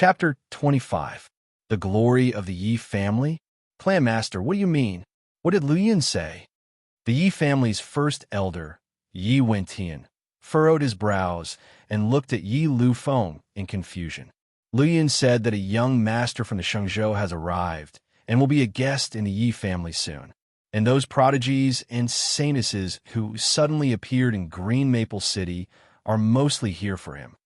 Chapter 25. The Glory of the Yi Family? Clan Master, what do you mean? What did Lu Yun say? The Yi family's first elder, Yi Wentian, furrowed his brows and looked at Yi Lu Feng in confusion. Lu Yun said that a young master from the Shengzhou has arrived and will be a guest in the Yi family soon. And those prodigies and saintesses who suddenly appeared in Green Maple City are mostly here for him.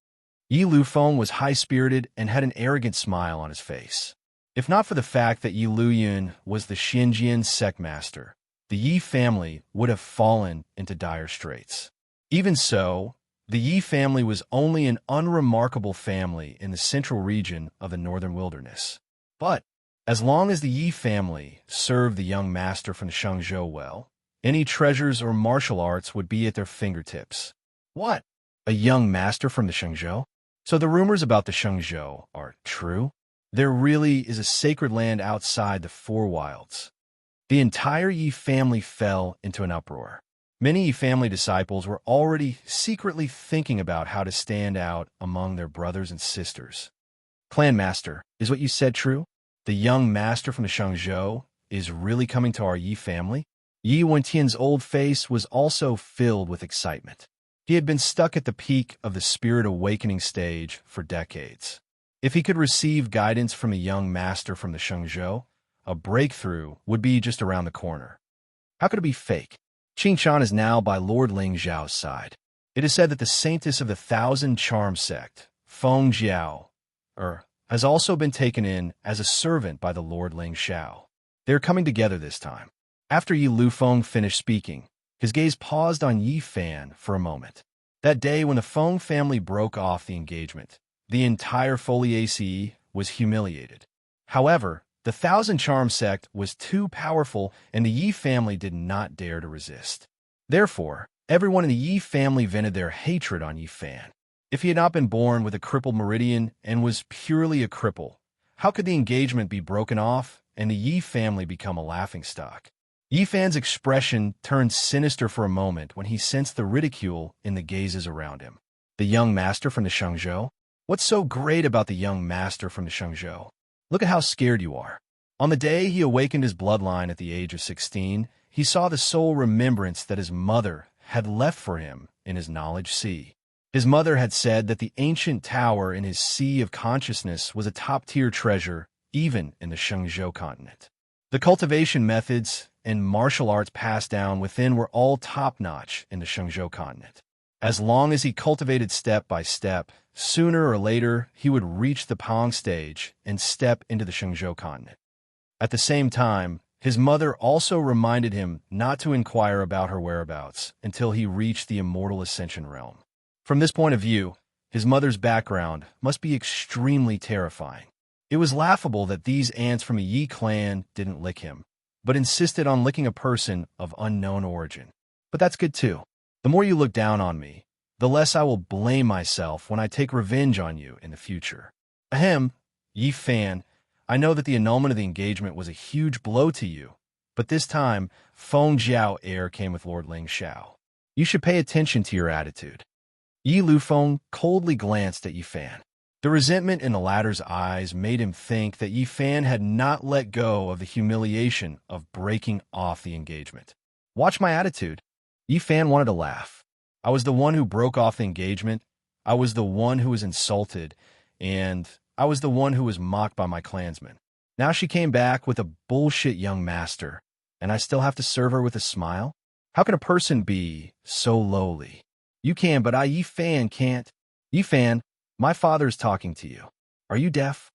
Yi Lufeng was high-spirited and had an arrogant smile on his face. If not for the fact that Yi Luyun was the Xinjian sect master, the Yi family would have fallen into dire straits. Even so, the Yi family was only an unremarkable family in the central region of the northern wilderness. But as long as the Yi family served the young master from the Shengzhou well, any treasures or martial arts would be at their fingertips. What? A young master from the Shengzhou? So the rumors about the Shengzhou are true? There really is a sacred land outside the Four Wilds. The entire Yi family fell into an uproar. Many Yi family disciples were already secretly thinking about how to stand out among their brothers and sisters. Clan Master, is what you said true? The young master from the Shengzhou is really coming to our Yi family? Yi Wentian's old face was also filled with excitement. He had been stuck at the peak of the spirit awakening stage for decades. If he could receive guidance from a young master from the Shengzhou, a breakthrough would be just around the corner. How could it be fake? Qing Shan is now by Lord Ling Zhao's side. It is said that the saintess of the Thousand Charm sect, Feng Jiao, has also been taken in as a servant by the Lord Ling Xiao. They are coming together this time. After Yi Lufeng finished speaking, his gaze paused on Yi Fan for a moment. That day when the Feng family broke off the engagement, the entire Foliaceae was humiliated. However, the Thousand Charm sect was too powerful and the Yi family did not dare to resist. Therefore, everyone in the Yi family vented their hatred on Yi Fan. If he had not been born with a crippled meridian and was purely a cripple, how could the engagement be broken off and the Yi family become a laughingstock? Yi Fan's expression turned sinister for a moment when he sensed the ridicule in the gazes around him. The young master from the Shengzhou? What's so great about the young master from the Shengzhou? Look at how scared you are. On the day he awakened his bloodline at the age of 16, he saw the sole remembrance that his mother had left for him in his knowledge sea. His mother had said that the ancient tower in his sea of consciousness was a top-tier treasure, even in the Shengzhou continent. The cultivation methods and martial arts passed down within were all top-notch in the Shengzhou continent. As long as he cultivated step by step, sooner or later he would reach the Pong stage and step into the Shengzhou continent. At the same time, his mother also reminded him not to inquire about her whereabouts until he reached the immortal ascension realm. From this point of view, his mother's background must be extremely terrifying. It was laughable that these ants from a Yi clan didn't lick him, but insisted on licking a person of unknown origin. But that's good too. The more you look down on me, the less I will blame myself when I take revenge on you in the future. Ahem, Yi Fan, I know that the annulment of the engagement was a huge blow to you, but this time, Feng Jiao heir came with Lord Ling Xiao. You should pay attention to your attitude. Yi Lufeng coldly glanced at Yi Fan. The resentment in the latter's eyes made him think that Yi Fan had not let go of the humiliation of breaking off the engagement. Watch my attitude. Yi Fan wanted to laugh. I was the one who broke off the engagement, I was the one who was insulted, and I was the one who was mocked by my clansmen. Now she came back with a bullshit young master, and I still have to serve her with a smile? How can a person be so lowly? You can, but Yi Fan can't. Yi Fan, my father is talking to you. Are you deaf?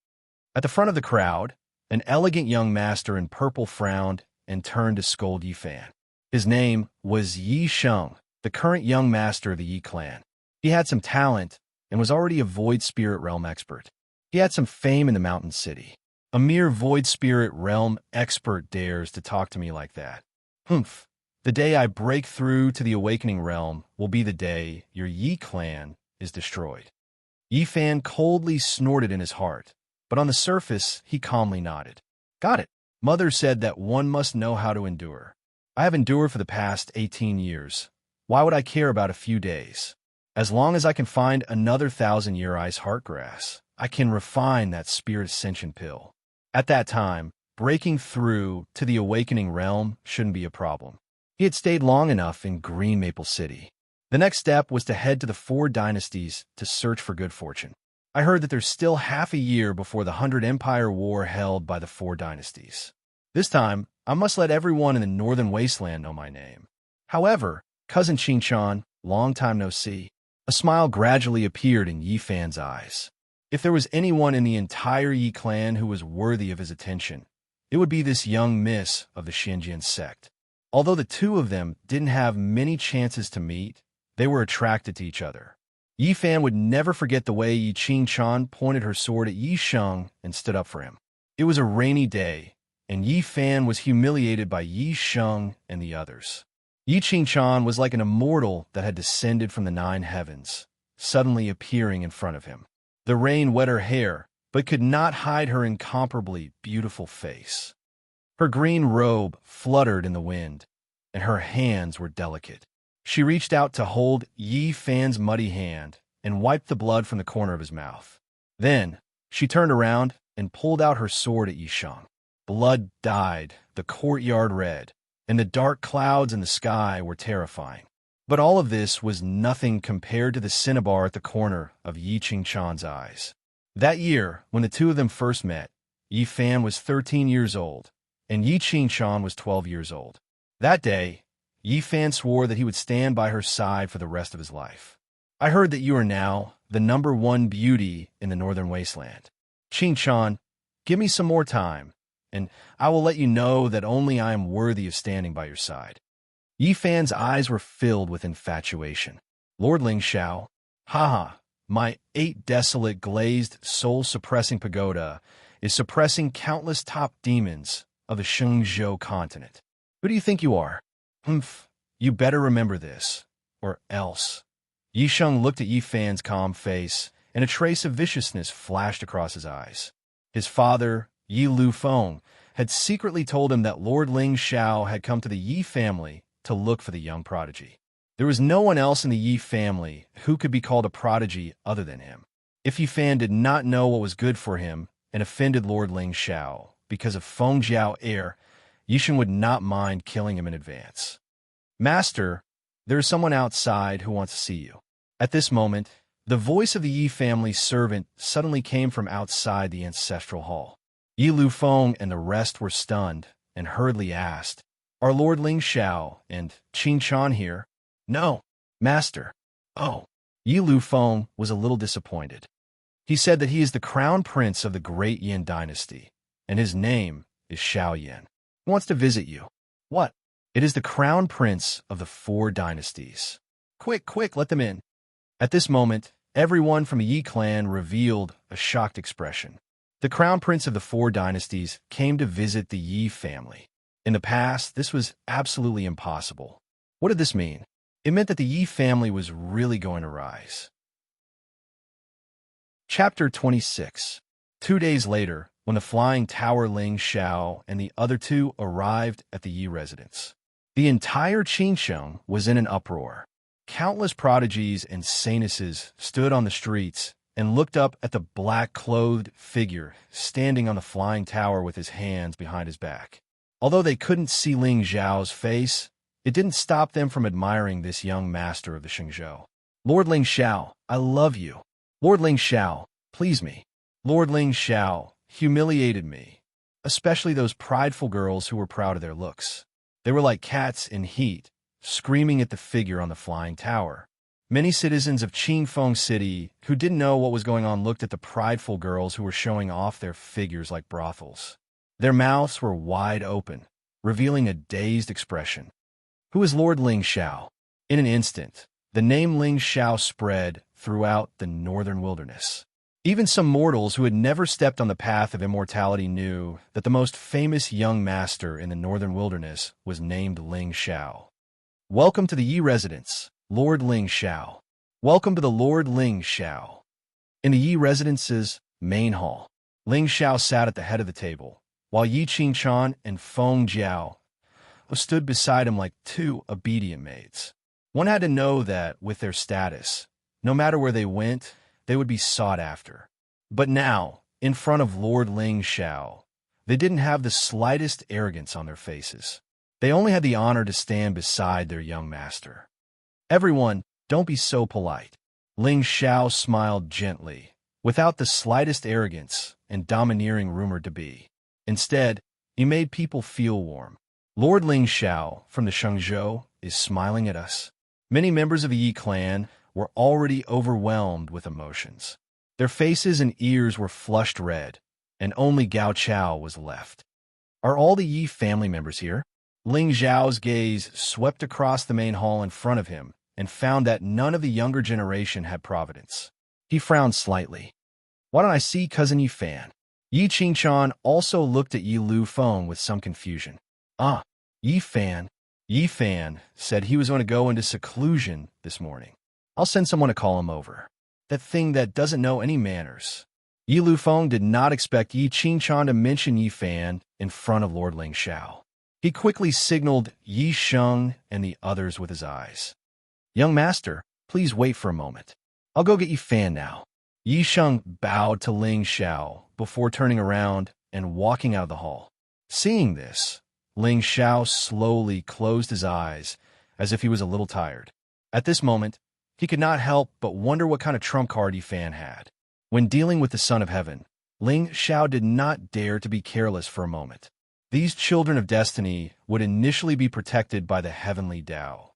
At the front of the crowd, an elegant young master in purple frowned and turned to scold Yi Fan. His name was Yi Sheng, the current young master of the Yi clan. He had some talent and was already a Void Spirit Realm expert. He had some fame in the mountain city. A mere Void Spirit Realm expert dares to talk to me like that. Humph. The day I break through to the Awakening Realm will be the day your Yi clan is destroyed. Yi Fan coldly snorted in his heart, but on the surface he calmly nodded. Got it. Mother said that one must know how to endure. I have endured for the past 18 years. Why would I care about a few days? As long as I can find another 1,000-year ice heartgrass, I can refine that spirit ascension pill. At that time, breaking through to the awakening realm shouldn't be a problem. He had stayed long enough in Green Maple City. The next step was to head to the Four Dynasties to search for good fortune. I heard that there's still half a year before the 100 Empire War held by the Four Dynasties. This time, I must let everyone in the Northern Wasteland know my name. However, Cousin Qingchan, long time no see, a smile gradually appeared in Yi Fan's eyes. If there was anyone in the entire Yi clan who was worthy of his attention, it would be this young miss of the Xinjiang sect. Although the two of them didn't have many chances to meet, they were attracted to each other. Yi Fan would never forget the way Yi Qingchan pointed her sword at Yi Sheng and stood up for him. It was a rainy day, and Yi Fan was humiliated by Yi Sheng and the others. Yi Qingchan was like an immortal that had descended from the 9 heavens, suddenly appearing in front of him. The rain wet her hair, but could not hide her incomparably beautiful face. Her green robe fluttered in the wind, and her hands were delicate. She reached out to hold Yi Fan's muddy hand and wiped the blood from the corner of his mouth. Then, she turned around and pulled out her sword at Yi Sheng. Blood dyed the courtyard red, and the dark clouds in the sky were terrifying. But all of this was nothing compared to the cinnabar at the corner of Yi Qingchan's eyes. That year, when the two of them first met, Yi Fan was 13 years old, and Yi Qingchan was 12 years old. That day, Yi Fan swore that he would stand by her side for the rest of his life. I heard that you are now the #1 beauty in the Northern Wasteland. Qingchan, give me some more time, and I will let you know that only I am worthy of standing by your side. Yi Fan's eyes were filled with infatuation. Lord Ling Xiao, haha, my 8 desolate glazed soul-suppressing pagoda is suppressing countless top demons of the Shenzhou continent. Who do you think you are? You better remember this, or else. Yi Sheng looked at Yi Fan's calm face, and a trace of viciousness flashed across his eyes. His father, Yi Lufeng, had secretly told him that Lord Ling Xiao had come to the Yi family to look for the young prodigy. There was no one else in the Yi family who could be called a prodigy other than him. If Yi Fan did not know what was good for him and offended Lord Ling Xiao because of Feng Jiao heir, Yi Sheng would not mind killing him in advance. Master, there is someone outside who wants to see you. At this moment, the voice of the Yi family servant suddenly came from outside the ancestral hall. Yi Lufeng and the rest were stunned and hurriedly asked, "Are Lord Ling Xiao and Qingchan here?" "No, Master." "Oh." Yi Lufeng was a little disappointed. He said that he is the crown prince of the great Yin dynasty, and his name is Xiao Yin. He wants to visit you. What? It is the crown prince of the 4 dynasties. Quick, quick, let them in. At this moment, everyone from the Yi clan revealed a shocked expression. The crown prince of the 4 dynasties came to visit the Yi family. In the past, this was absolutely impossible. What did this mean? It meant that the Yi family was really going to rise. Chapter 26. 2 days later, when the flying tower Ling Xiao and the other 2 arrived at the Yi residence, the entire Qingsheng was in an uproar. Countless prodigies and saintesses stood on the streets and looked up at the black-clothed figure standing on the flying tower with his hands behind his back. Although they couldn't see Ling Xiao's face, it didn't stop them from admiring this young master of the Shenzhou. "Lord Ling Xiao, I love you. Lord Ling Xiao, please me." Lord Ling Xiao humiliated me, especially those prideful girls who were proud of their looks. They were like cats in heat, screaming at the figure on the flying tower. Many citizens of Qingfeng City who didn't know what was going on looked at the prideful girls who were showing off their figures like brothels. Their mouths were wide open, revealing a dazed expression. Who is Lord Ling Xiao? In an instant, the name Ling Xiao spread throughout the northern wilderness. Even some mortals who had never stepped on the path of immortality knew that the most famous young master in the northern wilderness was named Ling Xiao. "Welcome to the Yi residence, Lord Ling Xiao. Welcome to the Lord Ling Xiao." In the Yi residence's main hall, Ling Xiao sat at the head of the table, while Yi Qingchan and Feng Jiao stood beside him like 2 obedient maids. One had to know that, with their status, no matter where they went, they would be sought after. But now, in front of Lord Ling Xiao, they didn't have the slightest arrogance on their faces. They only had the honor to stand beside their young master. Everyone, don't be so polite. Ling Xiao smiled gently, without the slightest arrogance and domineering rumored to be. Instead, he made people feel warm. Lord Ling Xiao from the Shengzhou is smiling at us. Many members of the Yi clan were already overwhelmed with emotions. Their faces and ears were flushed red, and only Gao Chao was left. Are all the Yi family members here? Ling Xiao's gaze swept across the main hall in front of him and found that none of the younger generation had providence. He frowned slightly. Why don't I see Cousin Yi Fan? Yi Qingchan also looked at Yi Lu Feng with some confusion. Ah, Yi Fan. Yi Fan said he was going to go into seclusion this morning. I'll send someone to call him over. That thing that doesn't know any manners. Yi Lu Feng did not expect Yi Qingchan to mention Yi Fan in front of Lord Ling Xiao. He quickly signaled Yi Sheng and the others with his eyes. Young master, please wait for a moment. I'll go get Yi Fan now. Yi Sheng bowed to Ling Xiao before turning around and walking out of the hall. Seeing this, Ling Xiao slowly closed his eyes as if he was a little tired. At this moment, he could not help but wonder what kind of trump card Yi Fan had. When dealing with the Son of Heaven, Ling Xiao did not dare to be careless for a moment. These children of destiny would initially be protected by the heavenly Tao.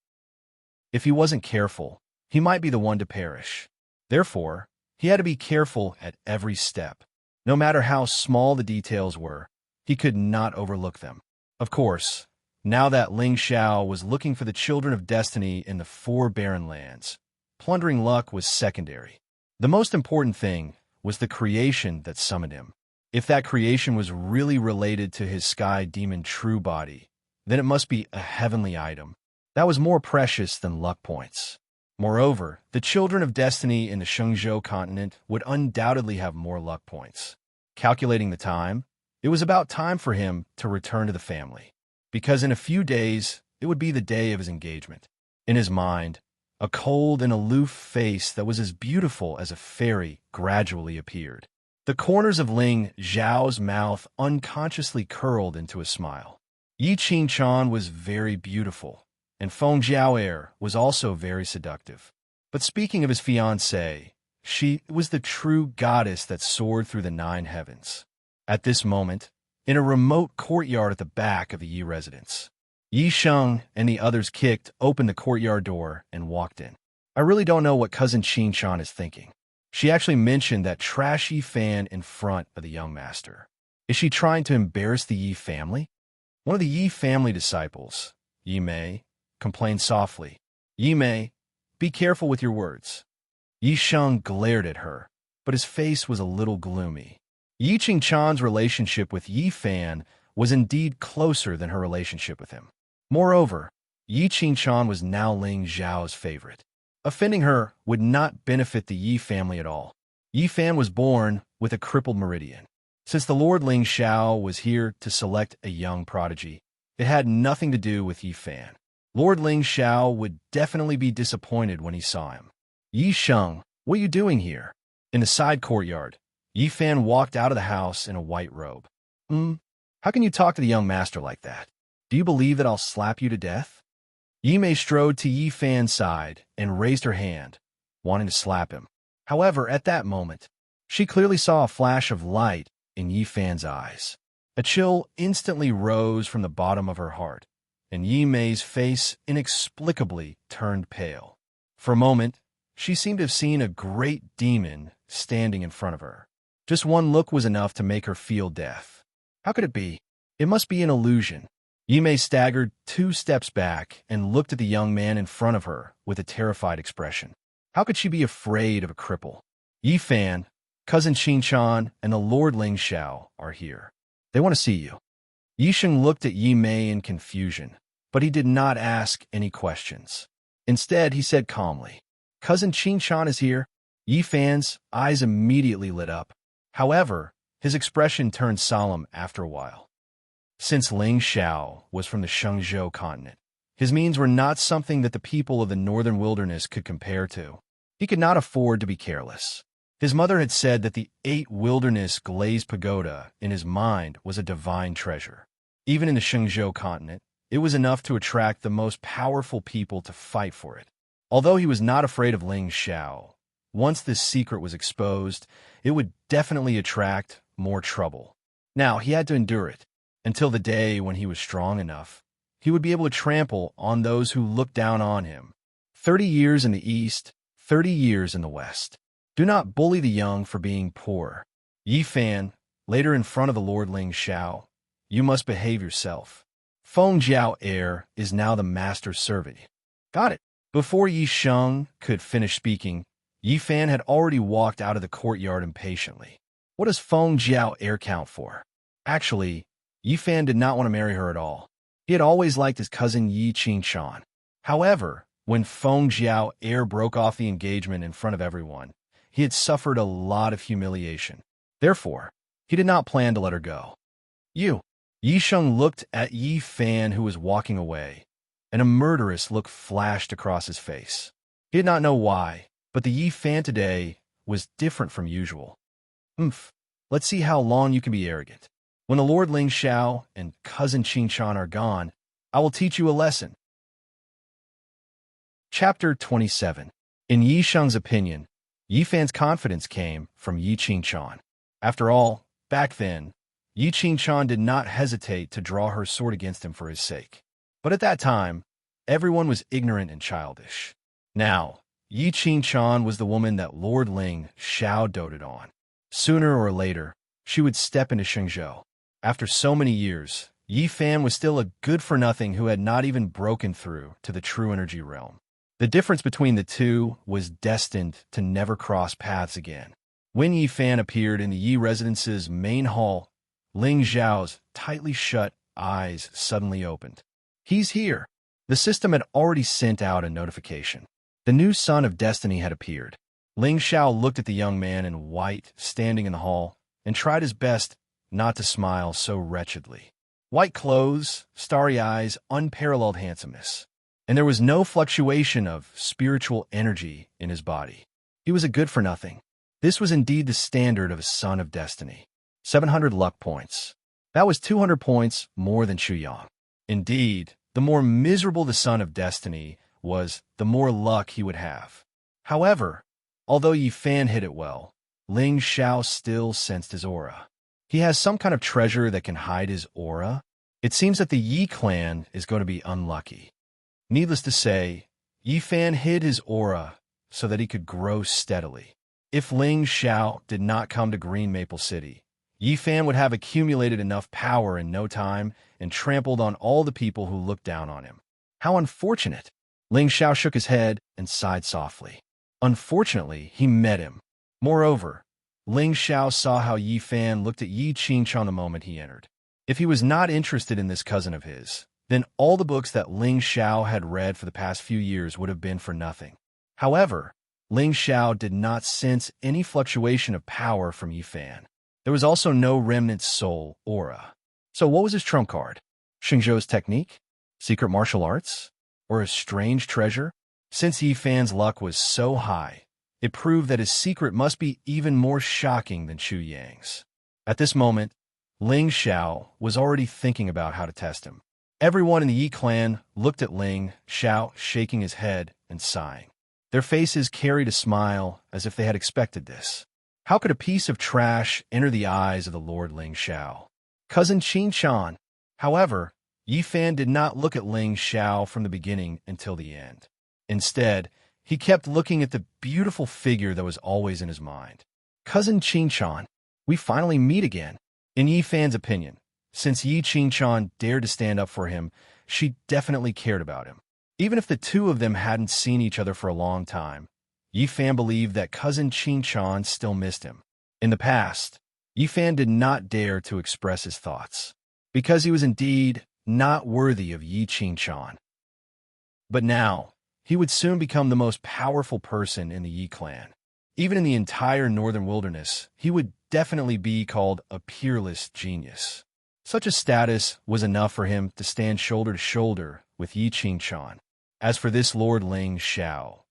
If he wasn't careful, he might be the one to perish. Therefore, he had to be careful at every step. No matter how small the details were, he could not overlook them. Of course, now that Ling Xiao was looking for the children of destiny in the 4 barren lands, plundering luck was secondary. The most important thing was the creation that summoned him. If that creation was really related to his sky demon true body, then it must be a heavenly item. That was more precious than luck points. Moreover, the children of destiny in the Shengzhou continent would undoubtedly have more luck points. Calculating the time, it was about time for him to return to the family, because in a few days, it would be the day of his engagement. In his mind, a cold and aloof face that was as beautiful as a fairy gradually appeared. The corners of Ling Xiao's mouth unconsciously curled into a smile. Yi Qingchan was very beautiful, and Feng Jiao'er was also very seductive. But speaking of his fiancée, she was the true goddess that soared through the 9 heavens. At this moment, in a remote courtyard at the back of the Yi residence, Yi Sheng and the others kicked open the courtyard door and walked in. I really don't know what Cousin Qingchan is thinking. She actually mentioned that trashy fan in front of the young master. Is she trying to embarrass the Yi family? One of the Yi family disciples, Yi Mei, complained softly. Yi Mei, be careful with your words. Yi Sheng glared at her, but his face was a little gloomy. Yi Qingchan's relationship with Yi Fan was indeed closer than her relationship with him. Moreover, Yi Qingchan was now Ling Xiao's favorite. Offending her would not benefit the Yi family at all. Yi Fan was born with a crippled meridian. Since the Lord Ling Xiao was here to select a young prodigy, it had nothing to do with Yi Fan. Lord Ling Xiao would definitely be disappointed when he saw him. Yi Sheng, what are you doing here? In the side courtyard, Yi Fan walked out of the house in a white robe. How can you talk to the young master like that? Do you believe that I'll slap you to death? Yi Mei strode to Yi Fan's side and raised her hand, wanting to slap him. However, at that moment, she clearly saw a flash of light in Yi Fan's eyes. A chill instantly rose from the bottom of her heart, and Yi Mei's face inexplicably turned pale. For a moment, she seemed to have seen a great demon standing in front of her. Just one look was enough to make her feel death. How could it be? It must be an illusion. Yi Mei staggered 2 steps back and looked at the young man in front of her with a terrified expression. How could she be afraid of a cripple? Yi Fan, Cousin Qingchan, and the Lord Ling Xiao are here. They want to see you. Yi Sheng looked at Yi Mei in confusion, but he did not ask any questions. Instead, he said calmly, Cousin Qingchan is here. Yi Fan's eyes immediately lit up. However, his expression turned solemn after a while. Since Ling Xiao was from the Shengzhou continent, his means were not something that the people of the northern wilderness could compare to. He could not afford to be careless. His mother had said that the 8-wilderness glazed pagoda in his mind was a divine treasure. Even in the Shenzhou continent, it was enough to attract the most powerful people to fight for it. Although he was not afraid of Ling Xiao, once this secret was exposed, it would definitely attract more trouble. Now, he had to endure it, until the day when he was strong enough. He would be able to trample on those who looked down on him. 30 years in the East, 30 years in the West. Do not bully the young for being poor. Yi Fan, later in front of the Lord Ling Xiao, you must behave yourself. Feng Jiao heir is now the master's servant. Got it. Before Yi Sheng could finish speaking, Yi Fan had already walked out of the courtyard impatiently. What does Feng Jiao heir count for? Actually, Yi Fan did not want to marry her at all. He had always liked his cousin Yi Qingshan. However, when Feng Jiao heir broke off the engagement in front of everyone, he had suffered a lot of humiliation. Therefore, he did not plan to let her go. Yi Sheng looked at Yi Fan, who was walking away, and a murderous look flashed across his face. He did not know why, but the Yi Fan today was different from usual. Let's see how long you can be arrogant. When the Lord Ling Xiao and cousin Qingshan are gone, I will teach you a lesson. Chapter 27. In Yi Sheng's opinion, Yi Fan's confidence came from Yi Qingshan. After all, back then, Yi Qingshan did not hesitate to draw her sword against him for his sake. But at that time, everyone was ignorant and childish. Now, Yi Qingshan was the woman that Lord Ling Xiao doted on. Sooner or later, she would step into Shenzhou. After so many years, Yi Fan was still a good-for-nothing who had not even broken through to the true energy realm. The difference between the two was destined to never cross paths again. When Yi Fan appeared in the Yi residence's main hall, Ling Xiao's tightly shut eyes suddenly opened. He's here. The system had already sent out a notification. The new son of destiny had appeared. Ling Xiao looked at the young man in white standing in the hall and tried his best not to smile so wretchedly. White clothes, starry eyes, unparalleled handsomeness. And there was no fluctuation of spiritual energy in his body. He was a good-for-nothing. This was indeed the standard of a son of destiny. 700 luck points. That was 200 points more than Chu Yang. Indeed, the more miserable the son of destiny was, the more luck he would have. However, although Yi Fan hid it well, Ling Xiao still sensed his aura. He has some kind of treasure that can hide his aura. It seems that the Yi clan is going to be unlucky. Needless to say, Yi Fan hid his aura so that he could grow steadily. If Ling Xiao did not come to Green Maple City, Yi Fan would have accumulated enough power in no time and trampled on all the people who looked down on him. How unfortunate! Ling Xiao shook his head and sighed softly. Unfortunately, he met him. Moreover, Ling Xiao saw how Yi Fan looked at Yi Qingshan the moment he entered. If he was not interested in this cousin of his, then all the books that Ling Xiao had read for the past few years would have been for nothing. However, Ling Xiao did not sense any fluctuation of power from Yi Fan. There was also no remnant soul aura. So what was his trump card? Shenzhou's technique? Secret martial arts? Or a strange treasure? Since Yi Fan's luck was so high, it proved that his secret must be even more shocking than Chu Yang's. At this moment, Ling Xiao was already thinking about how to test him. Everyone in the Yi clan looked at Ling Xiao, shaking his head and sighing. Their faces carried a smile as if they had expected this. How could a piece of trash enter the eyes of the Lord Ling Xiao? Cousin Qingshan. However, Yi Fan did not look at Ling Xiao from the beginning until the end. Instead, he kept looking at the beautiful figure that was always in his mind. Cousin Qingshan, we finally meet again. In Yi Fan's opinion, since Yi Qingshan dared to stand up for him, she definitely cared about him. Even if the two of them hadn't seen each other for a long time, Yi Fan believed that cousin Qingshan still missed him. In the past, Yi Fan did not dare to express his thoughts, because he was indeed not worthy of Yi Qingshan. But now, he would soon become the most powerful person in the Yi clan. Even in the entire northern wilderness, he would definitely be called a peerless genius. Such a status was enough for him to stand shoulder to shoulder with Yi Qingshan. As for this Lord Ling Xiao,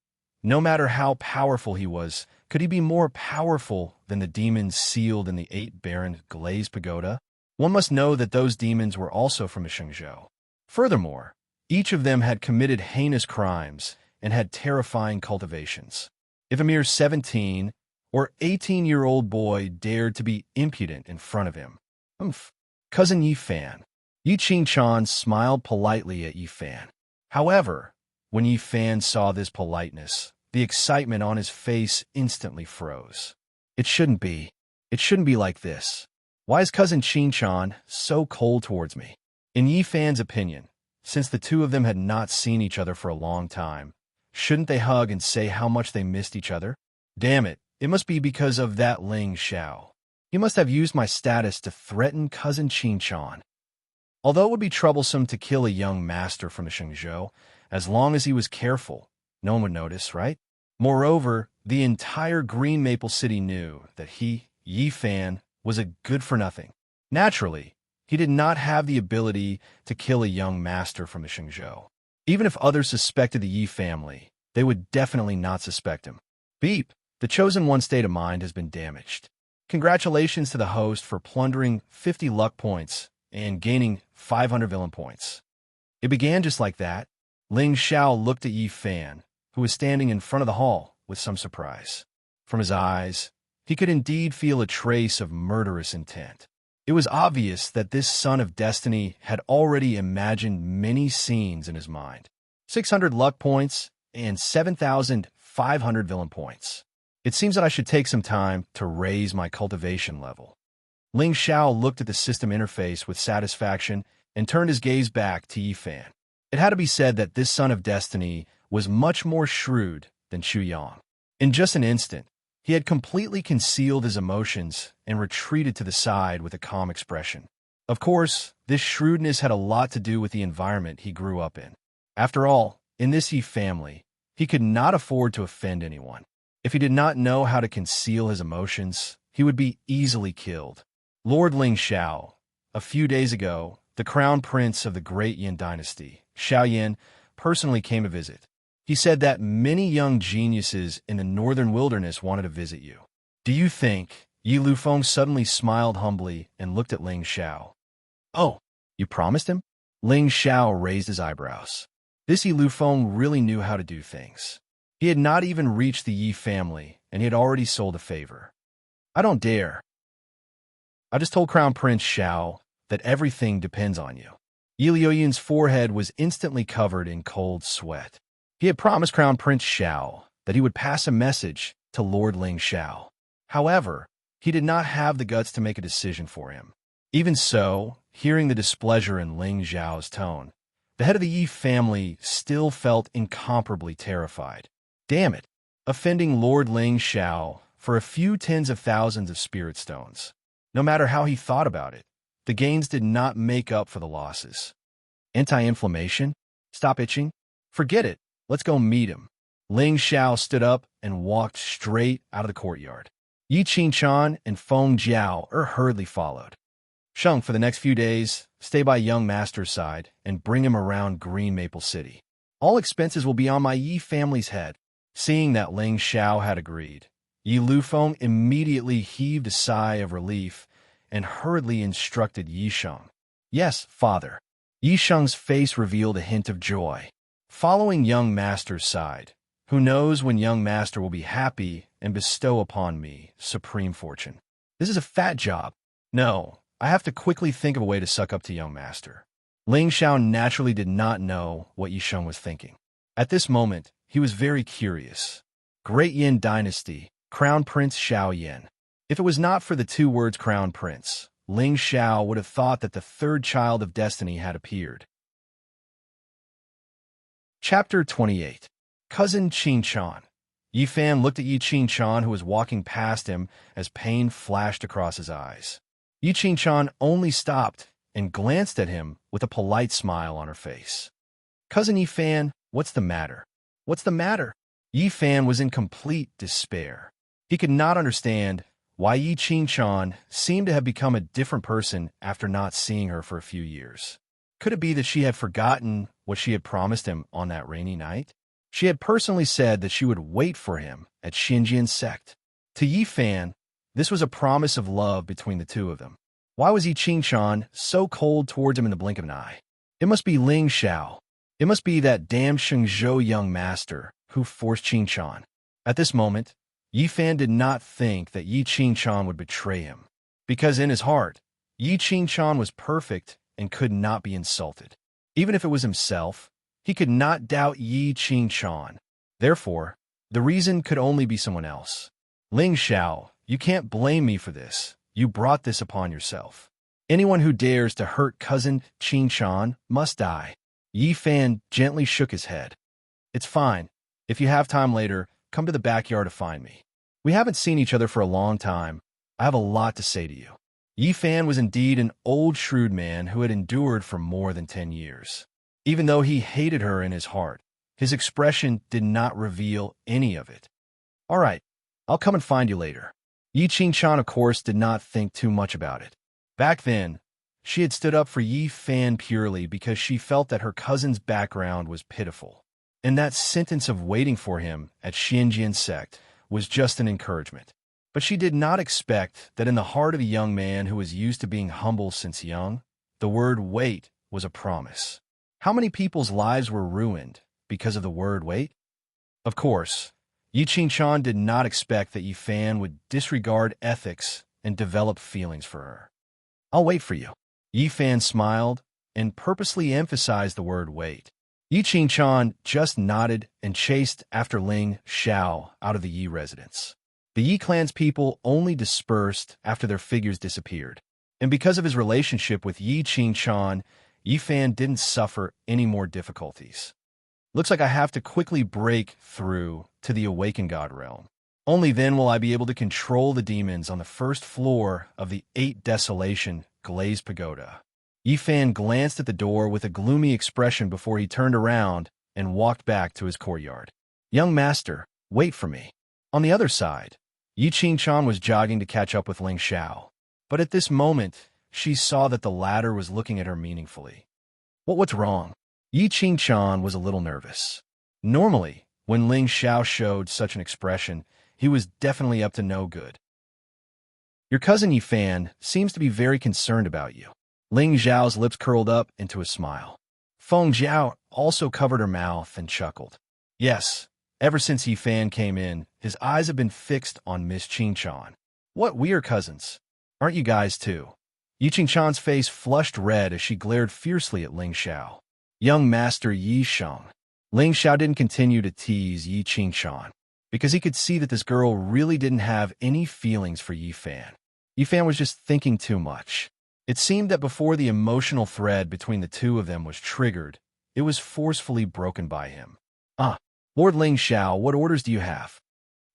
No matter how powerful he was, could he be more powerful than the demons sealed in the 8-baron glazed pagoda? One must know that those demons were also from Shengzhou. Furthermore, each of them had committed heinous crimes and had terrifying cultivations. If a mere 17 or 18-year-old boy dared to be impudent in front of him, Cousin Yi Fan. Yi Qingchan smiled politely at Yi Fan. However, when Yi Fan saw this politeness, the excitement on his face instantly froze. It shouldn't be. It shouldn't be like this. Why is Cousin Qingchan so cold towards me? In Yi Fan's opinion, since the two of them had not seen each other for a long time, shouldn't they hug and say how much they missed each other? Damn it, it must be because of that Ling Xiao. He must have used my status to threaten Cousin Qingchan. Although it would be troublesome to kill a young master from Shengzhou, as long as he was careful, no one would notice, right? Moreover, the entire Green Maple City knew that he, Yi Fan, was a good-for-nothing. Naturally, he did not have the ability to kill a young master from the Shengzhou. Even if others suspected the Yi family, they would definitely not suspect him. Beep, the Chosen One's state of mind has been damaged. Congratulations to the host for plundering 50 luck points and gaining 500 villain points. It began just like that. Ling Xiao looked at Yi Fan, who was standing in front of the hall, with some surprise. From his eyes, he could indeed feel a trace of murderous intent. It was obvious that this son of destiny had already imagined many scenes in his mind. 600 luck points and 7,500 villain points. It seems that I should take some time to raise my cultivation level. Ling Xiao looked at the system interface with satisfaction and turned his gaze back to Yi Fan. It had to be said that this son of destiny was much more shrewd than Xu Yang. In just an instant, he had completely concealed his emotions and retreated to the side with a calm expression. Of course, this shrewdness had a lot to do with the environment he grew up in. After all, in this Yi family, he could not afford to offend anyone. If he did not know how to conceal his emotions, he would be easily killed. Lord Ling Xiao, a few days ago, the crown prince of the Great Yin dynasty, Xiao Yin, personally came to visit. He said that many young geniuses in the northern wilderness wanted to visit you. Do you think? Yi Lufeng suddenly smiled humbly and looked at Ling Xiao. Oh, you promised him? Ling Xiao raised his eyebrows. This Yi Lufeng really knew how to do things. He had not even reached the Yi family, and he had already sold a favor. I don't dare. I just told Crown Prince Xiao that everything depends on you. Yi Liuyin's forehead was instantly covered in cold sweat. He had promised Crown Prince Xiao that he would pass a message to Lord Ling Xiao. However, he did not have the guts to make a decision for him. Even so, hearing the displeasure in Ling Xiao's tone, the head of the Yi family still felt incomparably terrified. Damn it! Offending Lord Ling Xiao for a few tens of thousands of spirit stones. No matter how he thought about it, the gains did not make up for the losses. Anti-inflammation? Stop itching? Forget it. Let's go meet him. Ling Xiao stood up and walked straight out of the courtyard. Yi Qingchan and Feng Jiao hurriedly followed. Sheng, for the next few days, stay by young master's side and bring him around Green Maple City. All expenses will be on my Yi family's head. Seeing that Ling Xiao had agreed, Yi Lufeng immediately heaved a sigh of relief and hurriedly instructed Yi Sheng. Yes, father. Yi Sheng's face revealed a hint of joy. Following young master's side, who knows when young master will be happy and bestow upon me supreme fortune. This is a fat job. No, I have to quickly think of a way to suck up to young master. Ling Xiao naturally did not know what Yi Sheng was thinking. At this moment, he was very curious. Great Yin Dynasty, Crown Prince Xiao Yin. If it was not for the two words Crown Prince, Ling Xiao would have thought that the third child of destiny had appeared. Chapter 28. Cousin Qingchan. Yi Fan looked at Yi Qingchan, who was walking past him, as pain flashed across his eyes. Yi Qingchan only stopped and glanced at him with a polite smile on her face. Cousin Yi Fan, what's the matter? What's the matter? Yi Fan was in complete despair. He could not understand why Yi Qingchan seemed to have become a different person after not seeing her for a few years. Could it be that she had forgotten what she had promised him on that rainy night? She had personally said that she would wait for him at Xinjian's sect. To Yi Fan, this was a promise of love between the two of them. Why was Yi Qingshan so cold towards him in the blink of an eye? It must be Ling Xiao. It must be that damn Shengzhou young master who forced Qingshan. At this moment, Yi Fan did not think that Yi Qingshan would betray him, because in his heart, Yi Qingshan was perfect and could not be insulted. Even if it was himself, he could not doubt Yi Qingshan. Therefore, the reason could only be someone else. Ling Xiao, you can't blame me for this. You brought this upon yourself. Anyone who dares to hurt cousin Qingshan must die. Yi Fan gently shook his head. It's fine. If you have time later, come to the backyard to find me. We haven't seen each other for a long time. I have a lot to say to you. Yi Fan was indeed an old shrewd man who had endured for more than 10 years. Even though he hated her in his heart, his expression did not reveal any of it. All right, I'll come and find you later. Yi Qingshan, of course, did not think too much about it. Back then, she had stood up for Yi Fan purely because she felt that her cousin's background was pitiful, and that sentence of waiting for him at Xinjian sect was just an encouragement. But she did not expect that in the heart of a young man who was used to being humble since young, the word wait was a promise. How many people's lives were ruined because of the word wait? Of course, Yi Qingshan did not expect that Yi Fan would disregard ethics and develop feelings for her. I'll wait for you. Yi Fan smiled and purposely emphasized the word wait. Yi Qingshan just nodded and chased after Ling Xiao out of the Yi residence. The Yi clan's people only dispersed after their figures disappeared, and because of his relationship with Yi Qingshan, Yi Fan didn't suffer any more difficulties. Looks like I have to quickly break through to the Awakened God realm. Only then will I be able to control the demons on the first floor of the 8 Desolation Glazed Pagoda. Yi Fan glanced at the door with a gloomy expression before he turned around and walked back to his courtyard. Young master, wait for me. On the other side, Yi Qingshan was jogging to catch up with Ling Xiao, but at this moment, she saw that the latter was looking at her meaningfully. What's wrong? Yi Qingshan was a little nervous. Normally, when Ling Xiao showed such an expression, he was definitely up to no good. Your cousin Yi Fan seems to be very concerned about you. Ling Xiao's lips curled up into a smile. Feng Jiao also covered her mouth and chuckled. Yes, ever since Yi Fan came in, his eyes have been fixed on Miss Qingshan. What, we are cousins. Aren't you guys too? Yi Qingshan's face flushed red as she glared fiercely at Ling Xiao. Young Master Yi Sheng. Ling Xiao didn't continue to tease Yi Qingshan, because he could see that this girl really didn't have any feelings for Yi Fan. Yi Fan was just thinking too much. It seemed that before the emotional thread between the two of them was triggered, it was forcefully broken by him. Lord Ling Xiao, what orders do you have?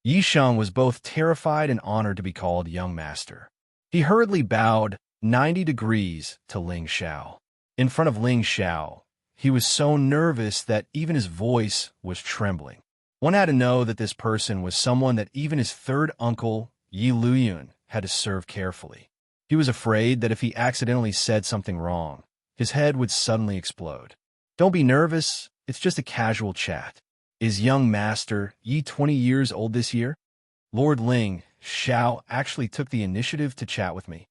Yi Sheng was both terrified and honored to be called young master. He hurriedly bowed 90 degrees to Ling Xiao. In front of Ling Xiao, he was so nervous that even his voice was trembling. One had to know that this person was someone that even his third uncle, Yi Luyun, had to serve carefully. He was afraid that if he accidentally said something wrong, his head would suddenly explode. Don't be nervous, it's just a casual chat. Is young master Yi 20 years old this year? Lord Ling Xiao actually took the initiative to chat with me.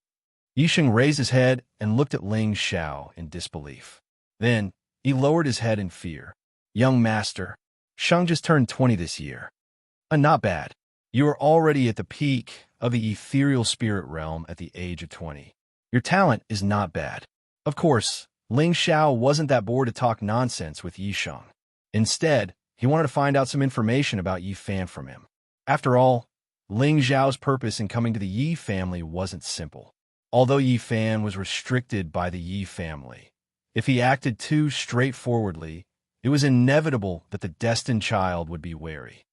Yi Sheng raised his head and looked at Ling Xiao in disbelief. Then, he lowered his head in fear. Young master, Sheng just turned 20 this year. Not bad. You are already at the peak of the ethereal spirit realm at the age of 20. Your talent is not bad. Of course, Ling Xiao wasn't that bored to talk nonsense with Yi Sheng. Instead, he wanted to find out some information about Yi Fan from him. After all, Ling Xiao's purpose in coming to the Yi family wasn't simple. Although Yi Fan was restricted by the Yi family, if he acted too straightforwardly, it was inevitable that the destined child would be wary.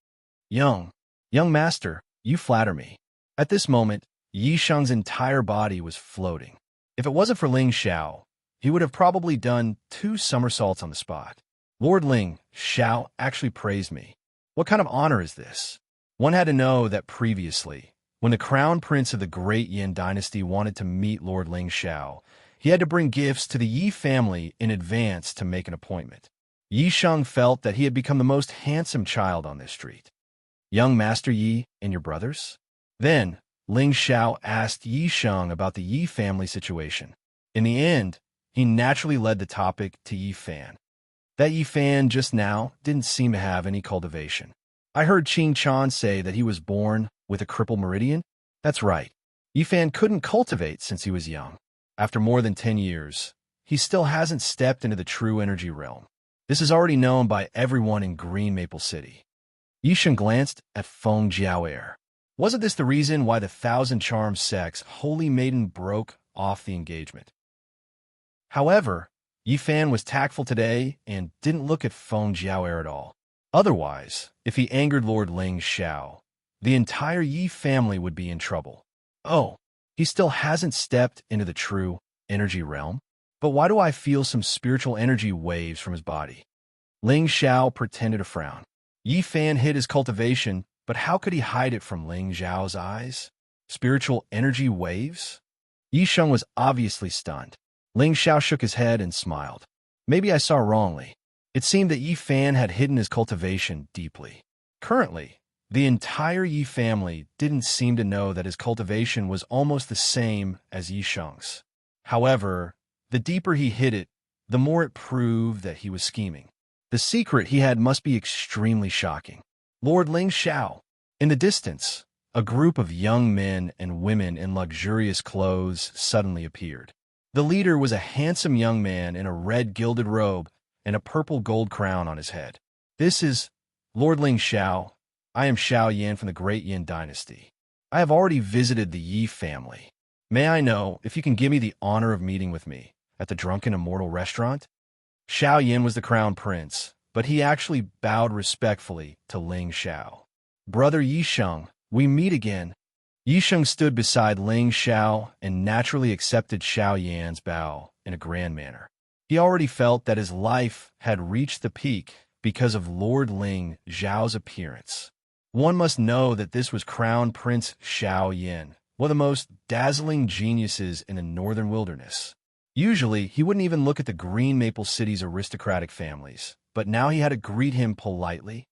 Young master, you flatter me. At this moment, Yi Sheng's entire body was floating. If it wasn't for Ling Xiao, he would have probably done 2 somersaults on the spot. Lord Ling Xiao actually praised me. What kind of honor is this? One had to know that previously, when the crown prince of the Great Yin dynasty wanted to meet Lord Ling Xiao, he had to bring gifts to the Yi family in advance to make an appointment. Yi Sheng felt that he had become the most handsome child on this street. Young Master Yi and your brothers? Then, Ling Xiao asked Yi Sheng about the Yi family situation. In the end, he naturally led the topic to Yi Fan. That Yi Fan just now didn't seem to have any cultivation. I heard Qing Chan say that he was born with a crippled meridian. That's right. Yi Fan couldn't cultivate since he was young. After more than 10 years, he still hasn't stepped into the true energy realm. This is already known by everyone in Green Maple City. Yi Sheng glanced at Feng Jiaoer. Wasn't this the reason why the Thousand Charms sect's holy maiden broke off the engagement? However, Yi Fan was tactful today and didn't look at Feng Jiaoer at all. Otherwise, if he angered Lord Ling Xiao, the entire Yi family would be in trouble. Oh, he still hasn't stepped into the true energy realm? But why do I feel some spiritual energy waves from his body? Ling Xiao pretended to frown. Yi Fan hid his cultivation, but how could he hide it from Ling Xiao's eyes? Spiritual energy waves? Yi Sheng was obviously stunned. Ling Xiao shook his head and smiled. Maybe I saw wrongly. It seemed that Yi Fan had hidden his cultivation deeply. Currently, the entire Yi family didn't seem to know that his cultivation was almost the same as Yi Sheng's. However, the deeper he hid it, the more it proved that he was scheming. The secret he had must be extremely shocking. Lord Ling Xiao. In the distance, a group of young men and women in luxurious clothes suddenly appeared. The leader was a handsome young man in a red gilded robe and a purple gold crown on his head. This is Lord Ling Xiao. I am Xiao Yan from the Great Yin Dynasty. I have already visited the Yi family. May I know if you can give me the honor of meeting with me at the Drunken Immortal restaurant? Xiao Yan was the crown prince, but he actually bowed respectfully to Ling Xiao. Brother Yi Sheng, we meet again. Yi Sheng stood beside Ling Xiao and naturally accepted Xiao Yan's bow in a grand manner. He already felt that his life had reached the peak because of Lord Ling Xiao's appearance. One must know that this was Crown Prince Xiao Yan, one of the most dazzling geniuses in the northern wilderness. Usually, he wouldn't even look at the Green Maple City's aristocratic families, but now he had to greet him politely.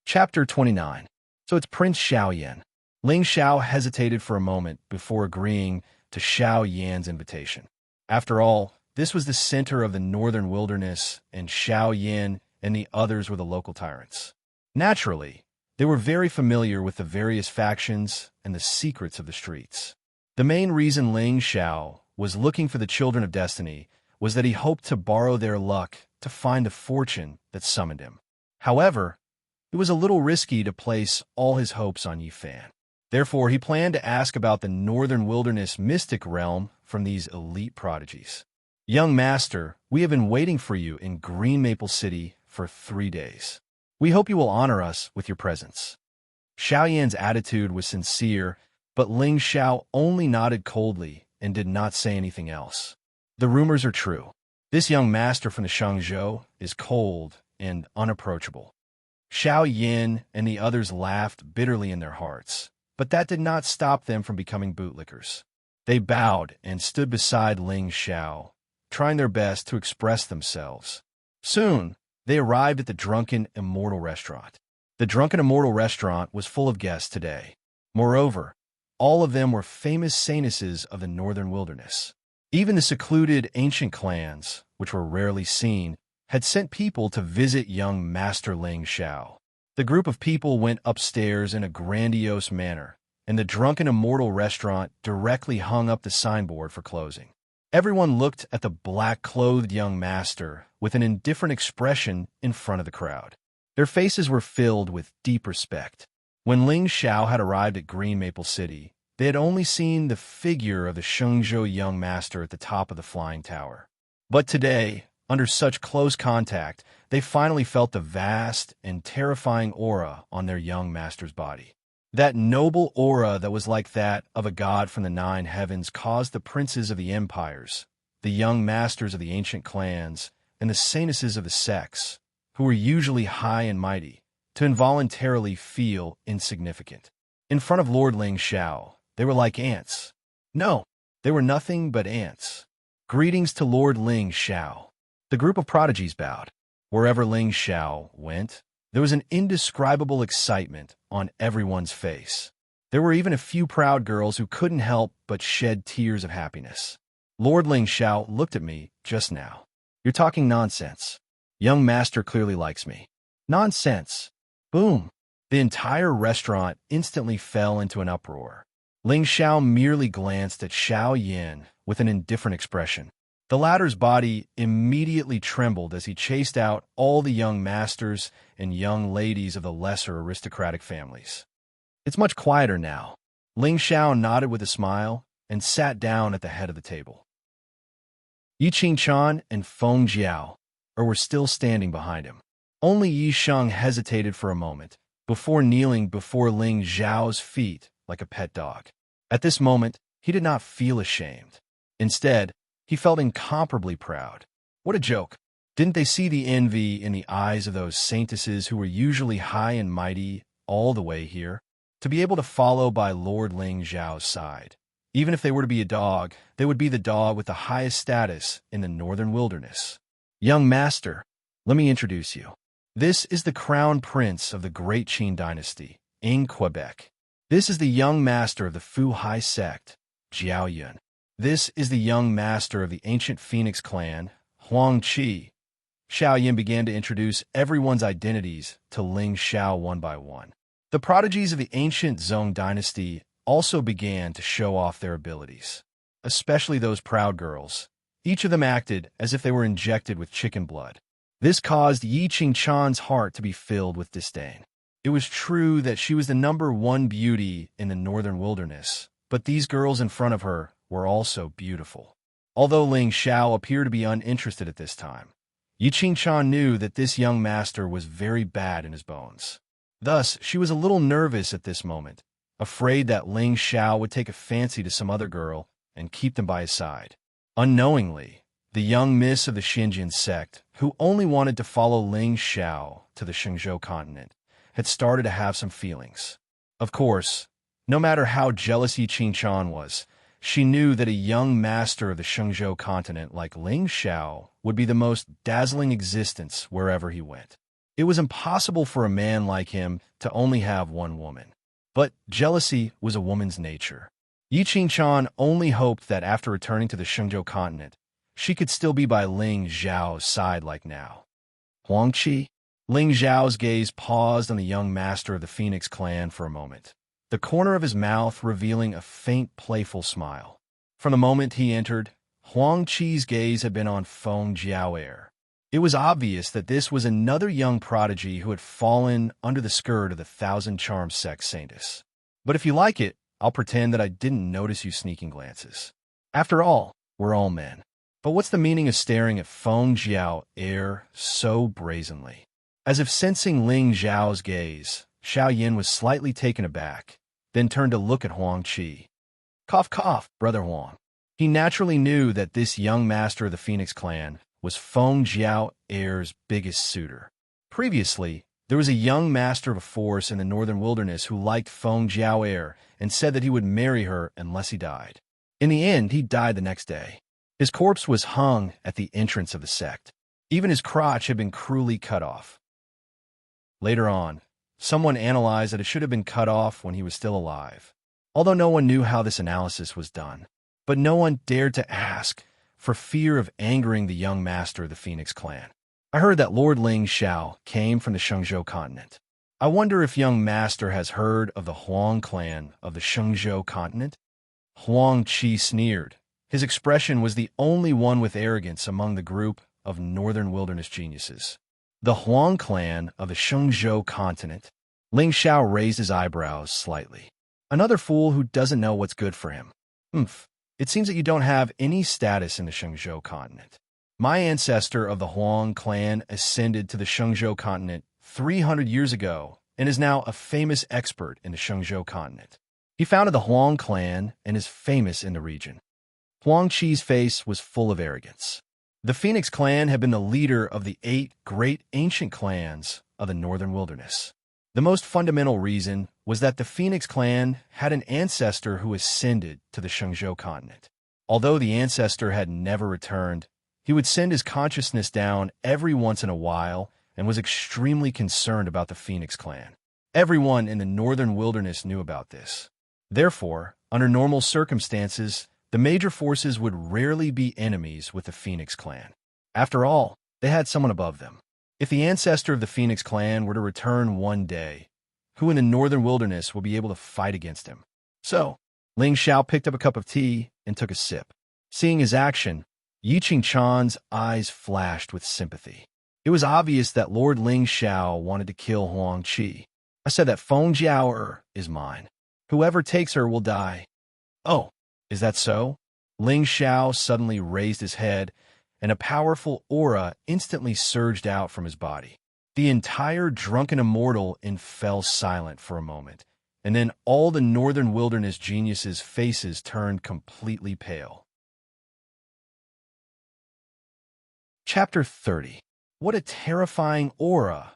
Chapter 29. So it's Prince Xiao Yan. Ling Xiao hesitated for a moment before agreeing to Xiao Yan's invitation. After all, this was the center of the northern wilderness, and Xiao Yan and the others were the local tyrants. Naturally, they were very familiar with the various factions and the secrets of the streets. The main reason Ling Xiao was looking for the Children of Destiny was that he hoped to borrow their luck to find the fortune that summoned him. However, it was a little risky to place all his hopes on Yi Fan. Therefore, he planned to ask about the northern wilderness mystic realm from these elite prodigies. Young master, we have been waiting for you in Green Maple City for 3 days. We hope you will honor us with your presence. Xiao Yan's attitude was sincere, but Ling Xiao only nodded coldly and did not say anything else. The rumors are true. This young master from the Shangzhou is cold and unapproachable. Xiao Yan and the others laughed bitterly in their hearts, but that did not stop them from becoming bootlickers. They bowed and stood beside Ling Xiao, trying their best to express themselves. Soon, they arrived at the Drunken Immortal restaurant. The Drunken Immortal restaurant was full of guests today. Moreover, all of them were famous saintesses of the northern wilderness. Even the secluded ancient clans, which were rarely seen, had sent people to visit young Master Ling Xiao. The group of people went upstairs in a grandiose manner, and the Drunken Immortal restaurant directly hung up the signboard for closing. Everyone looked at the black-clothed young master with an indifferent expression in front of the crowd. Their faces were filled with deep respect. When Ling Xiao had arrived at Green Maple City, they had only seen the figure of the Shengzhou young master at the top of the flying tower. But today, under such close contact, they finally felt the vast and terrifying aura on their young master's body. That noble aura that was like that of a god from the 9 heavens caused the princes of the empires, the young masters of the ancient clans, and the saintesses of the sects, who were usually high and mighty, to involuntarily feel insignificant. In front of Lord Ling Xiao, they were like ants. No, they were nothing but ants. Greetings to Lord Ling Xiao. The group of prodigies bowed. Wherever Ling Xiao went, there was an indescribable excitement on everyone's face. There were even a few proud girls who couldn't help but shed tears of happiness. Lord Ling Xiao looked at me just now. You're talking nonsense. Young master clearly likes me. Nonsense. Boom. The entire restaurant instantly fell into an uproar. Ling Xiao merely glanced at Xiao Yin with an indifferent expression. The latter's body immediately trembled as he chased out all the young masters and young ladies of the lesser aristocratic families. It's much quieter now. Ling Xiao nodded with a smile and sat down at the head of the table. Yi Qingchan and Feng Jiao were still standing behind him. Only Yi Sheng hesitated for a moment before kneeling before Ling Xiao's feet like a pet dog. At this moment, he did not feel ashamed. Instead, he felt incomparably proud. What a joke. Didn't they see the envy in the eyes of those saintesses who were usually high and mighty all the way here? To be able to follow by Lord Ling Xiao's side. Even if they were to be a dog, they would be the dog with the highest status in the northern wilderness. Young master, let me introduce you. This is the crown prince of the great Qin dynasty, in Quebec. This is the young master of the Fu Hai sect, Jiao Yun. This is the young master of the ancient Phoenix clan, Huang Qi. Xiao Yin began to introduce everyone's identities to Ling Xiao one by one. The prodigies of the ancient Zhong dynasty also began to show off their abilities, especially those proud girls. Each of them acted as if they were injected with chicken blood. This caused Yi Qingchan's heart to be filled with disdain. It was true that she was the #1 beauty in the northern wilderness, but these girls in front of her were also beautiful. Although Ling Xiao appeared to be uninterested at this time, Yi Qingchan knew that this young master was very bad in his bones. Thus, she was a little nervous at this moment, afraid that Ling Xiao would take a fancy to some other girl and keep them by his side. Unknowingly, the young miss of the Xinjiang sect, who only wanted to follow Ling Xiao to the Shenzhou continent, had started to have some feelings. Of course, no matter how jealous Yi Qingchan was, she knew that a young master of the Shenzhou continent like Ling Xiao would be the most dazzling existence wherever he went. It was impossible for a man like him to only have one woman. But jealousy was a woman's nature. Yi Qingchan only hoped that after returning to the Shenzhou continent, she could still be by Ling Xiao's side like now. Huang Qi? Ling Xiao's gaze paused on the young master of the Phoenix clan for a moment, the corner of his mouth revealing a faint, playful smile. From the moment he entered, Huang Qi's gaze had been on Feng Jiao. It was obvious that this was another young prodigy who had fallen under the skirt of the Thousand Charms sect saintess. But if you like it, I'll pretend that I didn't notice you sneaking glances. After all, we're all men. But what's the meaning of staring at Feng Jiao so brazenly? As if sensing Ling Xiao's gaze, Xiao Yin was slightly taken aback, then turned to look at Huang Qi. Cough, cough, Brother Huang. He naturally knew that this young master of the Phoenix clan was Feng Jiao's biggest suitor. Previously, there was a young master of a force in the northern wilderness who liked Feng Jiao and said that he would marry her unless he died. In the end, he died the next day. His corpse was hung at the entrance of the sect. Even his crotch had been cruelly cut off. Later on, someone analyzed that it should have been cut off when he was still alive, although no one knew how this analysis was done. But no one dared to ask, for fear of angering the young master of the Phoenix clan. I heard that Lord Ling Xiao came from the Shenzhou continent. I wonder if young master has heard of the Huang clan of the Shenzhou continent? Huang Qi sneered. His expression was the only one with arrogance among the group of northern wilderness geniuses. The Huang clan of the Shenzhou continent? Ling Xiao raised his eyebrows slightly. Another fool who doesn't know what's good for him. It seems that you don't have any status in the Shenzhou continent. My ancestor of the Huang clan ascended to the Shenzhou continent 300 years ago and is now a famous expert in the Shenzhou continent. He founded the Huang clan and is famous in the region. Huang Qi's face was full of arrogance. The Phoenix clan had been the leader of the 8 great ancient clans of the northern wilderness. The most fundamental reason was that the Phoenix clan had an ancestor who ascended to the Shenzhou continent. Although the ancestor had never returned, He would send his consciousness down every once in a while and was extremely concerned about the Phoenix clan. Everyone in the northern wilderness knew about this. Therefore, under normal circumstances, the major forces would rarely be enemies with the Phoenix clan. After all, they had someone above them. If the ancestor of the Phoenix clan were to return one day, who in the northern wilderness will be able to fight against him? So, Ling Xiao picked up a cup of tea and took a sip. Seeing his action, Yi Qingchan's eyes flashed with sympathy. It was obvious that Lord Ling Xiao wanted to kill Huang Qi. I said that Feng Jiao is mine. Whoever takes her will die. Oh, is that so? Ling Xiao suddenly raised his head, and a powerful aura instantly surged out from his body. The entire drunken immortal fell silent for a moment, and then all the northern wilderness geniuses' faces turned completely pale. Chapter 30. What a terrifying aura!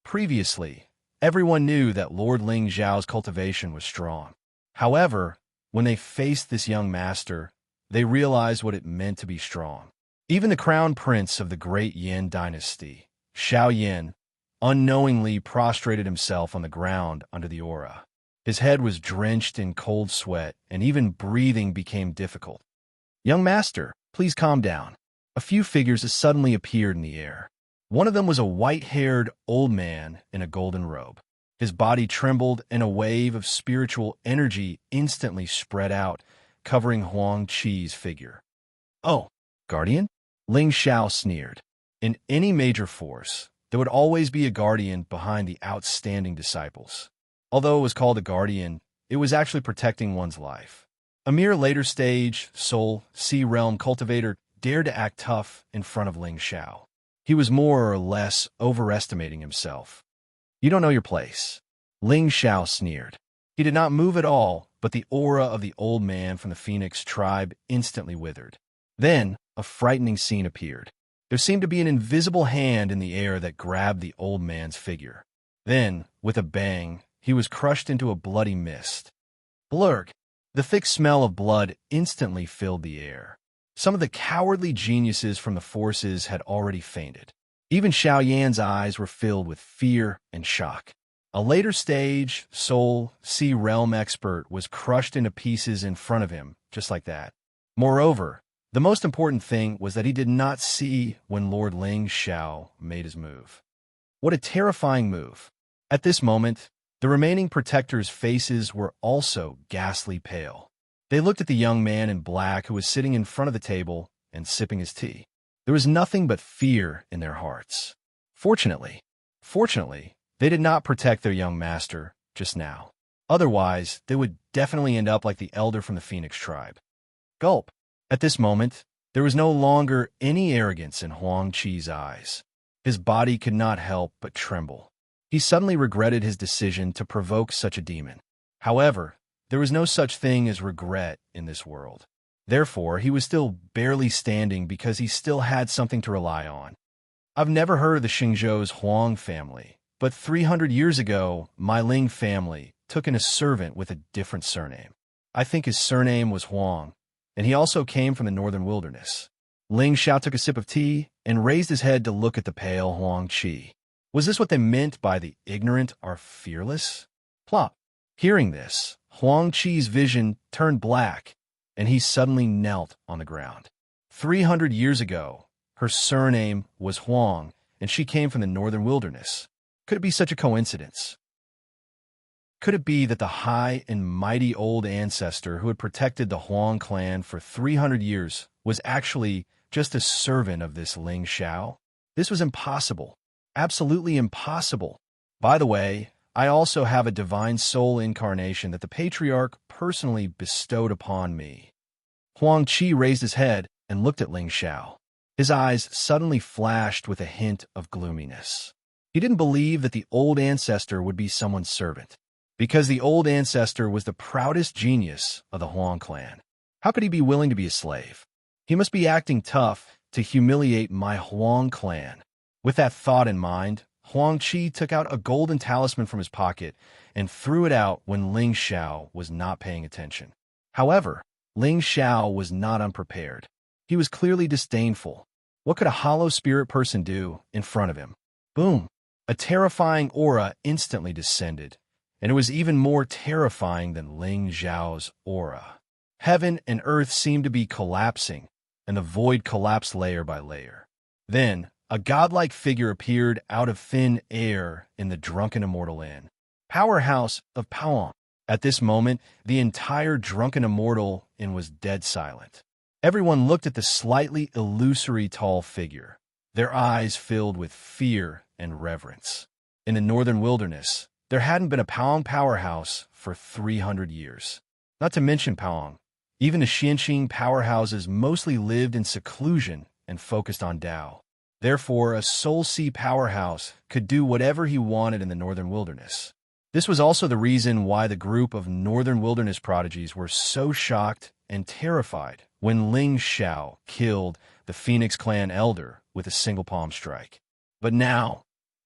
Previously, everyone knew that Lord Ling Xiao's cultivation was strong. However, when they faced this young master, they realized what it meant to be strong. Even the crown prince of the great Yan dynasty, Xiao Yan, unknowingly prostrated himself on the ground under the aura. His head was drenched in cold sweat, and even breathing became difficult. "Young master, please calm down." A few figures suddenly appeared in the air. One of them was a white-haired old man in a golden robe. His body trembled, and a wave of spiritual energy instantly spread out, covering Huang Qi's figure. "Oh, guardian?" Ling Xiao sneered. In any major force, there would always be a guardian behind the outstanding disciples. Although it was called a guardian, it was actually protecting one's life. A mere later stage, soul, sea realm cultivator dared to act tough in front of Ling Xiao. He was more or less overestimating himself. "You don't know your place." Ling Xiao sneered. He did not move at all, but the aura of the old man from the Phoenix tribe instantly withered. Then, a frightening scene appeared. There seemed to be an invisible hand in the air that grabbed the old man's figure. Then, with a bang, he was crushed into a bloody mist. Blurg! The thick smell of blood instantly filled the air. Some of the cowardly geniuses from the forces had already fainted. Even Xiao Yan's eyes were filled with fear and shock. A later stage, soul, sea realm expert was crushed into pieces in front of him, just like that. Moreover, the most important thing was that he did not see when Lord Ling Xiao made his move. What a terrifying move. At this moment, the remaining protectors' faces were also ghastly pale. They looked at the young man in black who was sitting in front of the table and sipping his tea. There was nothing but fear in their hearts. Fortunately, they did not protect their young master just now. Otherwise, they would definitely end up like the elder from the Phoenix tribe. Gulp. At this moment, there was no longer any arrogance in Huang Qi's eyes. His body could not help but tremble. He suddenly regretted his decision to provoke such a demon. However, there was no such thing as regret in this world. Therefore, he was still barely standing because he still had something to rely on. I've never heard of the Xingzhou's Huang family, but 300 years ago, my Ling family took in a servant with a different surname. I think his surname was Huang, and he also came from the northern wilderness. Ling Xiao took a sip of tea and raised his head to look at the pale Huang Qi. Was this what they meant by the ignorant are fearless? Plop. Hearing this, Huang Qi's vision turned black, and he suddenly knelt on the ground. 300 years ago, her surname was Huang, and she came from the northern wilderness. Could it be such a coincidence? Could it be that the high and mighty old ancestor who had protected the Huang clan for 300 years was actually just a servant of this Ling Xiao? This was impossible. Absolutely impossible. By the way, I also have a divine soul incarnation that the patriarch personally bestowed upon me. Huang Qi raised his head and looked at Ling Xiao. His eyes suddenly flashed with a hint of gloominess. He didn't believe that the old ancestor would be someone's servant, because the old ancestor was the proudest genius of the Huang clan. How could he be willing to be a slave? He must be acting tough to humiliate my Huang clan. With that thought in mind, Huang Qi took out a golden talisman from his pocket and threw it out when Ling Xiao was not paying attention. However, Ling Xiao was not unprepared. He was clearly disdainful. What could a hollow spirit person do in front of him? Boom! A terrifying aura instantly descended, and it was even more terrifying than Ling Zhao's aura. Heaven and earth seemed to be collapsing, and the void collapsed layer by layer. Then, a godlike figure appeared out of thin air in the Drunken Immortal Inn, powerhouse of Paong. At this moment, the entire Drunken Immortal Inn was dead silent. Everyone looked at the slightly illusory tall figure, their eyes filled with fear and reverence. In the northern wilderness, there hadn't been a Paong powerhouse for 300 years. Not to mention Paong, even the Xianxing powerhouses mostly lived in seclusion and focused on Tao. Therefore, a Soul Sea powerhouse could do whatever he wanted in the northern wilderness. This was also the reason why the group of northern wilderness prodigies were so shocked and terrified when Ling Xiao killed the Phoenix clan elder with a single palm strike. But now,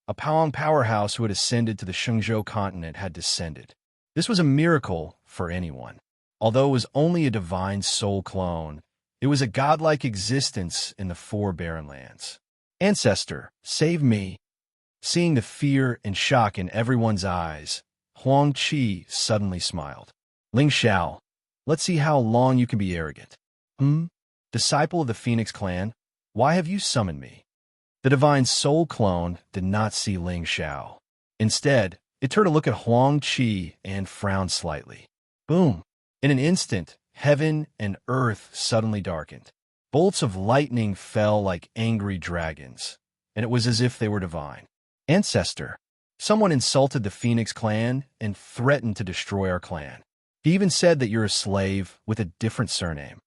a Paong powerhouse who had ascended to the Shenzhou continent had descended. This was a miracle for anyone. Although it was only a divine soul clone, it was a godlike existence in the Four Barren Lands. Ancestor, save me. Seeing the fear and shock in everyone's eyes, Huang Qi suddenly smiled. Ling Xiao, let's see how long you can be arrogant. Disciple of the Phoenix clan, why have you summoned me? The divine soul clone did not see Ling Xiao. Instead, it turned to look at Huang Qi and frowned slightly. Boom! In an instant, heaven and earth suddenly darkened. Bolts of lightning fell like angry dragons, and it was as if they were divine. Ancestor, someone insulted the Phoenix clan and threatened to destroy our clan. He even said that you're a slave with a different surname.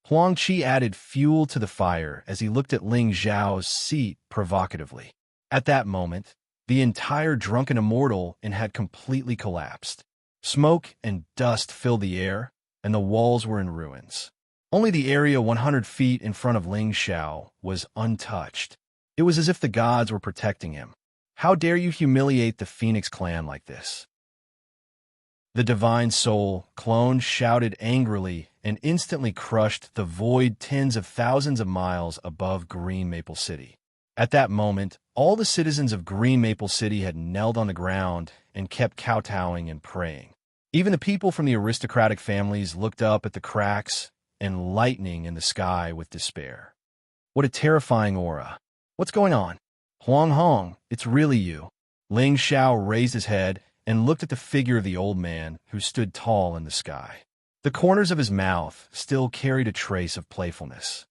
Huang Qi added fuel to the fire as he looked at Ling Zhao's seat provocatively. At that moment, the entire Drunken Immortal Inn had completely collapsed. Smoke and dust filled the air, and the walls were in ruins. Only the area 100 feet in front of Ling Xiao was untouched. It was as if the gods were protecting him. How dare you humiliate the Phoenix clan like this? The divine soul clone shouted angrily and instantly crushed the void tens of thousands of miles above Green Maple City. At that moment, all the citizens of Green Maple City had knelt on the ground and kept kowtowing and praying. Even the people from the aristocratic families looked up at the cracks and lightning in the sky with despair. What a terrifying aura. What's going on? Huang Hong, it's really you. Ling Xiao raised his head and looked at the figure of the old man who stood tall in the sky. The corners of his mouth still carried a trace of playfulness.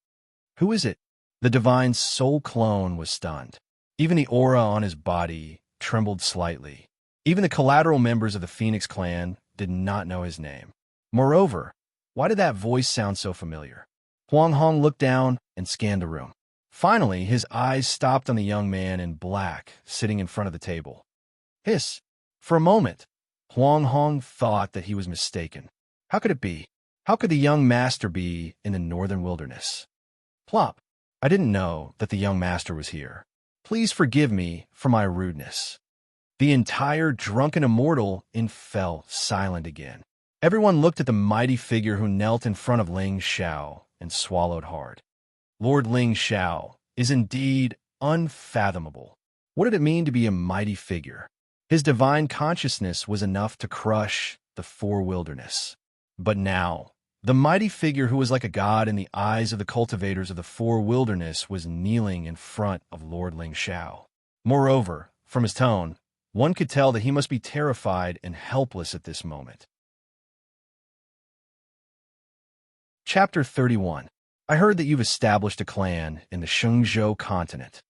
Who is it? The divine soul clone was stunned. Even the aura on his body trembled slightly. Even the collateral members of the Phoenix clan did not know his name. Moreover, why did that voice sound so familiar? Huang Hong looked down and scanned the room. Finally, his eyes stopped on the young man in black sitting in front of the table. Hiss! For a moment, Huang Hong thought that he was mistaken. How could it be? How could the young master be in the northern wilderness? Plop! I didn't know that the young master was here. Please forgive me for my rudeness. The entire Drunken Immortal Inn fell silent again. Everyone looked at the mighty figure who knelt in front of Ling Xiao and swallowed hard. Lord Ling Xiao is indeed unfathomable. What did it mean to be a mighty figure? His divine consciousness was enough to crush the four wilderness. But now, the mighty figure who was like a god in the eyes of the cultivators of the four wilderness was kneeling in front of Lord Ling Xiao. Moreover, from his tone, one could tell that he must be terrified and helpless at this moment. Chapter 31. I heard that you've established a clan in the Shenzhou continent.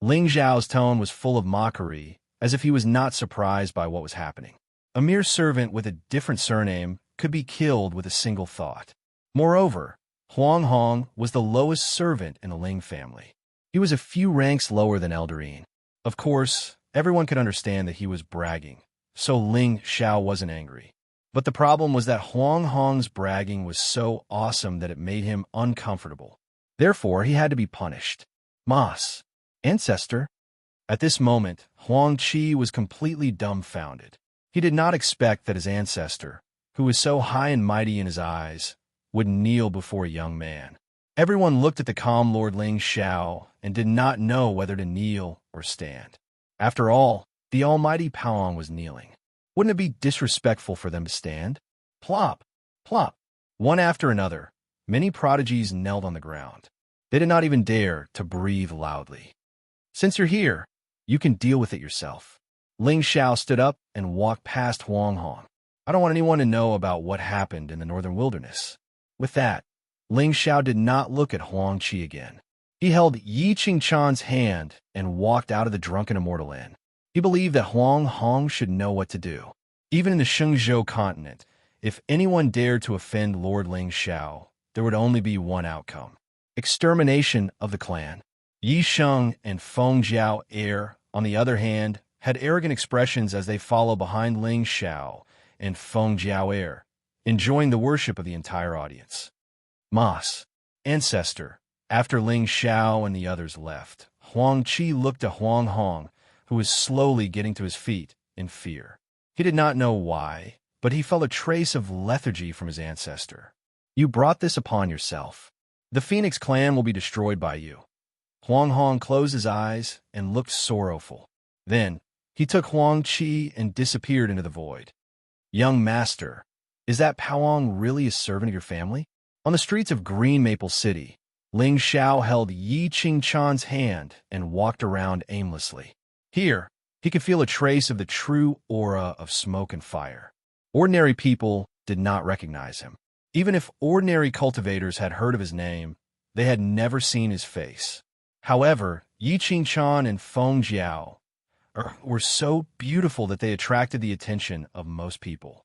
Ling Zhao's tone was full of mockery, as if he was not surprised by what was happening. A mere servant with a different surname could be killed with a single thought. Moreover, Huang Hong was the lowest servant in the Ling family. He was a few ranks lower than Elderine. Of course, everyone could understand that he was bragging, so Ling Xiao wasn't angry. But the problem was that Huang Hong's bragging was so awesome that it made him uncomfortable. Therefore, he had to be punished. Mas, ancestor. At this moment, Huang Qi was completely dumbfounded. He did not expect that his ancestor, who was so high and mighty in his eyes, would kneel before a young man. Everyone looked at the calm Lord Ling Xiao and did not know whether to kneel or stand. After all, the almighty Paoang was kneeling. Wouldn't it be disrespectful for them to stand? Plop, plop. One after another, many prodigies knelt on the ground. They did not even dare to breathe loudly. Since you're here, you can deal with it yourself. Ling Xiao stood up and walked past Huang Hong. I don't want anyone to know about what happened in the northern wilderness. With that, Ling Xiao did not look at Huang Qi again. He held Yi Qingchan's hand and walked out of the Drunken Immortal Inn. He believed that Huang Hong should know what to do. Even in the Shenzhou continent, if anyone dared to offend Lord Ling Xiao, there would only be one outcome: extermination of the clan. Yi Sheng and Feng Jiao Er, on the other hand, had arrogant expressions as they followed behind Ling Xiao and Feng Jiao Er, enjoying the worship of the entire audience. Mas, ancestor. After Ling Xiao and the others left, Huang Qi looked to Huang Hong, who was slowly getting to his feet in fear. He did not know why, but he felt a trace of lethargy from his ancestor. You brought this upon yourself. The Phoenix clan will be destroyed by you. Huang Hong closed his eyes and looked sorrowful. Then, he took Huang Qi and disappeared into the void. Young master, is that Paoang really a servant of your family? On the streets of Green Maple City, Ling Xiao held Yi Qingchan's hand and walked around aimlessly. Here, he could feel a trace of the true aura of smoke and fire. Ordinary people did not recognize him. Even if ordinary cultivators had heard of his name, they had never seen his face. However, Yi Qingchan and Feng Jiao were so beautiful that they attracted the attention of most people.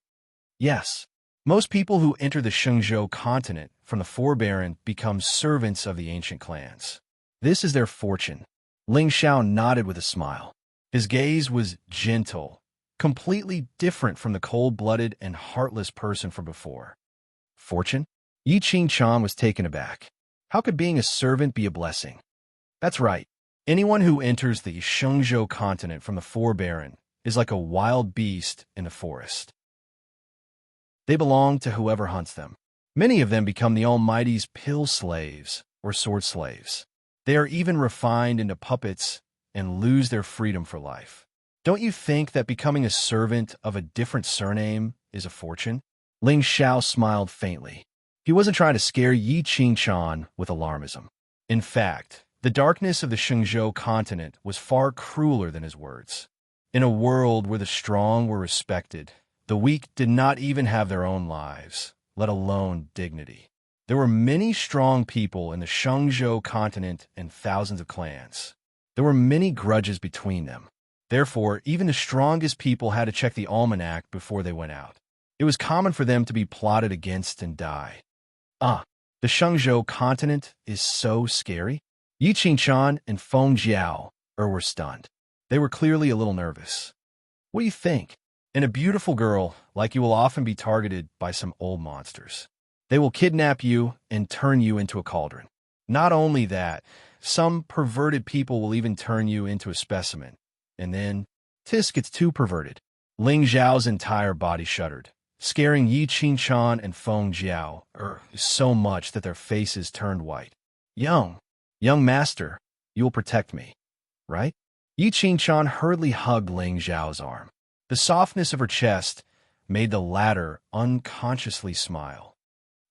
Yes, most people who enter the Shenzhou continent from the Forebaron become servants of the ancient clans. This is their fortune. Ling Xiao nodded with a smile. His gaze was gentle, completely different from the cold-blooded and heartless person from before. Fortune? Yi Qingchan was taken aback. How could being a servant be a blessing? That's right. Anyone who enters the Shenzhou continent from the Forebaron is like a wild beast in the forest. They belong to whoever hunts them. Many of them become the Almighty's pill slaves or sword slaves. They are even refined into puppets and lose their freedom for life. Don't you think that becoming a servant of a different surname is a fortune? Ling Xiao smiled faintly. He wasn't trying to scare Yi Qingchan with alarmism. In fact, the darkness of the Shenzhou continent was far crueler than his words. In a world where the strong were respected, the weak did not even have their own lives, let alone dignity. There were many strong people in the Shenzhou continent and thousands of clans. There were many grudges between them. Therefore, even the strongest people had to check the almanac before they went out. It was common for them to be plotted against and die. The Shenzhou continent is so scary. Yi Qingchan and Feng Jiao were stunned. They were clearly a little nervous. What do you think? And a beautiful girl like you will often be targeted by some old monsters. They will kidnap you and turn you into a cauldron. Not only that, some perverted people will even turn you into a specimen. And then, Tis gets too perverted. Ling Zhao's entire body shuddered, scaring Yi Qingchan and Feng Jiao so much that their faces turned white. Young master, you will protect me, right? Yi Qingchan hurriedly hugged Ling Zhao's arm. The softness of her chest made the latter unconsciously smile.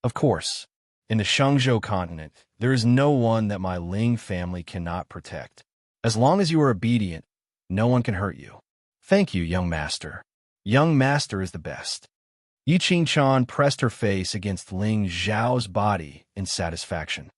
Of course, in the Shenzhou continent, there is no one that my Ling family cannot protect. As long as you are obedient, no one can hurt you. Thank you, young master. Young master is the best. Yi Qingchan pressed her face against Ling Zhao's body in satisfaction.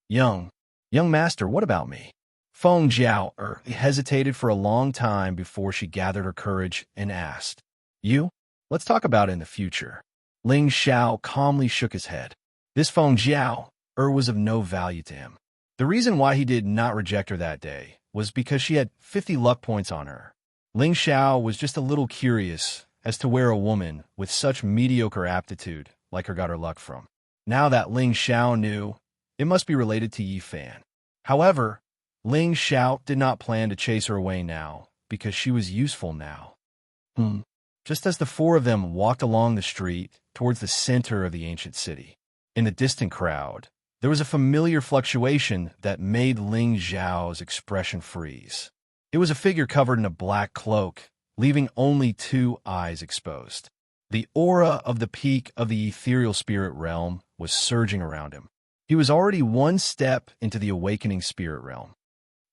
Young master, what about me? Feng Jiao hesitated for a long time before she gathered her courage and asked, You? Let's talk about it in the future. Ling Xiao calmly shook his head. This Feng Jiao was of no value to him. The reason why he did not reject her that day was because she had 50 luck points on her. Ling Xiao was just a little curious as to where a woman with such mediocre aptitude like her got her luck from. Now that Ling Xiao knew, it must be related to Yi Fan. However, Ling Xiao did not plan to chase her away now, because she was useful now. Just as the four of them walked along the street towards the center of the ancient city, in the distant crowd, There was a familiar fluctuation that made Ling Xiao's expression freeze. It was a figure covered in a black cloak, leaving only two eyes exposed. The aura of the peak of the ethereal spirit realm was surging around him. He was already one step into the awakening spirit realm.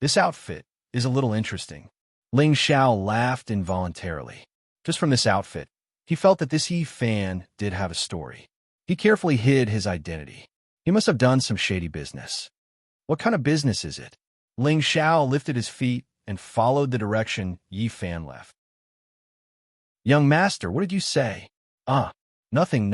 This outfit is a little interesting. Ling Xiao laughed involuntarily. Just from this outfit, he felt that this Yi Fan did have a story. He carefully hid his identity. He must have done some shady business. What kind of business is it? Ling Xiao lifted his feet and followed the direction Yi Fan left. Young master, what did you say? Nothing.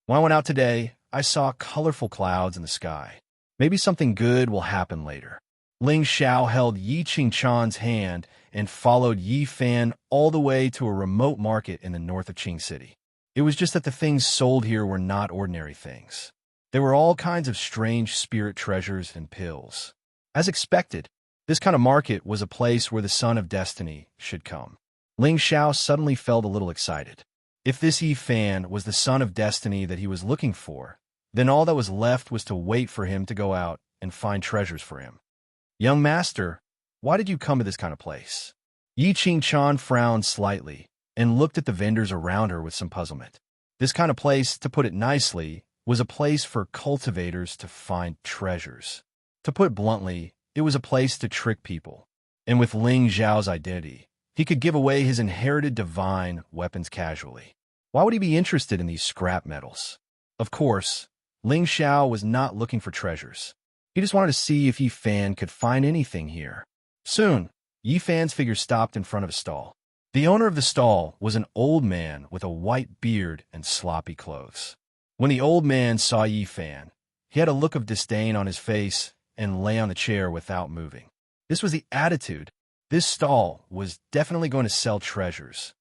When I went out today, I saw colorful clouds in the sky. Maybe something good will happen later. Ling Xiao held Yi Qingchan's hand and followed Yi Fan all the way to a remote market in the north of Qing City. It was just that the things sold here were not ordinary things. There were all kinds of strange spirit treasures and pills. As expected, this kind of market was a place where the Son of Destiny should come. Ling Xiao suddenly felt a little excited. If this Yi Fan was the Son of Destiny that he was looking for, then all that was left was to wait for him to go out and find treasures for him. Young master, why did you come to this kind of place? Yi Qingchan frowned slightly and looked at the vendors around her with some puzzlement. This kind of place, to put it nicely, was a place for cultivators to find treasures. To put bluntly, it was a place to trick people. And with Ling Xiao's identity, he could give away his inherited divine weapons casually. Why would he be interested in these scrap metals? Of course, Ling Xiao was not looking for treasures. He just wanted to see if Yi Fan could find anything here. Soon, Yi Fan's figure stopped in front of a stall. The owner of the stall was an old man with a white beard and sloppy clothes. When the old man saw Yi Fan, he had a look of disdain on his face and lay on the chair without moving. This was the attitude. This stall was definitely going to sell treasures.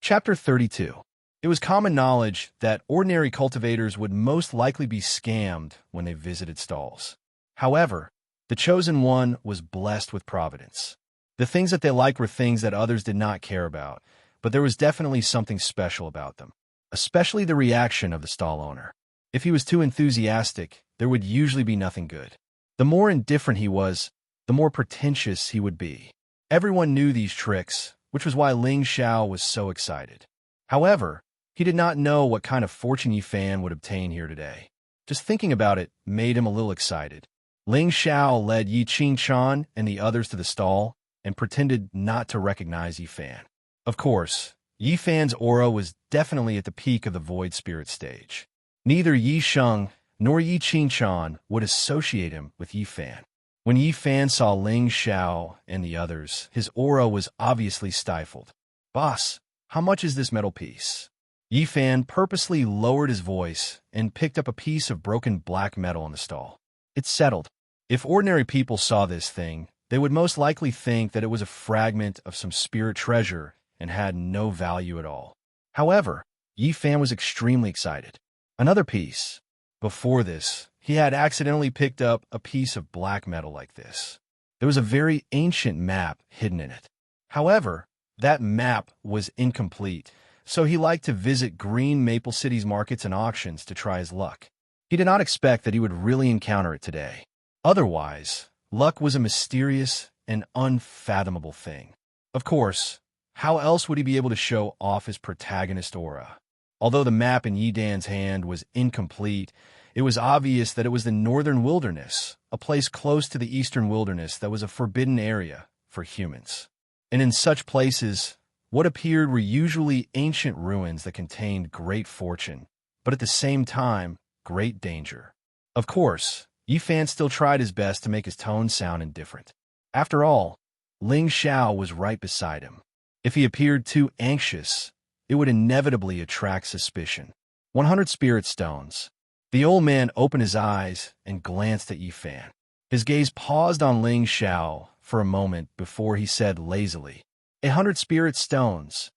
Chapter 32. It was common knowledge that ordinary cultivators would most likely be scammed when they visited stalls. However, the chosen one was blessed with providence. The things that they liked were things that others did not care about, but there was definitely something special about them, especially the reaction of the stall owner. If he was too enthusiastic, there would usually be nothing good. The more indifferent he was, the more pretentious he would be. Everyone knew these tricks, which was why Ling Xiao was so excited. However, he did not know what kind of fortune Yi Fan would obtain here today. Just thinking about it made him a little excited. Ling Xiao led Yi Qingchan and the others to the stall and pretended not to recognize Yi Fan. Of course, Yi Fan's aura was definitely at the peak of the void spirit stage. Neither Yi Sheng nor Yi Qingchan would associate him with Yi Fan. When Yi Fan saw Ling Xiao and the others, his aura was obviously stifled. Boss, how much is this metal piece? Yi Fan purposely lowered his voice and picked up a piece of broken black metal in the stall. It's settled. If ordinary people saw this thing, they would most likely think that it was a fragment of some spirit treasure and had no value at all. However, Yi Fan was extremely excited. Another piece. Before this, he had accidentally picked up a piece of black metal like this. There was a very ancient map hidden in it. However, that map was incomplete, so he liked to visit Green Maple City's markets and auctions to try his luck. He did not expect that he would really encounter it today. Otherwise, luck was a mysterious and unfathomable thing. Of course, how else would he be able to show off his protagonist aura? Although the map in Yi Dan's hand was incomplete, it was obvious that it was the northern wilderness, a place close to the eastern wilderness that was a forbidden area for humans. And in such places, what appeared were usually ancient ruins that contained great fortune, but at the same time, great danger. Of course, Yi Fan still tried his best to make his tone sound indifferent. After all, Ling Xiao was right beside him. If he appeared too anxious, it would inevitably attract suspicion. 100 spirit stones. The old man opened his eyes and glanced at Yi Fan. His gaze paused on Ling Xiao for a moment before he said lazily, 100 spirit stones.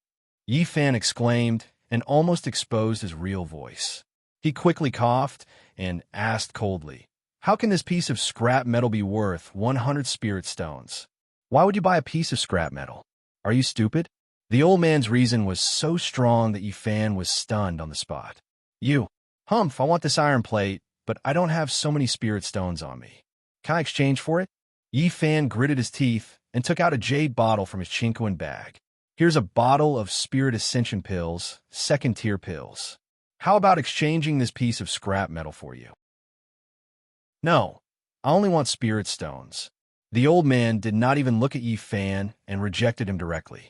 Yi Fan exclaimed and almost exposed his real voice. He quickly coughed and asked coldly, how can this piece of scrap metal be worth 100 spirit stones? Why would you buy a piece of scrap metal? Are you stupid? The old man's reason was so strong that Yi Fan was stunned on the spot. You Humph, I want this iron plate, but I don't have so many spirit stones on me. Can I exchange for it? Yi Fan gritted his teeth and took out a jade bottle from his chinkoan bag. Here's a bottle of spirit ascension pills, second-tier pills. How about exchanging this piece of scrap metal for you? No, I only want spirit stones. The old man did not even look at Yi Fan and rejected him directly.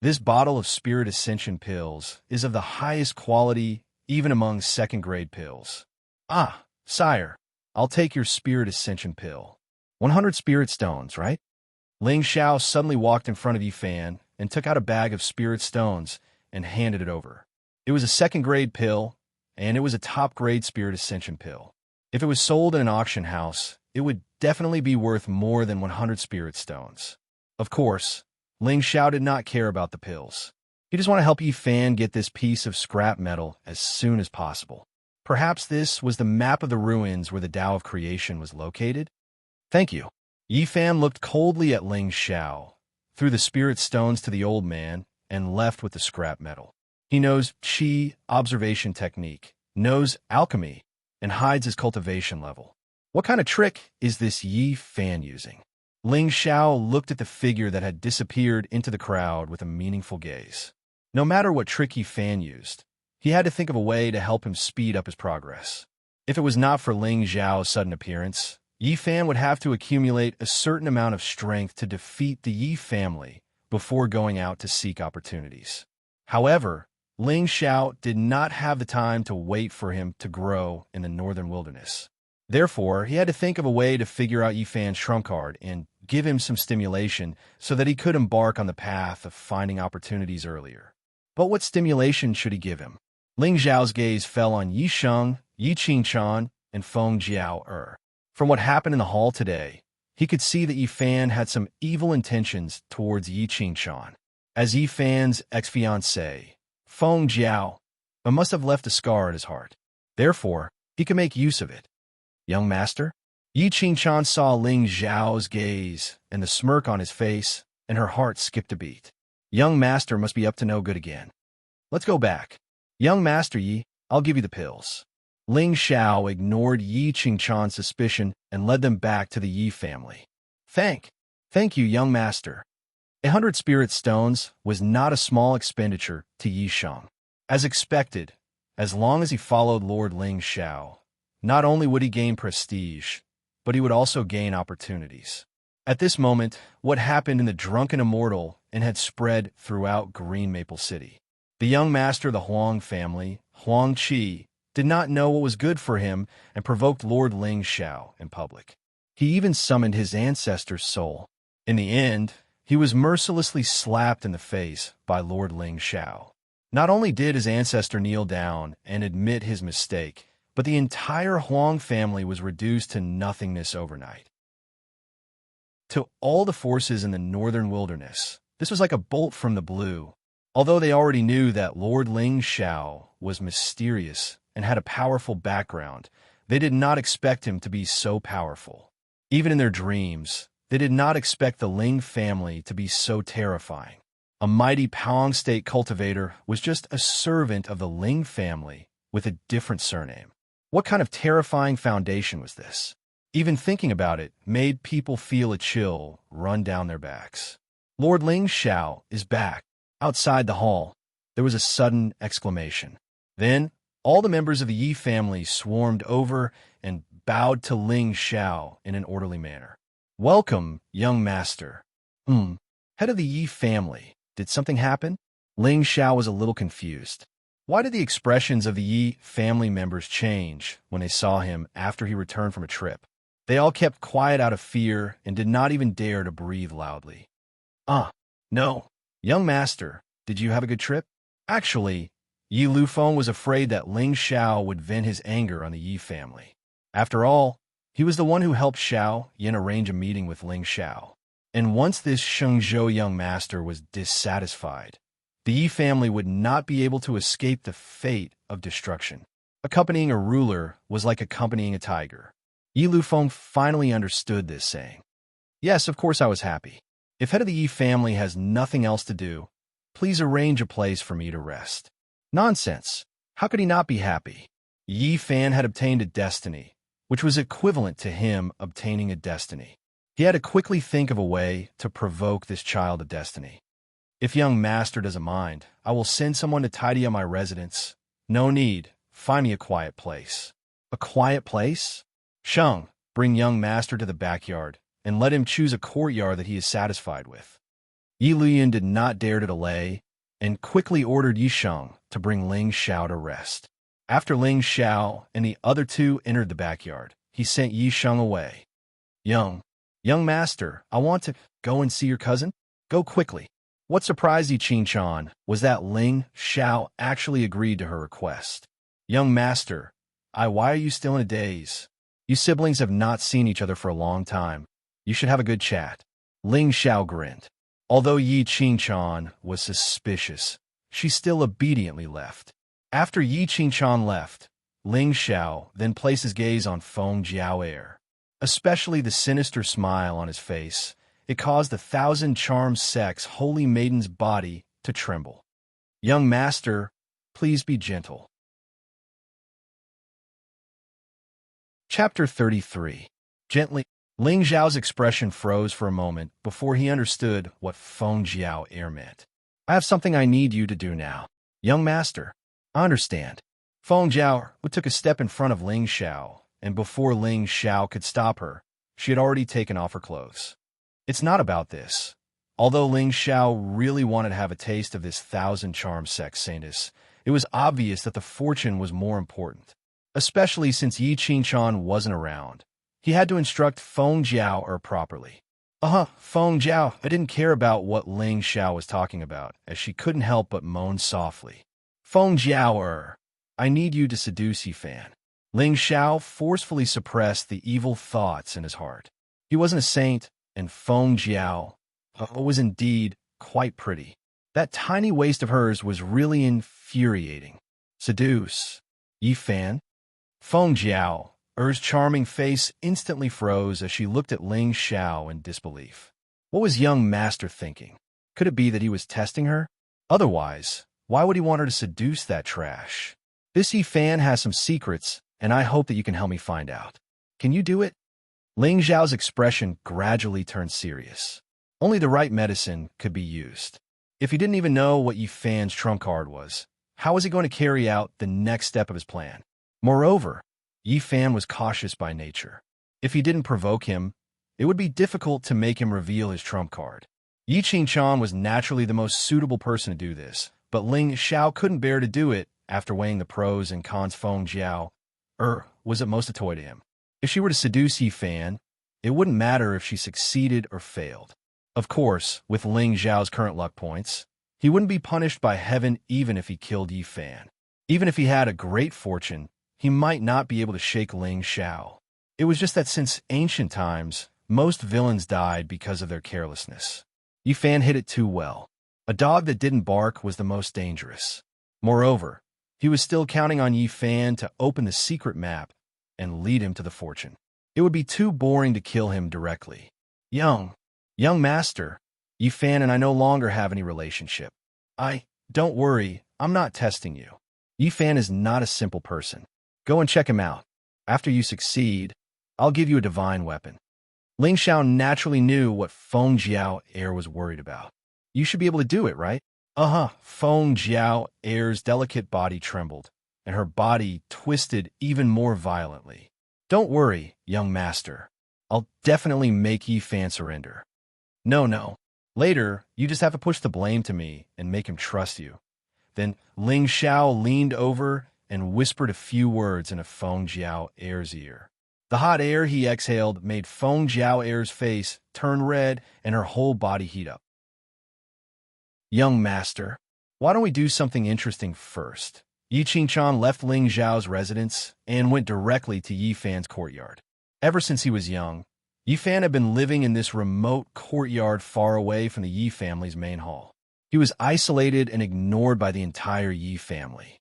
This bottle of spirit ascension pills is of the highest quality even among second-grade pills. Ah, sire, I'll take your spirit ascension pill. 100 spirit stones, right? Ling Xiao suddenly walked in front of Yi Fan and took out a bag of spirit stones and handed it over. It was a second-grade pill, and it was a top-grade spirit ascension pill. If it was sold in an auction house, it would definitely be worth more than 100 spirit stones. Of course, Ling Xiao did not care about the pills. He just wanted to help Yi Fan get this piece of scrap metal as soon as possible. Perhaps this was the map of the ruins where the Tao of Creation was located? Thank you. Yi Fan looked coldly at Ling Xiao, threw the spirit stones to the old man, and left with the scrap metal. He knows Qi observation technique, knows alchemy, and hides his cultivation level. What kind of trick is this Yi Fan using? Ling Xiao looked at the figure that had disappeared into the crowd with a meaningful gaze. No matter what trick Yi Fan used, he had to think of a way to help him speed up his progress. If it was not for Ling Xiao's sudden appearance, Yi Fan would have to accumulate a certain amount of strength to defeat the Yi family before going out to seek opportunities. However, Ling Xiao did not have the time to wait for him to grow in the northern wilderness. Therefore, he had to think of a way to figure out Yi Fan's trump card and give him some stimulation so that he could embark on the path of finding opportunities earlier. But what stimulation should he give him? Ling Xiao's gaze fell on Yi Sheng, Yi Qingchan, and Feng Jiao. From what happened in the hall today, he could see that Yi Fan had some evil intentions towards Yi Qingchan. As Yi Fan's ex-fiancé, Feng Jiao must have left a scar at his heart. Therefore, he could make use of it. Young master? Yi Qingchan saw Ling Xiao's gaze and the smirk on his face, and her heart skipped a beat. Young master must be up to no good again. Let's go back. Young master Yi, I'll give you the pills. Ling Xiao ignored Yi Qingchan's suspicion and led them back to the Yi family. Thank you, young master. 100 spirit stones was not a small expenditure to Yi Sheng. As expected, as long as he followed Lord Ling Xiao, not only would he gain prestige, but he would also gain opportunities. At this moment, what happened in the Drunken Immortal and had spread throughout Green Maple City. The young master of the Huang family, Huang Qi, did not know what was good for him and provoked Lord Ling Xiao in public. He even summoned his ancestor's soul. In the end, he was mercilessly slapped in the face by Lord Ling Xiao. Not only did his ancestor kneel down and admit his mistake, but the entire Huang family was reduced to nothingness overnight. To all the forces in the northern wilderness, this was like a bolt from the blue. Although they already knew that Lord Ling Xiao was mysterious and had a powerful background, they did not expect him to be so powerful. Even in their dreams, they did not expect the Ling family to be so terrifying. A mighty Pang State cultivator was just a servant of the Ling family with a different surname. What kind of terrifying foundation was this? Even thinking about it made people feel a chill run down their backs. Lord Ling Xiao is back. Outside the hall, there was a sudden exclamation. Then, all the members of the Yi family swarmed over and bowed to Ling Xiao in an orderly manner. Welcome, young master. Head of the Yi family, did something happen? Ling Xiao was a little confused. Why did the expressions of the Yi family members change when they saw him after he returned from a trip? They all kept quiet out of fear and did not even dare to breathe loudly. No. Young master, did you have a good trip? Actually, Yi Lufeng was afraid that Ling Xiao would vent his anger on the Yi family. After all, he was the one who helped Xiao Yin arrange a meeting with Ling Xiao. And once this Shengzhou young master was dissatisfied, the Yi family would not be able to escape the fate of destruction. Accompanying a ruler was like accompanying a tiger. Yi Lufeng finally understood this saying. Yes, of course I was happy. If head of the Yi family has nothing else to do, please arrange a place for me to rest. Nonsense. How could he not be happy? Yi Fan had obtained a destiny, which was equivalent to him obtaining a destiny. He had to quickly think of a way to provoke this child of destiny. If young master doesn't mind, I will send someone to tidy up my residence. No need. Find me a quiet place. A quiet place? Sheng, bring young master to the backyard, and let him choose a courtyard that he is satisfied with. Yi Luyan did not dare to delay, and quickly ordered Yi Sheng to bring Ling Xiao to rest. After Ling Xiao and the other two entered the backyard, he sent Yi Sheng away. Young master, I want to go and see your cousin. Go quickly. What surprised Yi Qingchan was that Ling Xiao actually agreed to her request. Young master, why are you still in a daze? You siblings have not seen each other for a long time. You should have a good chat. Ling Xiao grinned. Although Yi Qingchan was suspicious, she still obediently left. After Yi Qingchan left, Ling Xiao then placed his gaze on Feng Jiao Air. Especially the sinister smile on his face, it caused the 1,000 charmed sex holy maiden's body to tremble. Young master, please be gentle. Chapter 33. Gently. Ling Xiao's expression froze for a moment before he understood what Feng Jiao Air meant. I have something I need you to do now. Young master, I understand. Feng Jiao took a step in front of Ling Xiao, and before Ling Xiao could stop her, she had already taken off her clothes. It's not about this. Although Ling Xiao really wanted to have a taste of this 1,000 charm sex saintess, it was obvious that the fortune was more important, especially since Yi Qingchan wasn't around. He had to instruct Feng Jiao properly. Feng Jiao, I didn't care about what Ling Xiao was talking about, as she couldn't help but moan softly. Feng Jiao, I need you to seduce Yi Fan. Ling Xiao forcefully suppressed the evil thoughts in his heart. He wasn't a saint, and Feng Jiao was indeed quite pretty. That tiny waist of hers was really infuriating. Seduce Yi Fan? Feng Jiao, charming face instantly froze as she looked at Ling Xiao in disbelief. What was young master thinking? Could it be that he was testing her? Otherwise, why would he want her to seduce that trash? This Yi Fan has some secrets, and I hope that you can help me find out. Can you do it? Ling Xiao's expression gradually turned serious. Only the right medicine could be used. If he didn't even know what Yi Fan's trump card was, how was he going to carry out the next step of his plan? Moreover, Yi Fan was cautious by nature. If he didn't provoke him, it would be difficult to make him reveal his trump card. Yi Qingchan was naturally the most suitable person to do this, but Ling Xiao couldn't bear to do it after weighing the pros and cons. Feng Jiao was at most a toy to him. If she were to seduce Yi Fan, it wouldn't matter if she succeeded or failed. Of course, with Ling Xiao's current luck points, he wouldn't be punished by heaven even if he killed Yi Fan. Even if he had a great fortune, he might not be able to shake Ling Xiao. It was just that since ancient times, most villains died because of their carelessness. Yi Fan hit it too well. A dog that didn't bark was the most dangerous. Moreover, he was still counting on Yi Fan to open the secret map and lead him to the fortune. It would be too boring to kill him directly. Young master, Yi Fan and I no longer have any relationship. Don't worry, I'm not testing you. Yi Fan is not a simple person. Go and check him out. After you succeed, I'll give you a divine weapon. Ling Xiao naturally knew what Feng Jiao was worried about. You should be able to do it, right? Feng Jiao delicate body trembled, and her body twisted even more violently. Don't worry, young master. I'll definitely make Yi Fan surrender. No. Later, you just have to push the blame to me and make him trust you. Then Ling Xiao leaned over and whispered a few words in a Feng Jiao's ear. The hot air he exhaled made Feng Jiao's face turn red and her whole body heat up. Young master, why don't we do something interesting first? Yi Qingchan left Ling Xiao's residence and went directly to Yi Fan's courtyard. Ever since he was young, Yi Fan had been living in this remote courtyard far away from the Yi family's main hall. He was isolated and ignored by the entire Yi family.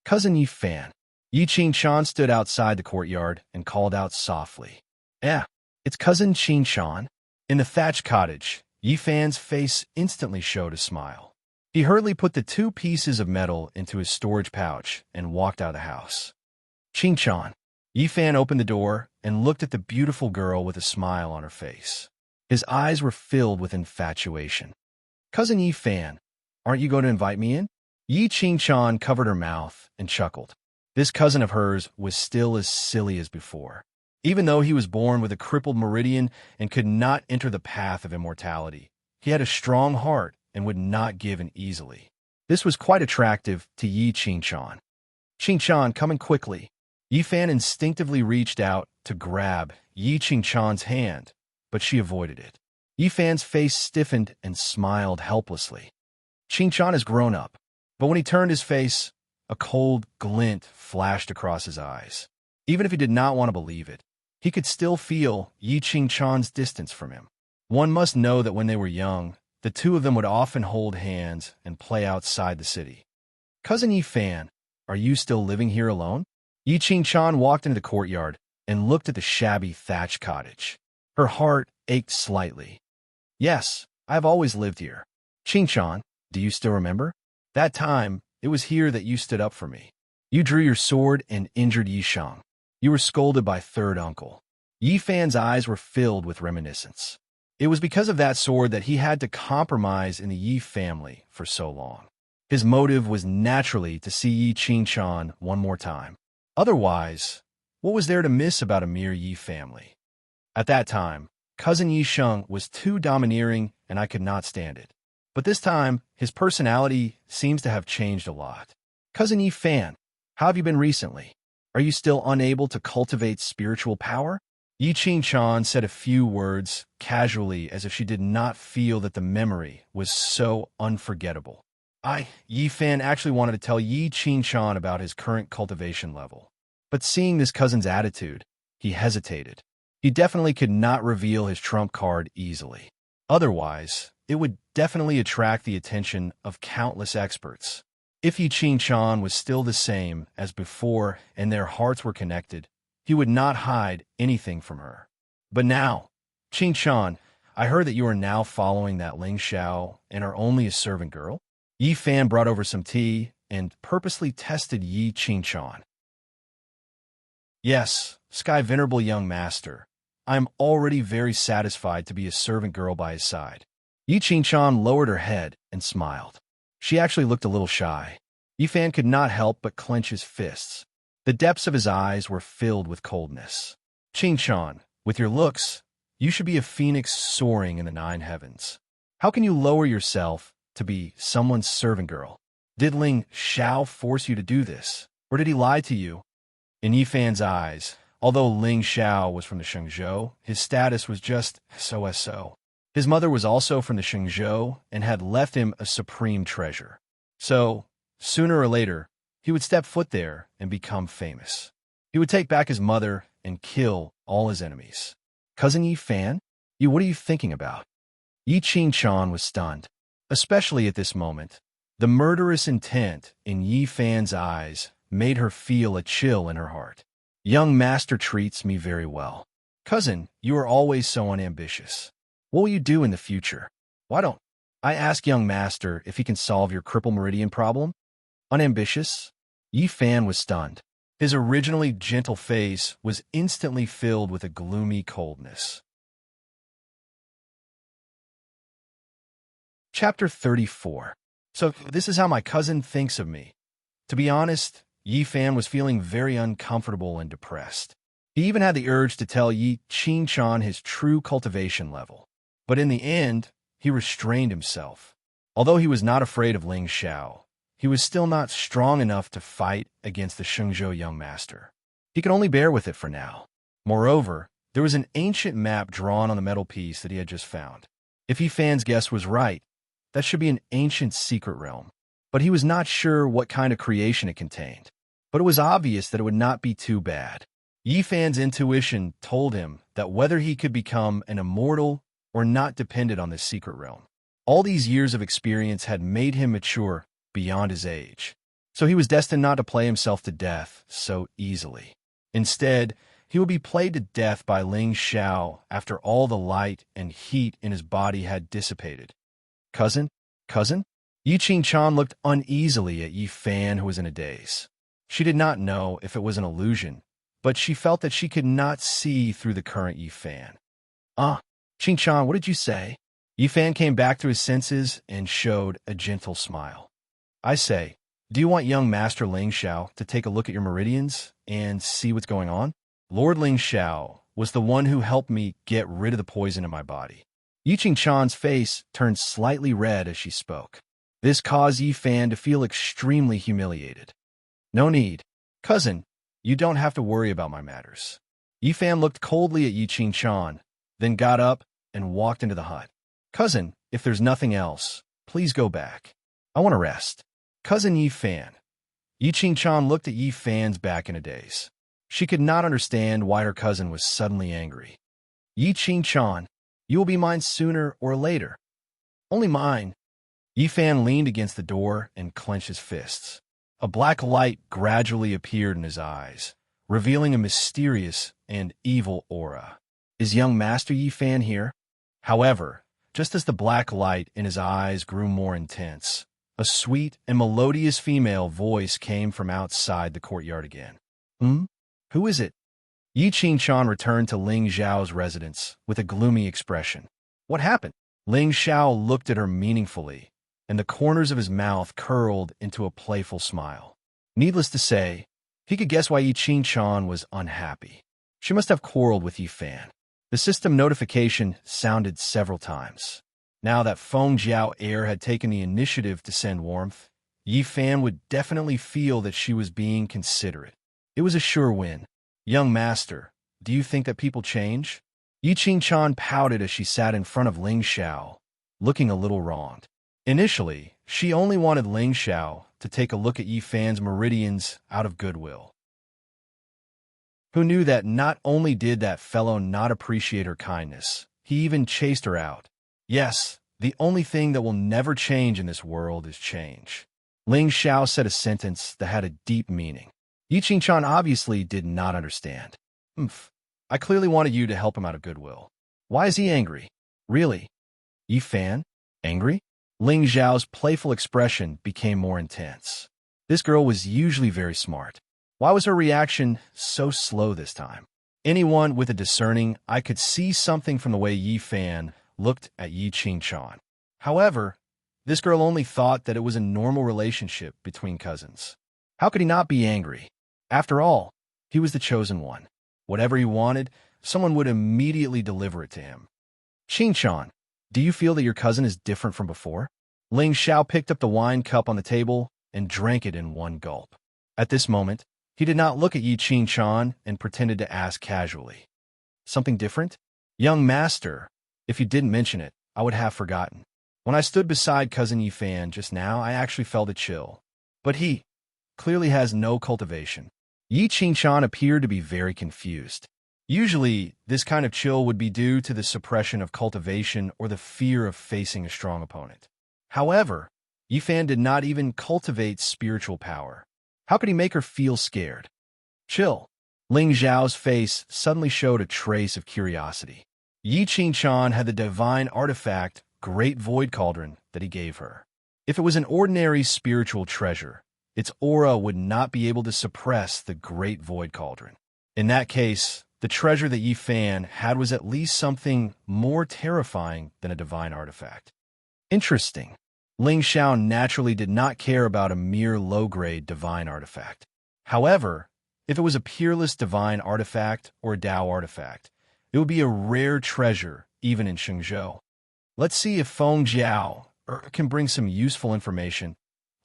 Cousin Yi Fan. Yi Qingchan stood outside the courtyard and called out softly. It's Cousin Qingchan. In the thatched cottage, Yi Fan's face instantly showed a smile. He hurriedly put the 2 pieces of metal into his storage pouch and walked out of the house. Ching-chan. Yifan opened the door and looked at the beautiful girl with a smile on her face. His eyes were filled with infatuation. Cousin Yifan, aren't you going to invite me in? Yi Ching-chan covered her mouth and chuckled. This cousin of hers was still as silly as before. Even though he was born with a crippled meridian and could not enter the path of immortality, he had a strong heart and would not give in easily. This was quite attractive to Yi Ching-chan. Ching-chan, coming quickly. Yifan instinctively reached out to grab Yi Ching-chan's hand, but she avoided it. Yifan's face stiffened and smiled helplessly. Ching-chan has grown up, but when he turned his face, a cold glint flashed across his eyes. Even if he did not want to believe it, he could still feel Yi Ching-chan's distance from him. One must know that when they were young, the two of them would often hold hands and play outside the city. Cousin Yifan, are you still living here alone? Yi Ching-chan walked into the courtyard and looked at the shabby thatched cottage. Her heart ached slightly. Yes, I've always lived here. Ching-chan, do you still remember? That time, it was here that you stood up for me. You drew your sword and injured Yishang. You were scolded by third uncle. Yifan's eyes were filled with reminiscence. It was because of that sword that he had to compromise in the Yi family for so long. His motive was naturally to see Yi Ching-chan one more time. Otherwise, what was there to miss about a mere Yi family? At that time, cousin Yisheng was too domineering and I could not stand it. But this time, his personality seems to have changed a lot. Cousin Yifan, how have you been recently? Are you still unable to cultivate spiritual power? Yi Ching-chan said a few words casually as if she did not feel that the memory was so unforgettable. Yifan actually wanted to tell Yi Ching-chan about his current cultivation level. But seeing this cousin's attitude, he hesitated. He definitely could not reveal his trump card easily. Otherwise, it would definitely attract the attention of countless experts. If Yi Ching-chan was still the same as before and their hearts were connected, he would not hide anything from her. But now, Ching-chan, I heard that you are now following that Ling Xiao and are only a servant girl. Yi Fan brought over some tea and purposely tested Yi Ching-chan. Yes, Sky Venerable young master, I am already very satisfied to be a servant girl by his side. Yi Ching-chan lowered her head and smiled. She actually looked a little shy. Yi Fan could not help but clench his fists. The depths of his eyes were filled with coldness. Ching-chan, with your looks, you should be a phoenix soaring in the 9 heavens. How can you lower yourself to be someone's servant girl? Did Ling Xiao force you to do this, or did he lie to you? In Yi Fan's eyes, although Ling Xiao was from the Shengzhou, his status was just so. His mother was also from the Shengzhou and had left him a supreme treasure. So, sooner or later, he would step foot there and become famous. He would take back his mother and kill all his enemies. Cousin Yi Fan? What are you thinking about? Yi Ching-chan was stunned. Especially at this moment, the murderous intent in Yi Fan's eyes made her feel a chill in her heart. Young master treats me very well. Cousin, you are always so unambitious. What will you do in the future? Why don't I ask young master if he can solve your cripple meridian problem? Unambitious? Yi Fan was stunned. His originally gentle face was instantly filled with a gloomy coldness. Chapter 34. So this is how my cousin thinks of me. To be honest, Yi Fan was feeling very uncomfortable and depressed. He even had the urge to tell Yi Ching-chan his true cultivation level. But in the end, he restrained himself. Although he was not afraid of Ling Xiao, he was still not strong enough to fight against the Shengzhou young master. He could only bear with it for now. Moreover, there was an ancient map drawn on the metal piece that he had just found. If Yi Fan's guess was right, that should be an ancient secret realm. But he was not sure what kind of creation it contained. But it was obvious that it would not be too bad. Yi Fan's intuition told him that whether he could become an immortal or not depended on this secret realm. All these years of experience had made him mature beyond his age. So he was destined not to play himself to death so easily. Instead, he would be played to death by Ling Xiao after all the light and heat in his body had dissipated. Cousin? Yi Qing-chan looked uneasily at Yi Fan, who was in a daze. She did not know if it was an illusion, but she felt that she could not see through the current Yi Fan. Qing-chan, what did you say? Yi Fan came back to his senses and showed a gentle smile. I say, do you want young Master Ling Xiao to take a look at your meridians and see what's going on? Lord Ling Xiao was the one who helped me get rid of the poison in my body. Yi Qing-chan's face turned slightly red as she spoke. This caused Yi Fan to feel extremely humiliated. No need. Cousin, you don't have to worry about my matters. Yi Fan looked coldly at Yi Qing-chan, then got up and walked into the hut. Cousin, if there's nothing else, please go back. I want to rest. Cousin Yi Fan. Yi Qing-chan looked at Yi Fan's back in a daze. She could not understand why her cousin was suddenly angry. Yi Qing-chan, you will be mine sooner or later. Only mine. Yi Fan leaned against the door and clenched his fists. A black light gradually appeared in his eyes, revealing a mysterious and evil aura. Is young Master Yi Fan here? However, just as the black light in his eyes grew more intense, a sweet and melodious female voice came from outside the courtyard again. Who is it? Yi Qing-chan returned to Ling Xiao's residence with a gloomy expression. What happened? Ling Xiao looked at her meaningfully, and the corners of his mouth curled into a playful smile. Needless to say, he could guess why Yi Qing-chan was unhappy. She must have quarreled with Yi Fan. The system notification sounded several times. Now that Feng Jiao Air had taken the initiative to send warmth, Yi Fan would definitely feel that she was being considerate. It was a sure win. Young master, do you think that people change? Yi Qing-chan pouted as she sat in front of Ling Xiao, looking a little wronged. Initially, she only wanted Ling Xiao to take a look at Yi Fan's meridians out of goodwill. Who knew that not only did that fellow not appreciate her kindness, he even chased her out. Yes, the only thing that will never change in this world is change. Ling Xiao said a sentence that had a deep meaning. Yi Qing-chan obviously did not understand. I clearly wanted you to help him out of goodwill. Why is he angry? Really? Yi Fan? Angry? Ling Xiao's playful expression became more intense. This girl was usually very smart. Why was her reaction so slow this time? Anyone with a discerning eye could see something from the way Yi Fan looked at Yi Qing-chan. However, this girl only thought that it was a normal relationship between cousins. How could he not be angry? After all, he was the chosen one. Whatever he wanted, someone would immediately deliver it to him. Qing-chan, do you feel that your cousin is different from before? Ling Xiao picked up the wine cup on the table and drank it in one gulp. At this moment, he did not look at Yi Qing-chan and pretended to ask casually. Something different? Young master, if you didn't mention it, I would have forgotten. When I stood beside cousin Yi Fan just now, I actually felt a chill. But he clearly has no cultivation. Yi Qing-chan appeared to be very confused. Usually, this kind of chill would be due to the suppression of cultivation or the fear of facing a strong opponent. However, Yi Fan did not even cultivate spiritual power. How could he make her feel scared? Chill. Ling Xiao's face suddenly showed a trace of curiosity. Yi Qing-chan had the divine artifact, Great Void Cauldron, that he gave her. If it was an ordinary spiritual treasure, its aura would not be able to suppress the Great Void Cauldron. In that case, the treasure that Yi Fan had was at least something more terrifying than a divine artifact. Interesting. Ling Xiao naturally did not care about a mere low-grade divine artifact. However, if it was a peerless divine artifact or a Dao artifact, it would be a rare treasure even in Shenzhou. Let's see if Feng Jiao can bring some useful information.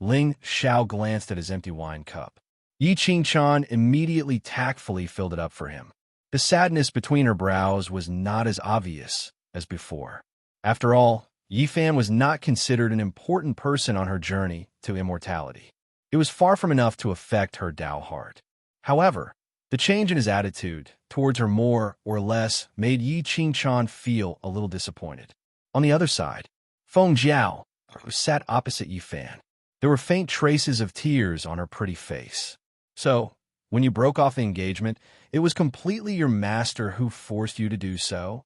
Ling Xiao glanced at his empty wine cup. Yi Qing-chan immediately tactfully filled it up for him. The sadness between her brows was not as obvious as before. After all, Yi Fan was not considered an important person on her journey to immortality. It was far from enough to affect her Dao heart. However, the change in his attitude towards her more or less made Yi Qing-chan feel a little disappointed. On the other side, Feng Jiao, who sat opposite Yi Fan, there were faint traces of tears on her pretty face. So, when you broke off the engagement, it was completely your master who forced you to do so?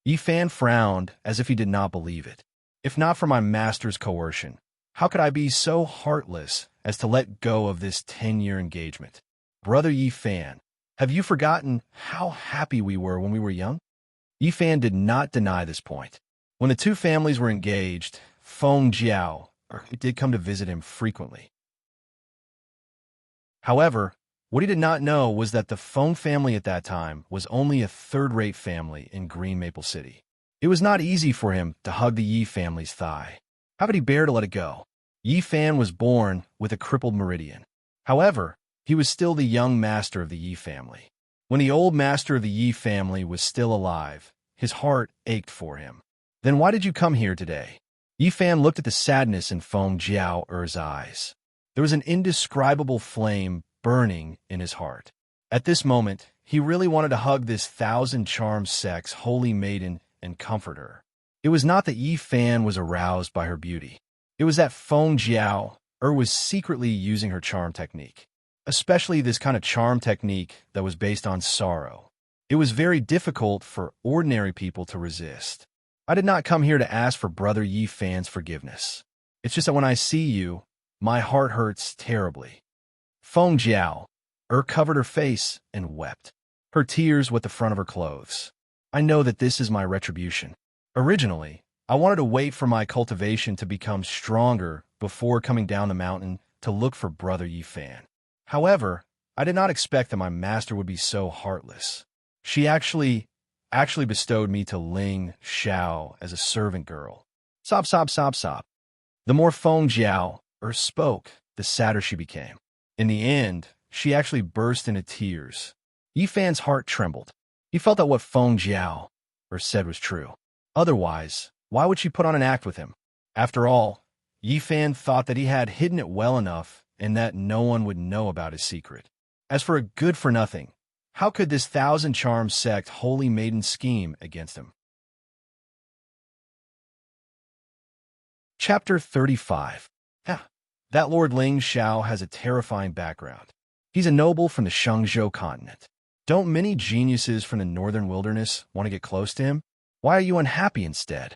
Yi Fan frowned as if he did not believe it. If not for my master's coercion, How could I be so heartless as to let go of this 10-year engagement? Brother Yi Fan, have you forgotten how happy we were when we were young? Yi Fan did not deny this point. When the two families were engaged, Feng Jiao did come to visit him frequently. However, what he did not know was that the Feng family at that time was only a third-rate family in Green Maple City. It was not easy for him to hug the Yi family's thigh. How could he bear to let it go? Yi Fan was born with a crippled meridian. However, he was still the young master of the Yi family. When the old master of the Yi family was still alive, his heart ached for him. Then why did you come here today? Yi Fan looked at the sadness in Feng Jiao's eyes. There was an indescribable flame burning in his heart. At this moment, he really wanted to hug this thousand-charmed sex holy maiden and comfort her. It was not that Yi Fan was aroused by her beauty. It was that Feng Jiao was secretly using her charm technique, especially this kind of charm technique that was based on sorrow. It was very difficult for ordinary people to resist. I did not come here to ask for Brother Yi Fan's forgiveness. It's just that when I see you, my heart hurts terribly. Feng Jiao covered her face and wept. Her tears wet the front of her clothes. I know that this is my retribution. Originally, I wanted to wait for my cultivation to become stronger before coming down the mountain to look for Brother Yi Fan. However, I did not expect that my master would be so heartless. She actually bestowed me to Ling Xiao as a servant girl. Sob, sob, sob, sob. The more Feng Jiao spoke, the sadder she became. In the end, she actually burst into tears. Yi Fan's heart trembled. He felt that what Feng Jiao said was true. Otherwise, why would she put on an act with him? After all, Yi Fan thought that he had hidden it well enough and that no one would know about his secret. As for a good-for-nothing, how could this thousand-charm sect holy maiden scheme against him? Chapter 35. That Lord Ling Xiao has a terrifying background. He's a noble from the Shengzhou continent. Don't many geniuses from the northern wilderness want to get close to him? Why are you unhappy instead?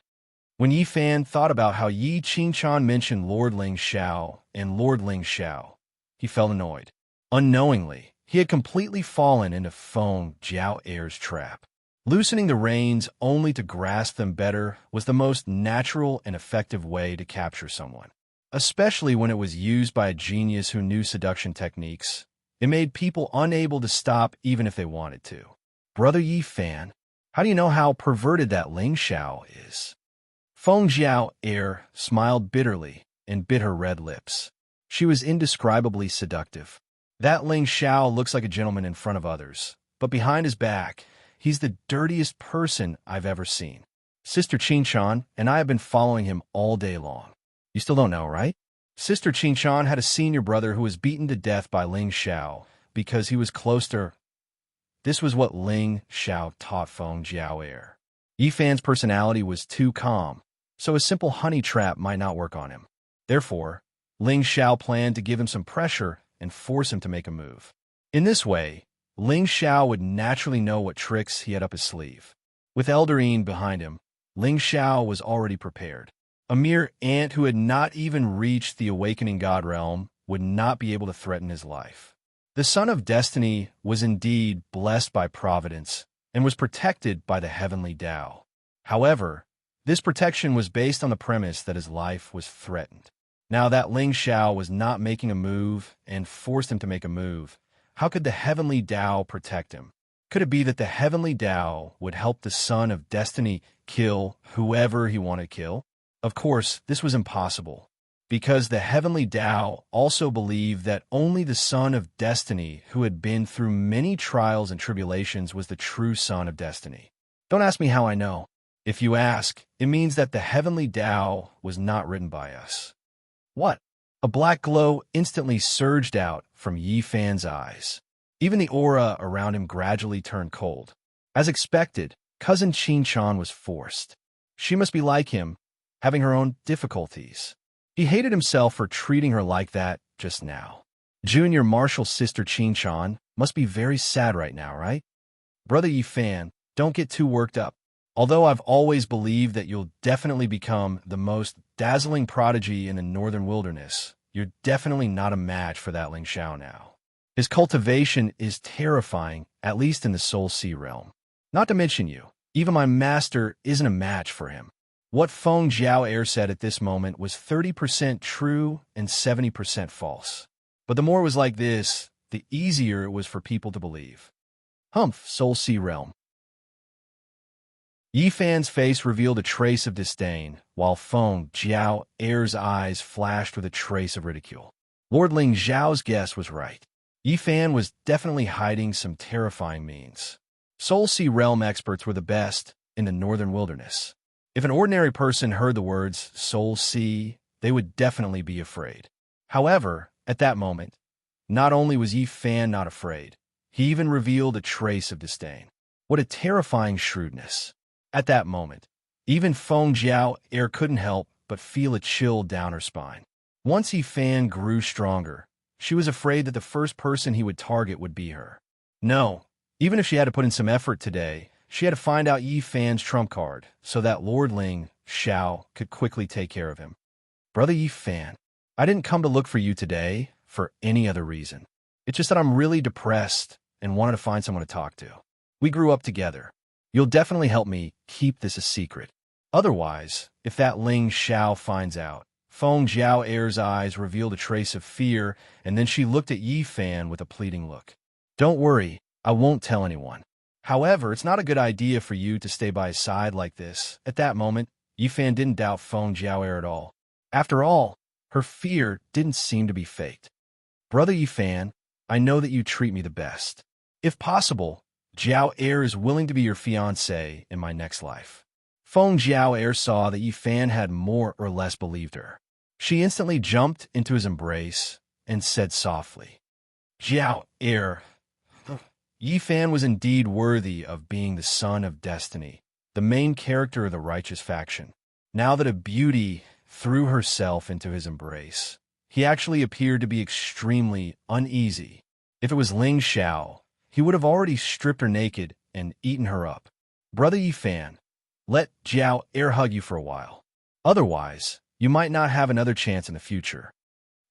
When Yi Fan thought about how Yi Qingshan mentioned Lord Ling Xiao and Lord Ling Xiao, he felt annoyed. Unknowingly, he had completely fallen into Feng Jiao's trap. Loosening the reins only to grasp them better was the most natural and effective way to capture someone. Especially when it was used by a genius who knew seduction techniques. It made people unable to stop even if they wanted to. Brother Yi Fan, how do you know how perverted that Ling Xiao is? Feng Jiao smiled bitterly and bit her red lips. She was indescribably seductive. That Ling Xiao looks like a gentleman in front of others, but behind his back, he's the dirtiest person I've ever seen. Sister Qingshan and I have been following him all day long. You still don't know, right? Sister Qingshan had a senior brother who was beaten to death by Ling Xiao because he was close to her. This was what Ling Xiao taught Feng Jiao. Yi Fan's personality was too calm, so a simple honey trap might not work on him. Therefore, Ling Xiao planned to give him some pressure and force him to make a move. In this way, Ling Xiao would naturally know what tricks he had up his sleeve. With Eldarine behind him, Ling Xiao was already prepared. A mere ant who had not even reached the awakening god realm would not be able to threaten his life. The son of destiny was indeed blessed by providence and was protected by the heavenly Tao. However, this protection was based on the premise that his life was threatened. Now that Ling Xiao was not making a move and forced him to make a move, how could the heavenly Tao protect him? Could it be that the heavenly Tao would help the son of destiny kill whoever he wanted to kill? Of course, this was impossible, because the heavenly Tao also believed that only the son of destiny who had been through many trials and tribulations was the true son of destiny. Don't ask me how I know. If you ask, it means that the heavenly Tao was not written by us. What? A black glow instantly surged out from Yi Fan's eyes. Even the aura around him gradually turned cold. As expected, cousin Qingshan was forced. She must be like him, having her own difficulties. He hated himself for treating her like that just now. Junior Marshall sister Qingshan must be very sad right now, right? Brother Yi Fan, don't get too worked up. Although I've always believed that you'll definitely become the most dazzling prodigy in the northern wilderness, you're definitely not a match for that Ling Xiao now. His cultivation is terrifying, at least in the Soul Sea realm. Not to mention you, even my master isn't a match for him. What Feng Jiao Air said at this moment was 30% true and 70% false. But the more it was like this, the easier it was for people to believe. Humph, Soul Sea realm. Yi Fan's face revealed a trace of disdain, while Feng Jiao Air's eyes flashed with a trace of ridicule. Lord Ling Zhao's guess was right. Yi Fan was definitely hiding some terrifying means. Soul Sea realm experts were the best in the northern wilderness. If an ordinary person heard the words Soul Sea, they would definitely be afraid. However, at that moment, not only was Yi Fan not afraid, he even revealed a trace of disdain. What a terrifying shrewdness. At that moment, even Feng Jiao Air couldn't help but feel a chill down her spine. Once Yi Fan grew stronger, she was afraid that the first person he would target would be her. No, even if she had to put in some effort today, she had to find out Yi Fan's trump card so that Lord Ling Xiao could quickly take care of him. Brother Yi Fan, I didn't come to look for you today for any other reason. It's just that I'm really depressed and wanted to find someone to talk to. We grew up together. You'll definitely help me keep this a secret. Otherwise, if that Ling Xiao finds out, Feng Jiao Air's eyes revealed a trace of fear, and then she looked at Yi Fan with a pleading look. Don't worry, I won't tell anyone. However, it's not a good idea for you to stay by his side like this. At that moment, Yi Fan didn't doubt Feng Jiao Air at all. After all, her fear didn't seem to be faked. Brother Yi Fan, I know that you treat me the best. If possible, Jiao Air is willing to be your fiancé in my next life. Feng Jiao Air saw that Yi Fan had more or less believed her. She instantly jumped into his embrace and said softly, Jiao Air. Yi Fan was indeed worthy of being the son of destiny, the main character of the righteous faction. Now that a beauty threw herself into his embrace, he actually appeared to be extremely uneasy. If it was Ling Xiao, he would have already stripped her naked and eaten her up. Brother Yi Fan, let Jiao Air hug you for a while. Otherwise, you might not have another chance in the future.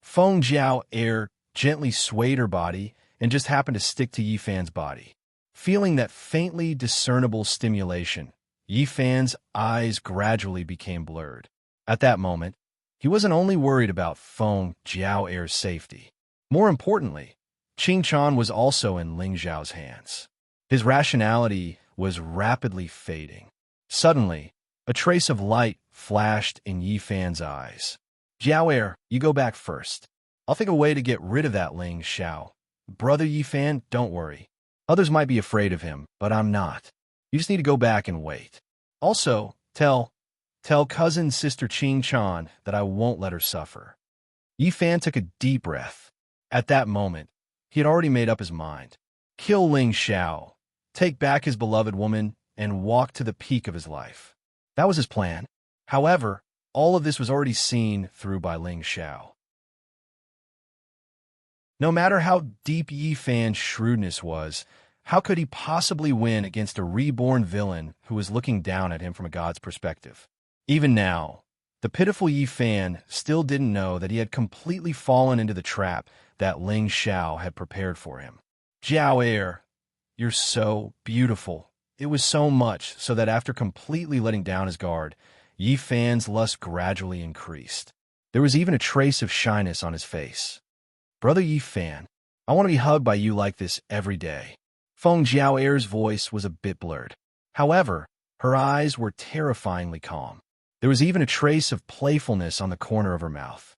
Feng Jiao Air gently swayed her body and just happened to stick to Yi Fan's body. Feeling that faintly discernible stimulation, Yi Fan's eyes gradually became blurred. At that moment, he wasn't only worried about Feng Jiao Air's safety. More importantly, Qing Chan was also in Ling Zhao's hands. His rationality was rapidly fading. Suddenly, a trace of light flashed in Yi Fan's eyes. Jiao Air, you go back first. I'll think of a way to get rid of that Ling Xiao. Brother Yi Fan, don't worry. Others might be afraid of him, but I'm not. You just need to go back and wait. Also, tell cousin sister Qing Chan that I won't let her suffer. Yi Fan took a deep breath. At that moment, he had already made up his mind. Kill Ling Xiao, take back his beloved woman, and walk to the peak of his life. That was his plan. However, all of this was already seen through by Ling Xiao. No matter how deep Yi Fan's shrewdness was, how could he possibly win against a reborn villain who was looking down at him from a god's perspective? Even now, the pitiful Yi Fan still didn't know that he had completely fallen into the trap that Ling Xiao had prepared for him. Jiao Air, you're so beautiful. It was so much so that after completely letting down his guard, Yi Fan's lust gradually increased. There was even a trace of shyness on his face. Brother Yi Fan, I want to be hugged by you like this every day. Feng Jiao Air's voice was a bit blurred. However, her eyes were terrifyingly calm. There was even a trace of playfulness on the corner of her mouth.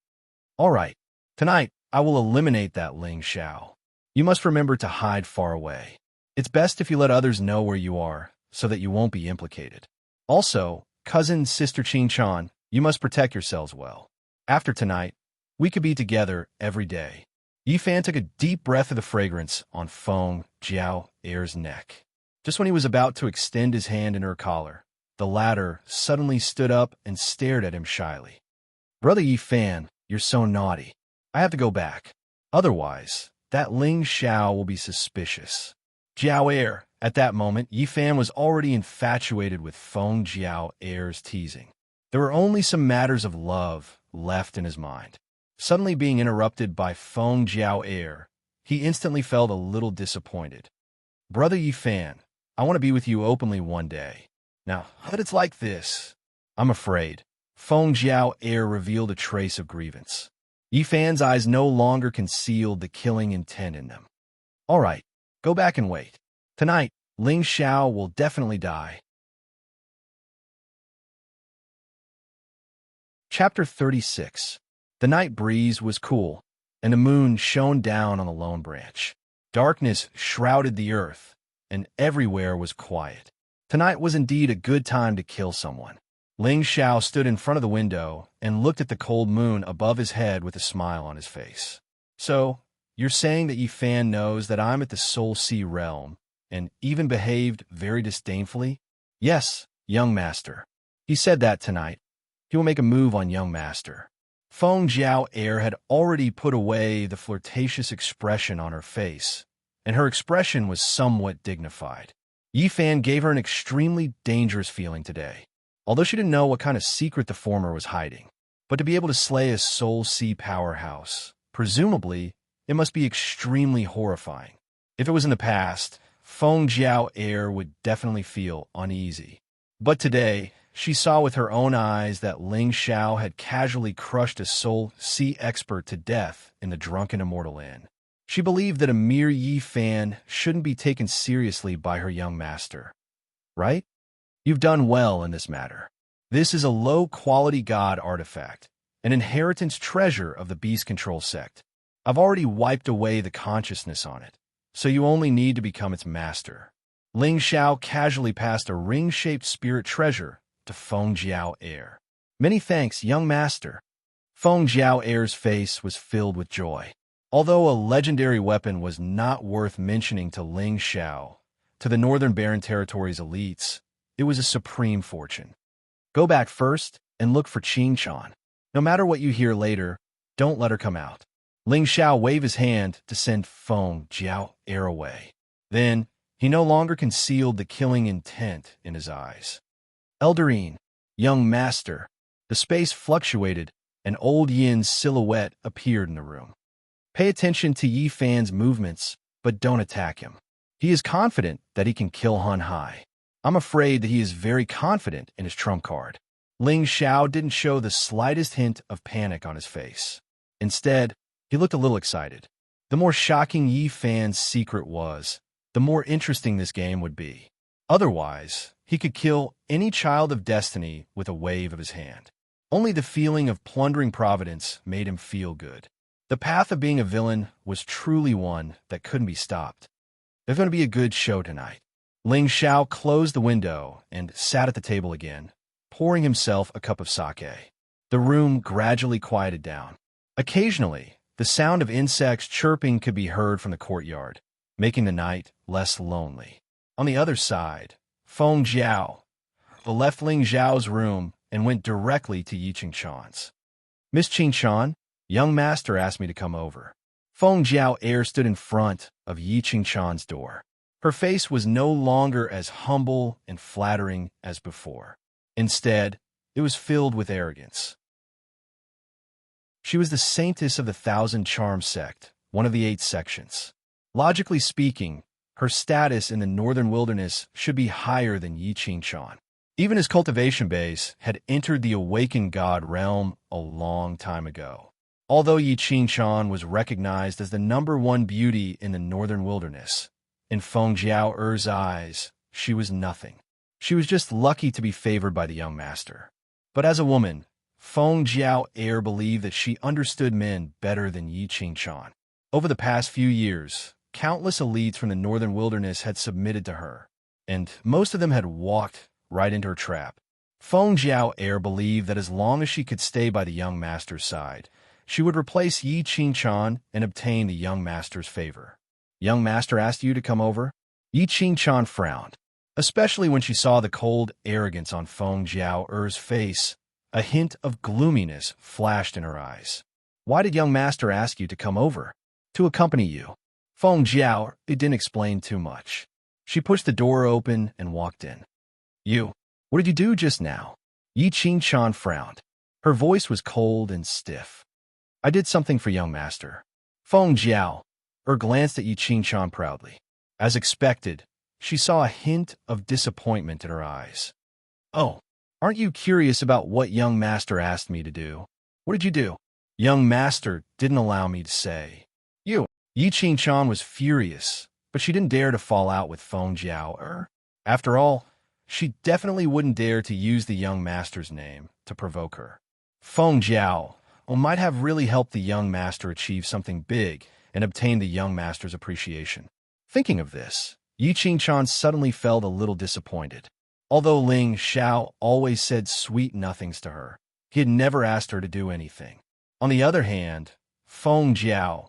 All right, tonight I will eliminate that Ling Xiao. You must remember to hide far away. It's best if you let others know where you are, so that you won't be implicated. Also, cousin sister Qing Chan, you must protect yourselves well. After tonight, we could be together every day. Yi Fan took a deep breath of the fragrance on Feng Jiao Air's neck. Just when he was about to extend his hand in her collar, the latter suddenly stood up and stared at him shyly. Brother Yi Fan, you're so naughty. I have to go back. Otherwise, that Ling Xiao will be suspicious. Jiao Air, At that moment, Yi Fan was already infatuated with Feng Jiao Heir's teasing. There were only some matters of love left in his mind. Suddenly being interrupted by Feng Jiao Heir, he instantly felt a little disappointed. "Brother Yi Fan, I want to be with you openly one day. Now, but it's like this. I'm afraid." Feng Jiao Heir revealed a trace of grievance. Yi Fan's eyes no longer concealed the killing intent in them. "All right, go back and wait. Tonight, Ling Xiao will definitely die." Chapter 36. The night breeze was cool, and the moon shone down on the lone branch. Darkness shrouded the earth, and everywhere was quiet. Tonight was indeed a good time to kill someone. Ling Xiao stood in front of the window and looked at the cold moon above his head with a smile on his face. "So, you're saying that Yi Fan knows that I'm at the Soul Sea realm, and even behaved very disdainfully?" "Yes, young master. He said that tonight. He will make a move on young master." Feng Jiao Heir had already put away the flirtatious expression on her face, and her expression was somewhat dignified. Yi Fan gave her an extremely dangerous feeling today, although she didn't know what kind of secret the former was hiding. But to be able to slay a Soul Sea powerhouse, presumably, it must be extremely horrifying. If it was in the past, Feng Jiao Heir would definitely feel uneasy. But today, she saw with her own eyes that Ling Xiao had casually crushed a Soul Sea expert to death in the Drunken Immortal Inn. She believed that a mere Yi Fan shouldn't be taken seriously by her young master. "Right? You've done well in this matter. This is a low-quality god artifact, an inheritance treasure of the Beast Control sect. I've already wiped away the consciousness on it, so you only need to become its master." Ling Xiao casually passed a ring-shaped spirit treasure to Feng Jiao Heir. "Many thanks, young master." Feng Jiao Heir's face was filled with joy. Although a legendary weapon was not worth mentioning to Ling Xiao, to the Northern Barren Territory's elites, it was a supreme fortune. "Go back first and look for Qing Chan. No matter what you hear later, don't let her come out." Ling Xiao waved his hand to send Feng Jiao Heir away. Then, he no longer concealed the killing intent in his eyes. "Eldarine, young master." The space fluctuated, and old Yin's silhouette appeared in the room. "Pay attention to Yi Fan's movements, but don't attack him. He is confident that he can kill Han Hai. I'm afraid that he is very confident in his trump card." Ling Xiao didn't show the slightest hint of panic on his face. Instead, he looked a little excited. The more shocking Yi Fan's secret was, the more interesting this game would be. Otherwise, he could kill any child of destiny with a wave of his hand. Only the feeling of plundering Providence made him feel good. The path of being a villain was truly one that couldn't be stopped. There's going to be a good show tonight. Ling Xiao closed the window and sat at the table again, pouring himself a cup of sake. The room gradually quieted down. Occasionally, the sound of insects chirping could be heard from the courtyard, making the night less lonely. On the other side, Feng Jiao left Ling Xiao's room and went directly to Yi Qingchan's. "Miss Qingchan, young master asked me to come over." Feng Jiao Heir stood in front of Yi Qingchan's door. Her face was no longer as humble and flattering as before. Instead, it was filled with arrogance. She was the saintess of the Thousand Charms sect, one of the 8 sections. Logically speaking, her status in the northern wilderness should be higher than Yi Qingchan. Even his cultivation base had entered the awakened god realm a long time ago. Although Yi Qingchan was recognized as the #1 beauty in the northern wilderness, in Feng Jiao Heir's eyes, she was nothing. She was just lucky to be favored by the young master. But as a woman, Feng Jiao Heir believed that she understood men better than Yi Qingchan. Over the past few years, countless elites from the northern wilderness had submitted to her, and most of them had walked right into her trap. Feng Jiao Heir believed that as long as she could stay by the young master's side, she would replace Yi Qingchan and obtain the young master's favor. "Young master asked you to come over?" Yi Qingchan frowned, especially when she saw the cold arrogance on Feng Jiao Heir's face. A hint of gloominess flashed in her eyes. "Why did young master ask you to come over?" "To accompany you." Feng Jiao didn't explain too much. She pushed the door open and walked in. You, what did you do just now? Yi Qing-chan frowned. Her voice was cold and stiff. I did something for young master. Feng Jiao, glanced at Yi Qing-chan proudly. As expected, she saw a hint of disappointment in her eyes. Oh, aren't you curious about what young master asked me to do? What did you do? Young master didn't allow me to say. You. Yi Qing-chan was furious, but she didn't dare to fall out with Feng Jiao. After all, she definitely wouldn't dare to use the young master's name to provoke her. Feng Jiao might have really helped the young master achieve something big and obtain the young master's appreciation. Thinking of this, Yi Qing-chan suddenly felt a little disappointed. Although Ling Xiao always said sweet nothings to her, he had never asked her to do anything. On the other hand, Feng Jiao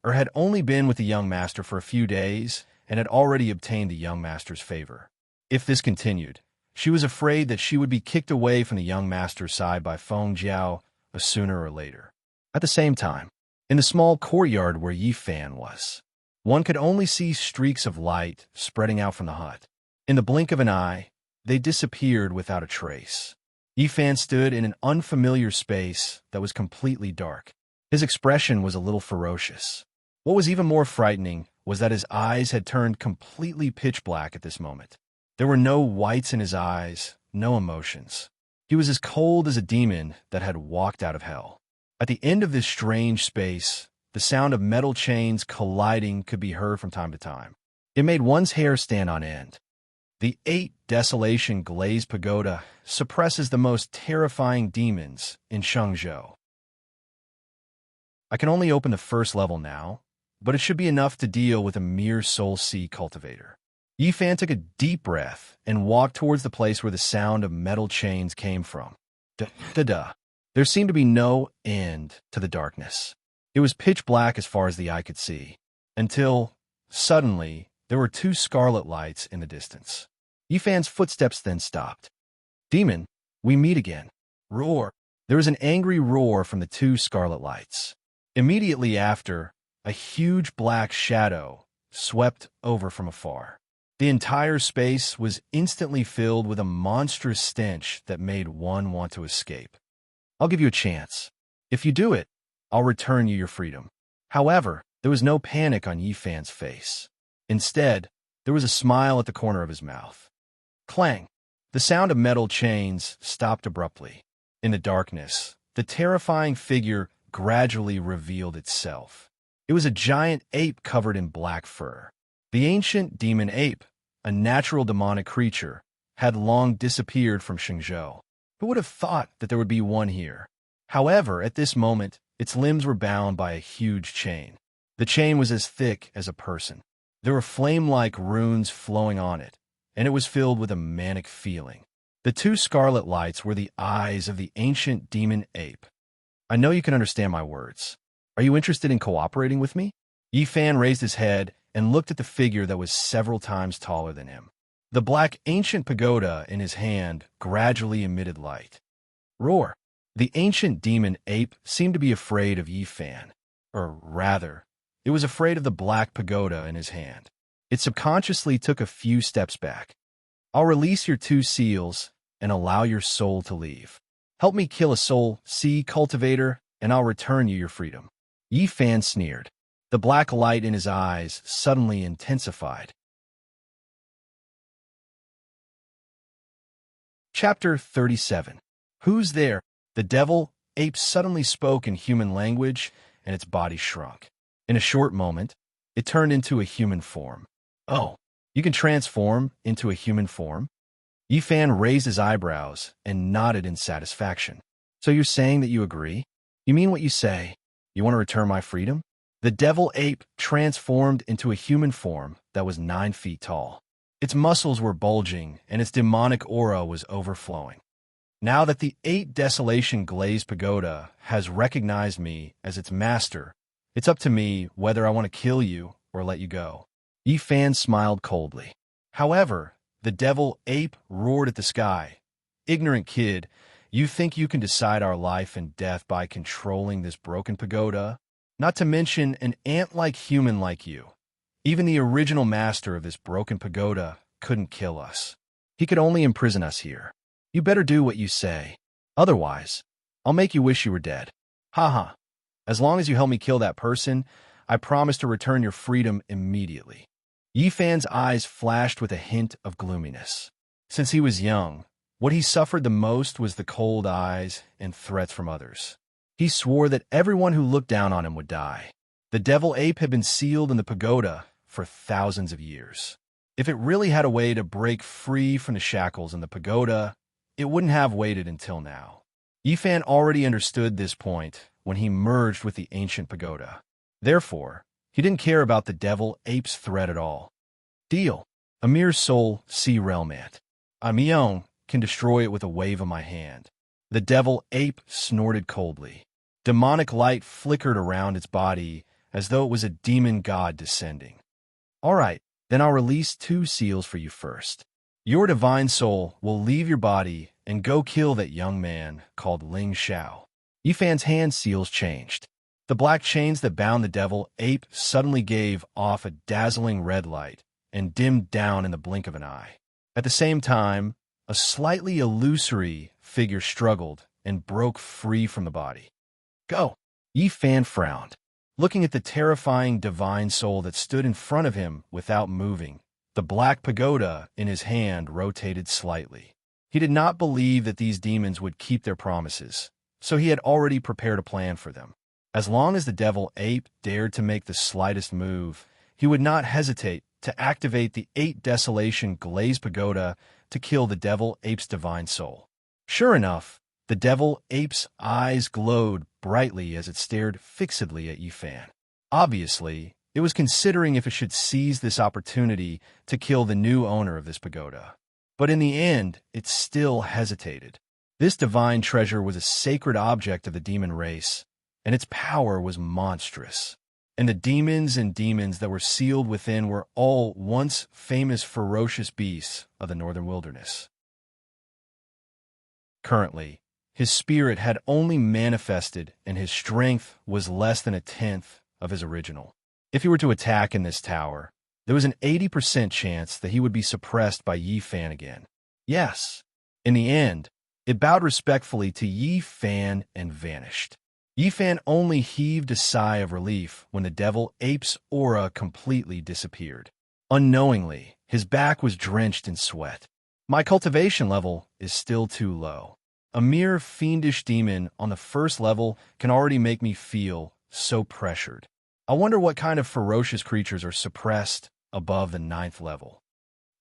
had only been with the young master for a few days and had already obtained the young master's favor. If this continued, she was afraid that she would be kicked away from the young master's side by Feng Jiao sooner or later. At the same time, in the small courtyard where Yi Fan was, one could only see streaks of light spreading out from the hut. In the blink of an eye, they disappeared without a trace. Yi Fan stood in an unfamiliar space that was completely dark. His expression was a little ferocious. What was even more frightening was that his eyes had turned completely pitch black at this moment. There were no whites in his eyes, no emotions. He was as cold as a demon that had walked out of hell. At the end of this strange space, the sound of metal chains colliding could be heard from time to time. It made one's hair stand on end. The 8 Desolation Glazed Pagoda suppresses the most terrifying demons in Shenzhou. I can only open the first level now, but it should be enough to deal with a mere Soul Sea cultivator. Yi Fan took a deep breath and walked towards the place where the sound of metal chains came from. Da-da-da. There seemed to be no end to the darkness. It was pitch black as far as the eye could see, until, suddenly, there were 2 scarlet lights in the distance. Yi Fan's footsteps then stopped. Demon, we meet again. Roar. There was an angry roar from the 2 scarlet lights. Immediately after, a huge black shadow swept over from afar. The entire space was instantly filled with a monstrous stench that made one want to escape. I'll give you a chance. If you do it, I'll return you your freedom. However, there was no panic on Yi Fan's face. Instead, there was a smile at the corner of his mouth. Clang! The sound of metal chains stopped abruptly. In the darkness, the terrifying figure gradually revealed itself. It was a giant ape covered in black fur. The ancient demon ape, a natural demonic creature, had long disappeared from Shenzhou. Who would have thought that there would be one here? However, at this moment, its limbs were bound by a huge chain. The chain was as thick as a person. There were flame-like runes flowing on it, and it was filled with a manic feeling. The 2 scarlet lights were the eyes of the ancient demon ape. I know you can understand my words. Are you interested in cooperating with me? Yi Fan raised his head and looked at the figure that was several times taller than him. The black ancient pagoda in his hand gradually emitted light. Roar! The ancient demon ape seemed to be afraid of Yi Fan. Or rather, it was afraid of the black pagoda in his hand. It subconsciously took a few steps back. I'll release your 2 seals and allow your soul to leave. Help me kill a Soul Sea cultivator, and I'll return you your freedom. Yi Fan sneered. The black light in his eyes suddenly intensified. Chapter 37. Who's there? The devil ape suddenly spoke in human language, and its body shrunk. In a short moment, it turned into a human form. Oh, you can transform into a human form? Yi Fan raised his eyebrows and nodded in satisfaction. So you're saying that you agree? You mean what you say? You want to return my freedom? The devil ape transformed into a human form that was 9 feet tall. Its muscles were bulging, and its demonic aura was overflowing. Now that the 8 Desolation Glazed Pagoda has recognized me as its master, it's up to me whether I want to kill you or let you go. Yi Fan smiled coldly. However, the devil ape roared at the sky. Ignorant kid, you think you can decide our life and death by controlling this broken pagoda? Not to mention an ant-like human like you. Even the original master of this broken pagoda couldn't kill us. He could only imprison us here. You better do what you say. Otherwise, I'll make you wish you were dead. Haha. As long as you help me kill that person, I promise to return your freedom immediately. Yi Fan's eyes flashed with a hint of gloominess. Since he was young, what he suffered the most was the cold eyes and threats from others. He swore that everyone who looked down on him would die. The devil ape had been sealed in the pagoda for thousands of years. If it really had a way to break free from the shackles in the pagoda, it wouldn't have waited until now. Yi Fan already understood this point when he merged with the ancient pagoda. Therefore, he didn't care about the devil ape's threat at all. Deal. A mere soul, sea realmant. Mion can destroy it with a wave of my hand. The devil ape snorted coldly. Demonic light flickered around its body as though it was a demon god descending. All right, then I'll release 2 seals for you first. Your divine soul will leave your body and go kill that young man called Ling Xiao. Yi Fan's hand seals changed. The black chains that bound the devil ape suddenly gave off a dazzling red light and dimmed down in the blink of an eye. At the same time, a slightly illusory figure struggled and broke free from the body. Go! Yi Fan frowned. Looking at the terrifying divine soul that stood in front of him without moving, the black pagoda in his hand rotated slightly. He did not believe that these demons would keep their promises, so he had already prepared a plan for them. As long as the devil ape dared to make the slightest move, he would not hesitate to activate the 8 Desolation Glazed Pagoda to kill the devil ape's divine soul. Sure enough, the devil ape's eyes glowed brightly as it stared fixedly at Yi Fan. Obviously, it was considering if it should seize this opportunity to kill the new owner of this pagoda. But in the end, it still hesitated. This divine treasure was a sacred object of the demon race, and its power was monstrous. And the demons that were sealed within were all once famous ferocious beasts of the northern wilderness. Currently, his spirit had only manifested and his strength was less than 1/10 of his original. If he were to attack in this tower, there was an 80% chance that he would be suppressed by Yi Fan again. Yes, in the end, it bowed respectfully to Yi Fan and vanished. Yi Fan only heaved a sigh of relief when the devil ape's aura completely disappeared. Unknowingly, his back was drenched in sweat. My cultivation level is still too low. A mere fiendish demon on the first level can already make me feel so pressured. I wonder what kind of ferocious creatures are suppressed above the 9th level.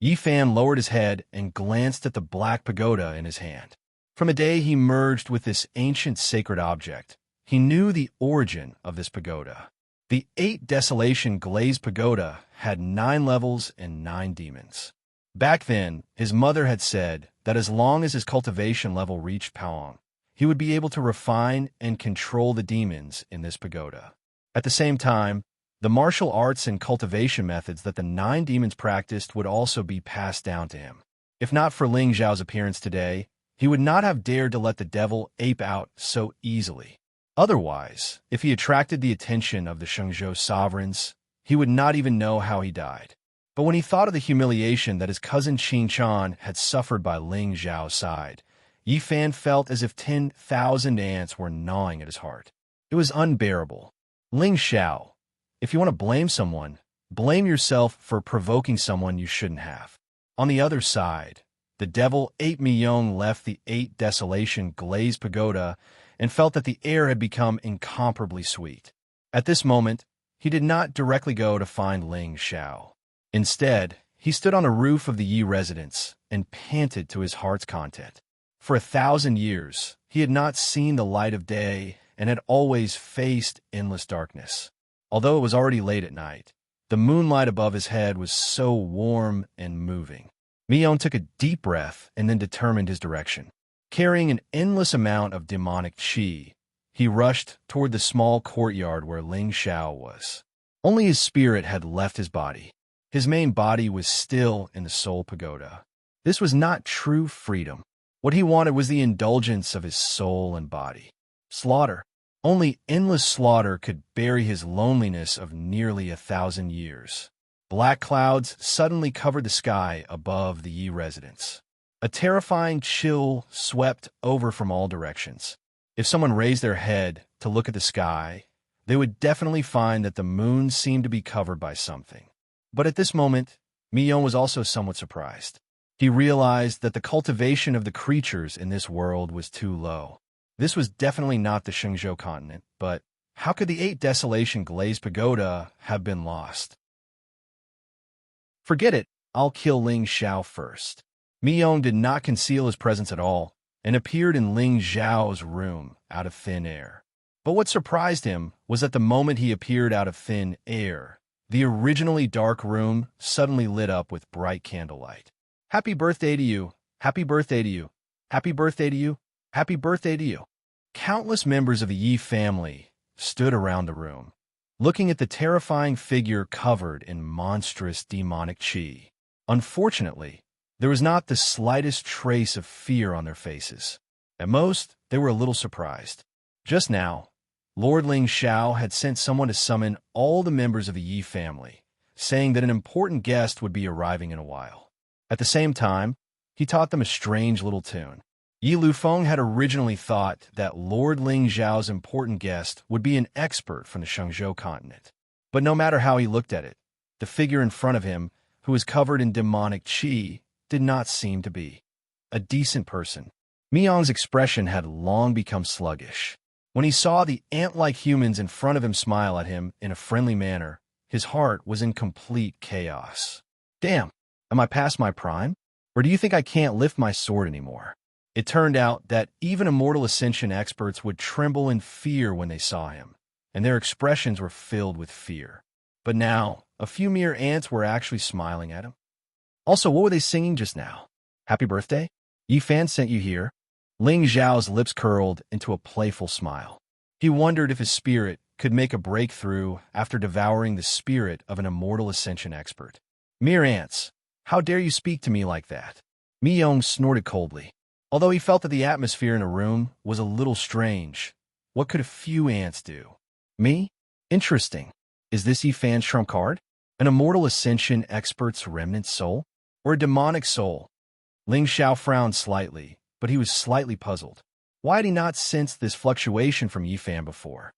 Yi Fan lowered his head and glanced at the black pagoda in his hand. From the day he merged with this ancient sacred object, he knew the origin of this pagoda. The 8 Desolation Glazed Pagoda had 9 levels and 9 demons. Back then, his mother had said that as long as his cultivation level reached Paong, he would be able to refine and control the demons in this pagoda. At the same time, the martial arts and cultivation methods that the 9 demons practiced would also be passed down to him. If not for Ling Xiao's appearance today, he would not have dared to let the devil ape out so easily. Otherwise, if he attracted the attention of the Shengzhou sovereigns, he would not even know how he died. But when he thought of the humiliation that his cousin Qin Chan had suffered by Ling Xiao's side, Yi Fan felt as if 10,000 ants were gnawing at his heart. It was unbearable. Ling Xiao, if you want to blame someone, blame yourself for provoking someone you shouldn't have. On the other side, the devil ape Miyong left the 8 Desolation Glazed Pagoda and felt that the air had become incomparably sweet. At this moment, he did not directly go to find Ling Xiao. Instead, he stood on the roof of the Yi residence and panted to his heart's content. For 1,000 years, he had not seen the light of day and had always faced endless darkness. Although it was already late at night, the moonlight above his head was so warm and moving. Mion took a deep breath and then determined his direction. Carrying an endless amount of demonic qi, he rushed toward the small courtyard where Ling Xiao was. Only his spirit had left his body. His main body was still in the Soul Pagoda. This was not true freedom. What he wanted was the indulgence of his soul and body. Slaughter. Only endless slaughter could bury his loneliness of nearly 1,000 years. Black clouds suddenly covered the sky above the Yi residence. A terrifying chill swept over from all directions. If someone raised their head to look at the sky, they would definitely find that the moon seemed to be covered by something. But at this moment, Miyong was also somewhat surprised. He realized that the cultivation of the creatures in this world was too low. This was definitely not the Shenzhou continent, but how could the 8 Desolation Glazed Pagoda have been lost? Forget it, I'll kill Ling Xiao first. Miyong did not conceal his presence at all and appeared in Ling Xiao's room out of thin air. But what surprised him was that the moment he appeared out of thin air, the originally dark room suddenly lit up with bright candlelight. Happy birthday to you! Happy birthday to you! Happy birthday to you! Happy birthday to you! Countless members of the Yi family stood around the room, looking at the terrifying figure covered in monstrous demonic qi. Unfortunately, there was not the slightest trace of fear on their faces. At most, they were a little surprised. Just now, Lord Ling Xiao had sent someone to summon all the members of the Yi family, saying that an important guest would be arriving in a while. At the same time, he taught them a strange little tune. Yi Lufeng had originally thought that Lord Ling Xiao's important guest would be an expert from the Shenzhou continent. But no matter how he looked at it, the figure in front of him, who was covered in demonic qi, did not seem to be a decent person. Miyong's expression had long become sluggish. When he saw the ant-like humans in front of him smile at him in a friendly manner, his heart was in complete chaos. Damn, am I past my prime? Or do you think I can't lift my sword anymore? It turned out that even immortal ascension experts would tremble in fear when they saw him, and their expressions were filled with fear. But now, a few mere ants were actually smiling at him. Also, what were they singing just now? Happy birthday? Yi Fan sent you here. Ling Xiao's lips curled into a playful smile. He wondered if his spirit could make a breakthrough after devouring the spirit of an immortal ascension expert. Mere ants, how dare you speak to me like that? Miyong snorted coldly. Although he felt that the atmosphere in a room was a little strange, what could a few ants do? Me? Interesting. Is this Yi Fan's trump card? An immortal ascension expert's remnant soul? Or a demonic soul? Ling Xiao frowned slightly, but he was slightly puzzled. Why had he not sensed this fluctuation from Yi Fan before?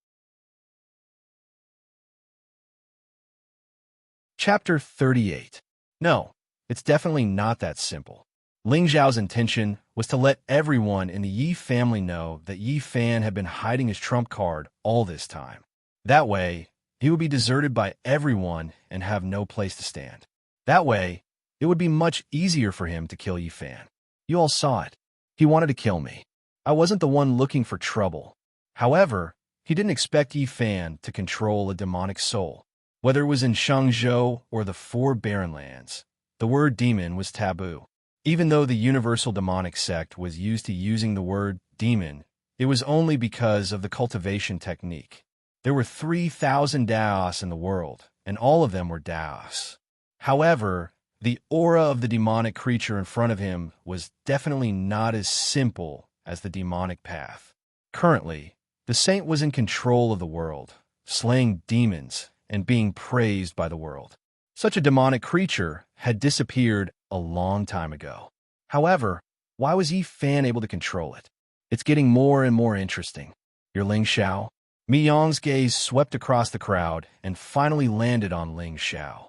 Chapter 38. No, it's definitely not that simple. Ling Xiao's intention was to let everyone in the Yi family know that Yi Fan had been hiding his trump card all this time. That way, he would be deserted by everyone and have no place to stand. That way, it would be much easier for him to kill Yi Fan. You all saw it. He wanted to kill me. I wasn't the one looking for trouble. However, he didn't expect Yi Fan to control a demonic soul. Whether it was in Shenzhou or the 4 Barren Lands, the word demon was taboo. Even though the universal demonic sect was used to using the word demon, it was only because of the cultivation technique. There were 3,000 Daos in the world, and all of them were Daos. However, the aura of the demonic creature in front of him was definitely not as simple as the demonic path. Currently, the saint was in control of the world, slaying demons and being praised by the world. Such a demonic creature had disappeared a long time ago. However, why was Yi Fan able to control it? It's getting more and more interesting. You're Ling Xiao? Miyong's gaze swept across the crowd and finally landed on Ling Xiao.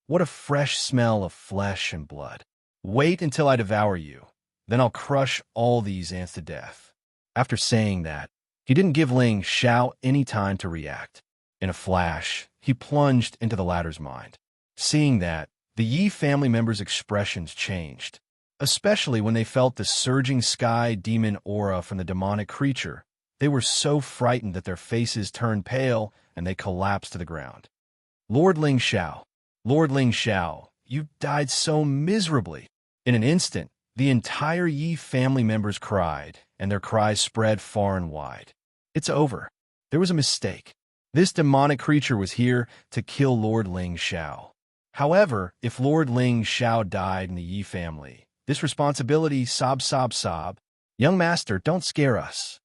What a fresh smell of flesh and blood. Wait until I devour you, then I'll crush all these ants to death. After saying that, he didn't give Ling Xiao any time to react. In a flash, he plunged into the latter's mind. Seeing that, the Yi family members' expressions changed, especially when they felt the surging sky demon aura from the demonic creature. They were so frightened that their faces turned pale and they collapsed to the ground. Lord Ling Xiao, you died so miserably. In an instant, the entire Yi family members cried, and their cries spread far and wide. It's over. There was a mistake. This demonic creature was here to kill Lord Ling Xiao. However, if Lord Ling Xiao died in the Yi family, this responsibility, sob. Young master, don't scare us.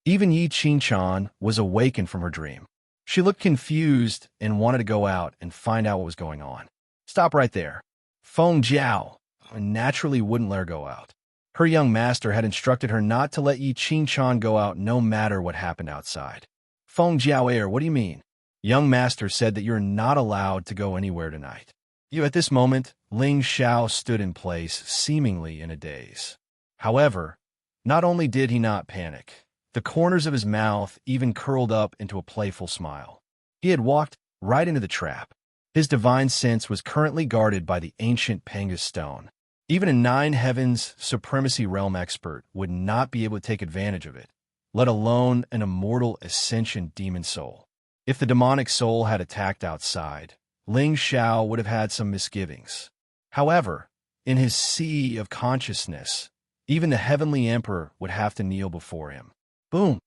Even Yi Qinchan was awakened from her dream. She looked confused and wanted to go out and find out what was going on. Stop right there. Feng Jiao naturally wouldn't let her go out. Her young master had instructed her not to let Yi Qingchan go out no matter what happened outside. Feng Jiao, what do you mean? Young master said that you're not allowed to go anywhere tonight. At this moment, Ling Xiao stood in place, seemingly in a daze. However, not only did he not panic, the corners of his mouth even curled up into a playful smile. He had walked right into the trap. His divine sense was currently guarded by the ancient Pengus stone. Even a Nine Heavens Supremacy Realm expert would not be able to take advantage of it, let alone an immortal ascension demon soul. If the demonic soul had attacked outside, Ling Xiao would have had some misgivings. However, in his sea of consciousness, even the Heavenly Emperor would have to kneel before him. Boom!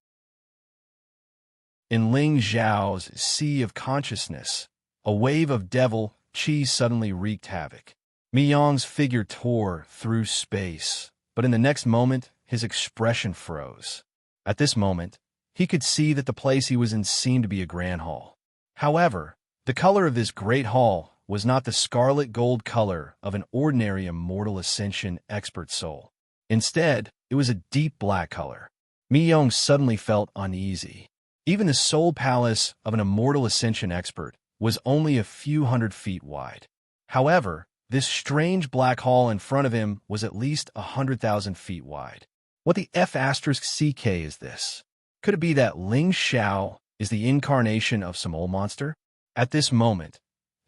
In Ling Xiao's sea of consciousness, a wave of devil qi suddenly wreaked havoc. Mi Yong's figure tore through space, but in the next moment, his expression froze. At this moment, he could see that the place he was in seemed to be a grand hall. However, the color of this great hall was not the scarlet gold color of an ordinary immortal ascension expert soul. Instead, it was a deep black color. Mi Yong suddenly felt uneasy. Even the soul palace of an immortal ascension expert was only a few hundred feet wide. However, this strange black hall in front of him was at least 100,000 feet wide. What the F***CK is this? Could it be that Ling Xiao is the incarnation of some old monster? At this moment,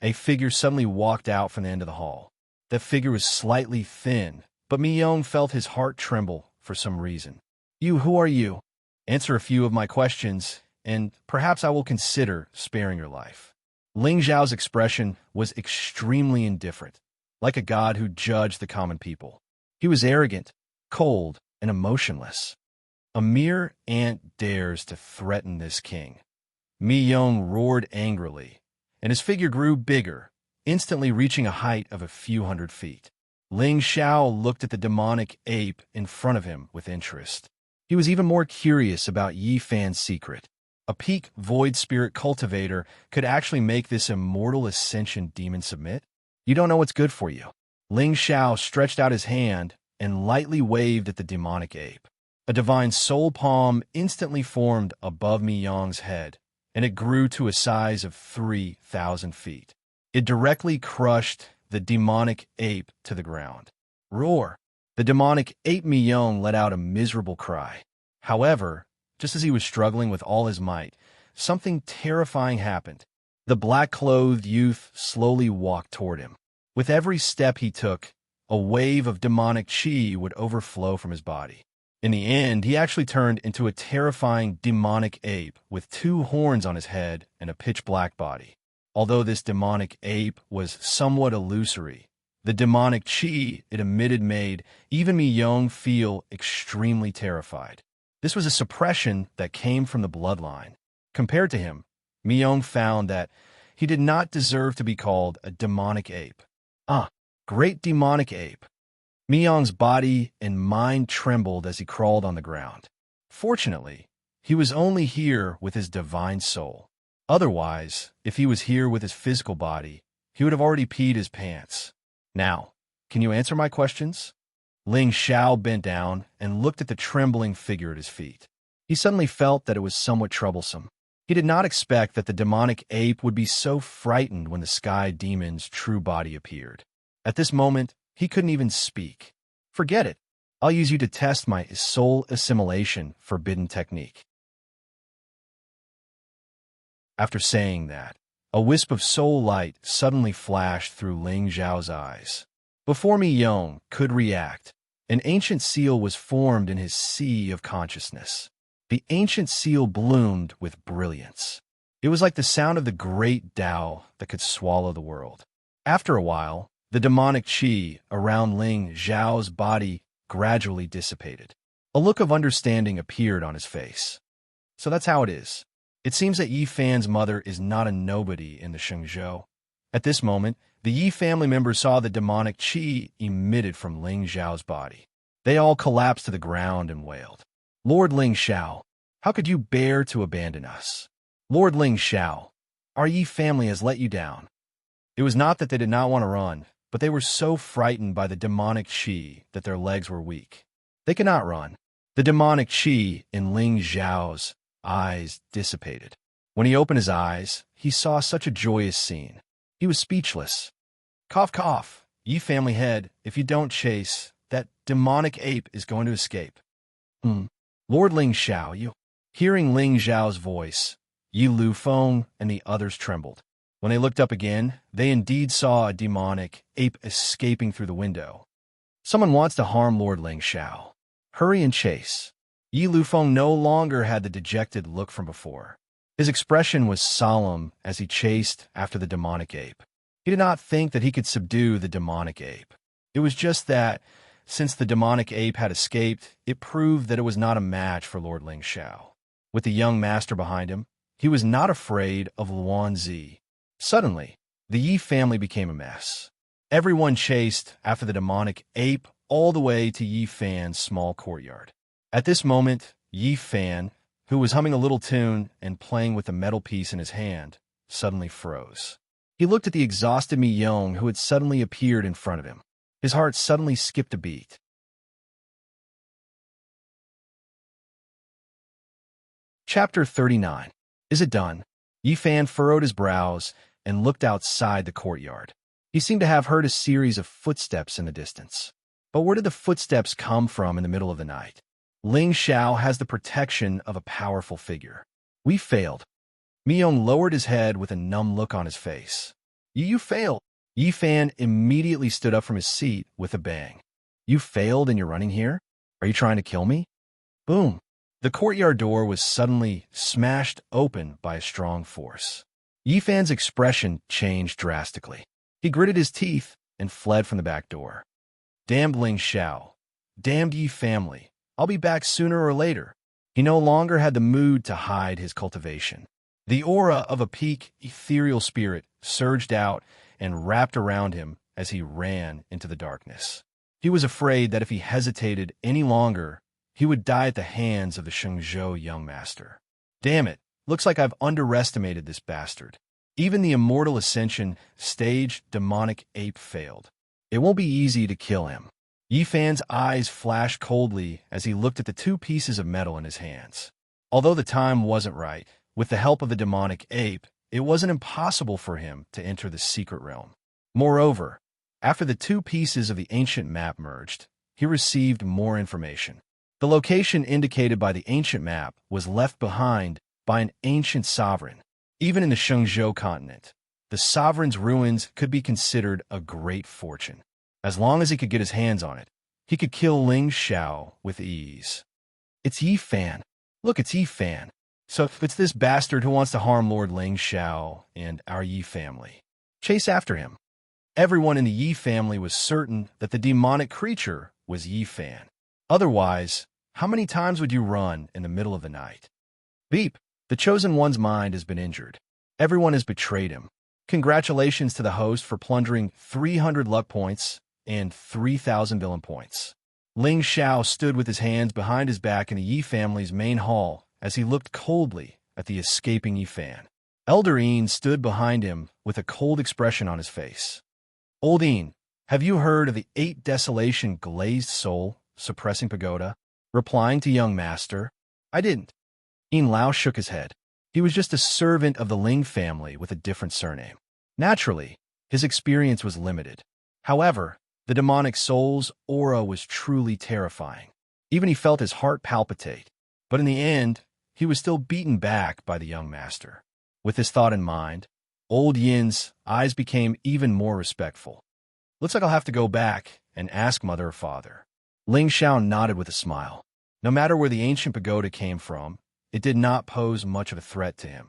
a figure suddenly walked out from the end of the hall. The figure was slightly thin, but Mi Yong felt his heart tremble for some reason. Who are you? Answer a few of my questions, and perhaps I will consider sparing your life. Ling Xiao's expression was extremely indifferent, like a god who judged the common people. He was arrogant, cold, and emotionless. A mere ant dares to threaten this king. Mi Yong roared angrily, and his figure grew bigger, instantly reaching a height of a few hundred feet. Ling Xiao looked at the demonic ape in front of him with interest. He was even more curious about Yi Fan's secret. A peak void spirit cultivator could actually make this immortal ascension demon submit? You don't know what's good for you. Ling Xiao stretched out his hand and lightly waved at the demonic ape. A divine soul palm instantly formed above Mi Yong's head, and it grew to a size of 3,000 feet. It directly crushed the demonic ape to the ground. Roar! The demonic ape Mi Yong let out a miserable cry. However, just as he was struggling with all his might, something terrifying happened. The black-clothed youth slowly walked toward him. With every step he took, a wave of demonic qi would overflow from his body. In the end, he actually turned into a terrifying demonic ape with 2 horns on his head and a pitch-black body. Although this demonic ape was somewhat illusory, the demonic qi it emitted made even Mi Yong feel extremely terrified. This was a suppression that came from the bloodline. Compared to him, Mi Yong found that he did not deserve to be called a demonic ape. Great demonic ape. Mi Yong's body and mind trembled as he crawled on the ground. Fortunately, he was only here with his divine soul. Otherwise, if he was here with his physical body, he would have already peed his pants. Now, can you answer my questions? Ling Xiao bent down and looked at the trembling figure at his feet. He suddenly felt that it was somewhat troublesome. He did not expect that the demonic ape would be so frightened when the sky demon's true body appeared. At this moment, he couldn't even speak. Forget it. I'll use you to test my soul assimilation forbidden technique. After saying that, a wisp of soul light suddenly flashed through Ling Xiao's eyes. Before Mi Yong could react, an ancient seal was formed in his sea of consciousness. The ancient seal bloomed with brilliance. It was like the sound of the great Tao that could swallow the world. After a while, the demonic qi around Ling Xiao's body gradually dissipated. A look of understanding appeared on his face. So that's how it is. It seems that Yi Fan's mother is not a nobody in the Shengzhou. At this moment, the Yi family members saw the demonic qi emitted from Ling Xiao's body. They all collapsed to the ground and wailed. Lord Ling Xiao, how could you bear to abandon us? Lord Ling Xiao, our Yi family has let you down. It was not that they did not want to run, but they were so frightened by the demonic qi that their legs were weak. They could not run. The demonic qi in Ling Xiao's eyes dissipated. When he opened his eyes, he saw such a joyous scene. He was speechless. Cough, cough, Yi family head, if you don't chase, that demonic ape is going to escape. Lord Ling Xiao, you. Hearing Ling Xiao's voice, Yi Lufeng and the others trembled. When they looked up again, they indeed saw a demonic ape escaping through the window. Someone wants to harm Lord Ling Xiao. Hurry and chase. Yi Lufeng no longer had the dejected look from before. His expression was solemn as he chased after the demonic ape. He did not think that he could subdue the demonic ape. It was just that, since the demonic ape had escaped, it proved that it was not a match for Lord Ling Xiao. With the young master behind him, he was not afraid of Luan Zi. Suddenly, the Yi family became a mess. Everyone chased after the demonic ape all the way to Yi Fan's small courtyard. At this moment, Yi Fan, who was humming a little tune and playing with a metal piece in his hand, suddenly froze. He looked at the exhausted Mi Yong who had suddenly appeared in front of him. His heart suddenly skipped a beat. Chapter 39. Is it done? Yi Fan furrowed his brows and looked outside the courtyard. He seemed to have heard a series of footsteps in the distance. But where did the footsteps come from in the middle of the night? Ling Xiao has the protection of a powerful figure. We failed. Mi Yong lowered his head with a numb look on his face. You failed. Yi Fan immediately stood up from his seat with a bang. You failed and you're running here? Are you trying to kill me? Boom. The courtyard door was suddenly smashed open by a strong force. Yi Fan's expression changed drastically. He gritted his teeth and fled from the back door. Damned Ling Xiao. Damned Yi family. I'll be back sooner or later. He no longer had the mood to hide his cultivation. The aura of a peak ethereal spirit surged out and wrapped around him as he ran into the darkness. He was afraid that if he hesitated any longer, he would die at the hands of the Shengzhou young master. Damn it, looks like I've underestimated this bastard. Even the immortal ascension stage demonic ape failed. It won't be easy to kill him. Yi Fan's eyes flashed coldly as he looked at the two pieces of metal in his hands. Although the time wasn't right, with the help of the demonic ape, it wasn't impossible for him to enter the secret realm. Moreover, after the two pieces of the ancient map merged, he received more information. The location indicated by the ancient map was left behind by an ancient sovereign. Even in the Shengzhou continent, the sovereign's ruins could be considered a great fortune. As long as he could get his hands on it, he could kill Ling Xiao with ease. It's Yi Fan. Look, it's Yi Fan. So it's this bastard who wants to harm Lord Ling Xiao and our Yi family. Chase after him. Everyone in the Yi family was certain that the demonic creature was Yi Fan. Otherwise, how many times would you run in the middle of the night? Beep. The chosen one's mind has been injured. Everyone has betrayed him. Congratulations to the host for plundering 300 luck points and 3,000 villain points. Ling Xiao stood with his hands behind his back in the Yi family's main hall as he looked coldly at the escaping Yi Fan. Elder Een stood behind him with a cold expression on his face. Old Een, have you heard of the 8 desolation glazed soul suppressing pagoda? Replying to young master, I didn't. Een Lao shook his head. He was just a servant of the Ling family with a different surname. Naturally, his experience was limited. However, the demonic soul's aura was truly terrifying. Even he felt his heart palpitate. But in the end, he was still beaten back by the young master. With this thought in mind, old Yin's eyes became even more respectful. Looks like I'll have to go back and ask mother or father. Ling Xiao nodded with a smile. No matter where the ancient pagoda came from, it did not pose much of a threat to him.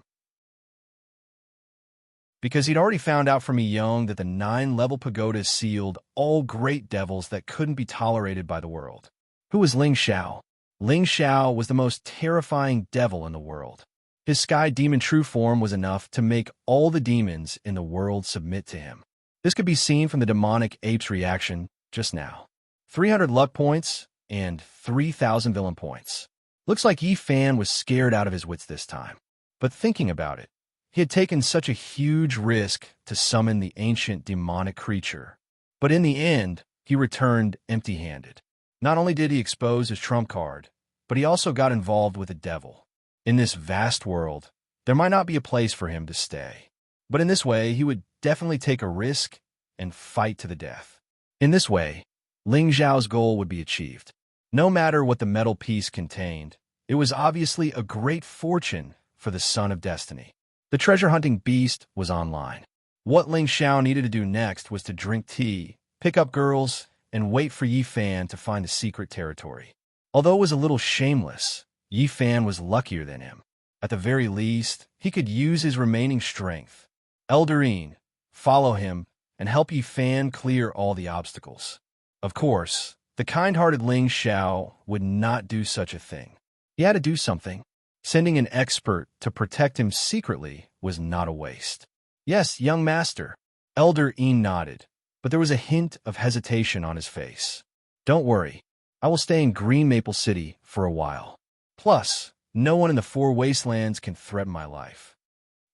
Because he'd already found out from Mi Yong that the 9-level pagoda sealed all great devils that couldn't be tolerated by the world. Who was Ling Xiao? Ling Xiao was the most terrifying devil in the world. His sky demon true form was enough to make all the demons in the world submit to him. This could be seen from the demonic ape's reaction just now. 300 luck points and 3,000 villain points. Looks like Yi Fan was scared out of his wits this time. But thinking about it, he had taken such a huge risk to summon the ancient demonic creature. But in the end, he returned empty-handed. Not only did he expose his trump card, but he also got involved with the devil. In this vast world, there might not be a place for him to stay. But in this way, he would definitely take a risk and fight to the death. In this way, Ling Zhao's goal would be achieved. No matter what the metal piece contained, it was obviously a great fortune for the Son of Destiny. The treasure-hunting beast was online. What Ling Xiao needed to do next was to drink tea, pick up girls, and wait for Yi Fan to find the secret territory. Although it was a little shameless, Yi Fan was luckier than him. At the very least, he could use his remaining strength. Eldarine, follow him, and help Yi Fan clear all the obstacles. Of course, the kind-hearted Ling Xiao would not do such a thing. He had to do something. Sending an expert to protect him secretly was not a waste. Yes, young master. Elder Een nodded, but there was a hint of hesitation on his face. Don't worry, I will stay in Green Maple City for a while. Plus, no one in the Four Wastelands can threaten my life.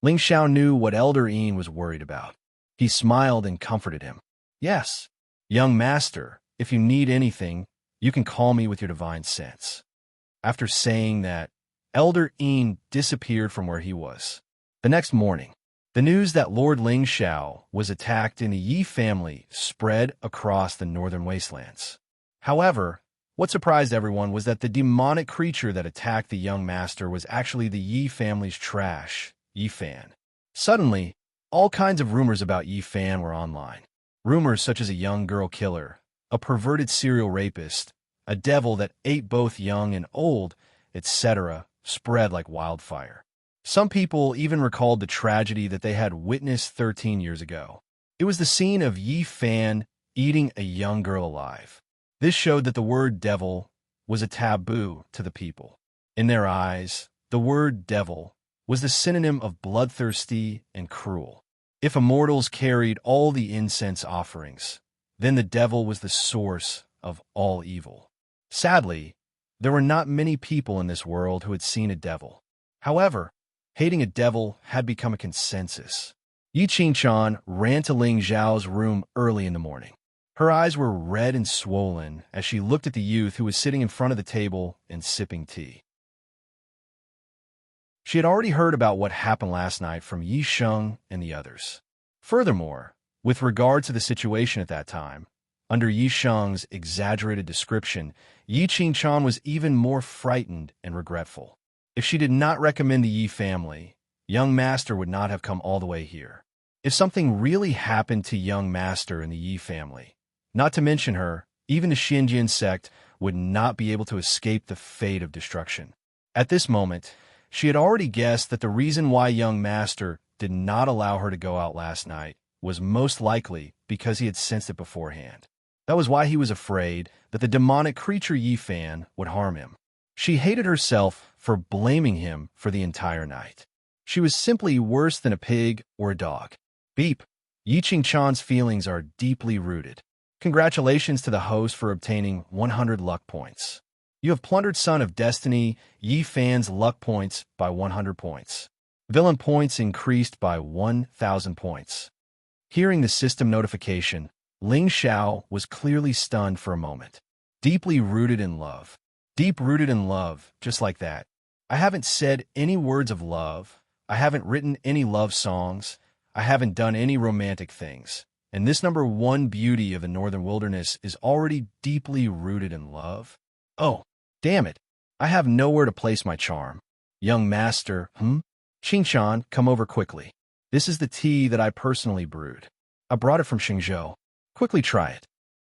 Ling Xiao knew what Elder Een was worried about. He smiled and comforted him. Yes, young master, if you need anything, you can call me with your divine sense. After saying that, Elder Een disappeared from where he was. The next morning, the news that Lord Ling Xiao was attacked in the Yi family spread across the northern wastelands. However, what surprised everyone was that the demonic creature that attacked the young master was actually the Yi family's trash, Yi Fan. Suddenly, all kinds of rumors about Yi Fan were online. Rumors such as a young girl killer, a perverted serial rapist, a devil that ate both young and old, etc., spread like wildfire. Some people even recalled the tragedy that they had witnessed 13 years ago. It was the scene of Yi Fan eating a young girl alive. This showed that the word devil was a taboo to the people. In their eyes, the word devil was the synonym of bloodthirsty and cruel. If immortals carried all the incense offerings, then the devil was the source of all evil. Sadly, there were not many people in this world who had seen a devil. However, hating a devil had become a consensus. Yi Qingchan ran to Ling Zhao's room early in the morning. Her eyes were red and swollen as she looked at the youth who was sitting in front of the table and sipping tea. She had already heard about what happened last night from Yi Sheng and the others. Furthermore, with regard to the situation at that time, under Yi Sheng's exaggerated description, Yi Qingchan was even more frightened and regretful. If she did not recommend the Yi family, young master would not have come all the way here. If something really happened to young master and the Yi family, not to mention her, even the Xinjian sect would not be able to escape the fate of destruction. At this moment, she had already guessed that the reason why young master did not allow her to go out last night was most likely because he had sensed it beforehand. That was why he was afraid that the demonic creature Yi Fan would harm him. She hated herself for blaming him for the entire night. She was simply worse than a pig or a dog. Beep. Yi Qingchan's feelings are deeply rooted. Congratulations to the host for obtaining 100 luck points. You have plundered Son of Destiny Yi Fan's luck points by 100 points. Villain points increased by 1,000 points. Hearing the system notification, Ling Xiao was clearly stunned for a moment. Deeply rooted in love. Deep-rooted in love, just like that. I haven't said any words of love. I haven't written any love songs. I haven't done any romantic things. And this #1 beauty of the Northern Wilderness is already deeply rooted in love? Oh, damn it. I have nowhere to place my charm. Young master, Qingchan, come over quickly. This is the tea that I personally brewed. I brought it from Xingzhou. Quickly try it.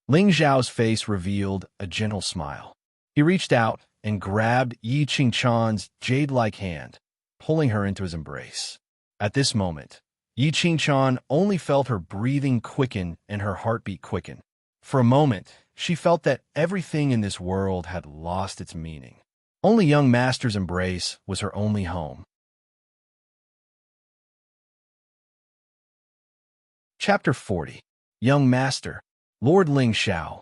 Ling Zhao's face revealed a gentle smile. He reached out and grabbed Yi Qingchan's jade-like hand, pulling her into his embrace. At this moment, Yi Qingchan only felt her breathing quicken and her heartbeat quicken. For a moment, she felt that everything in this world had lost its meaning. Only young master's embrace was her only home. Chapter 40. Young Master, Lord Ling Xiao.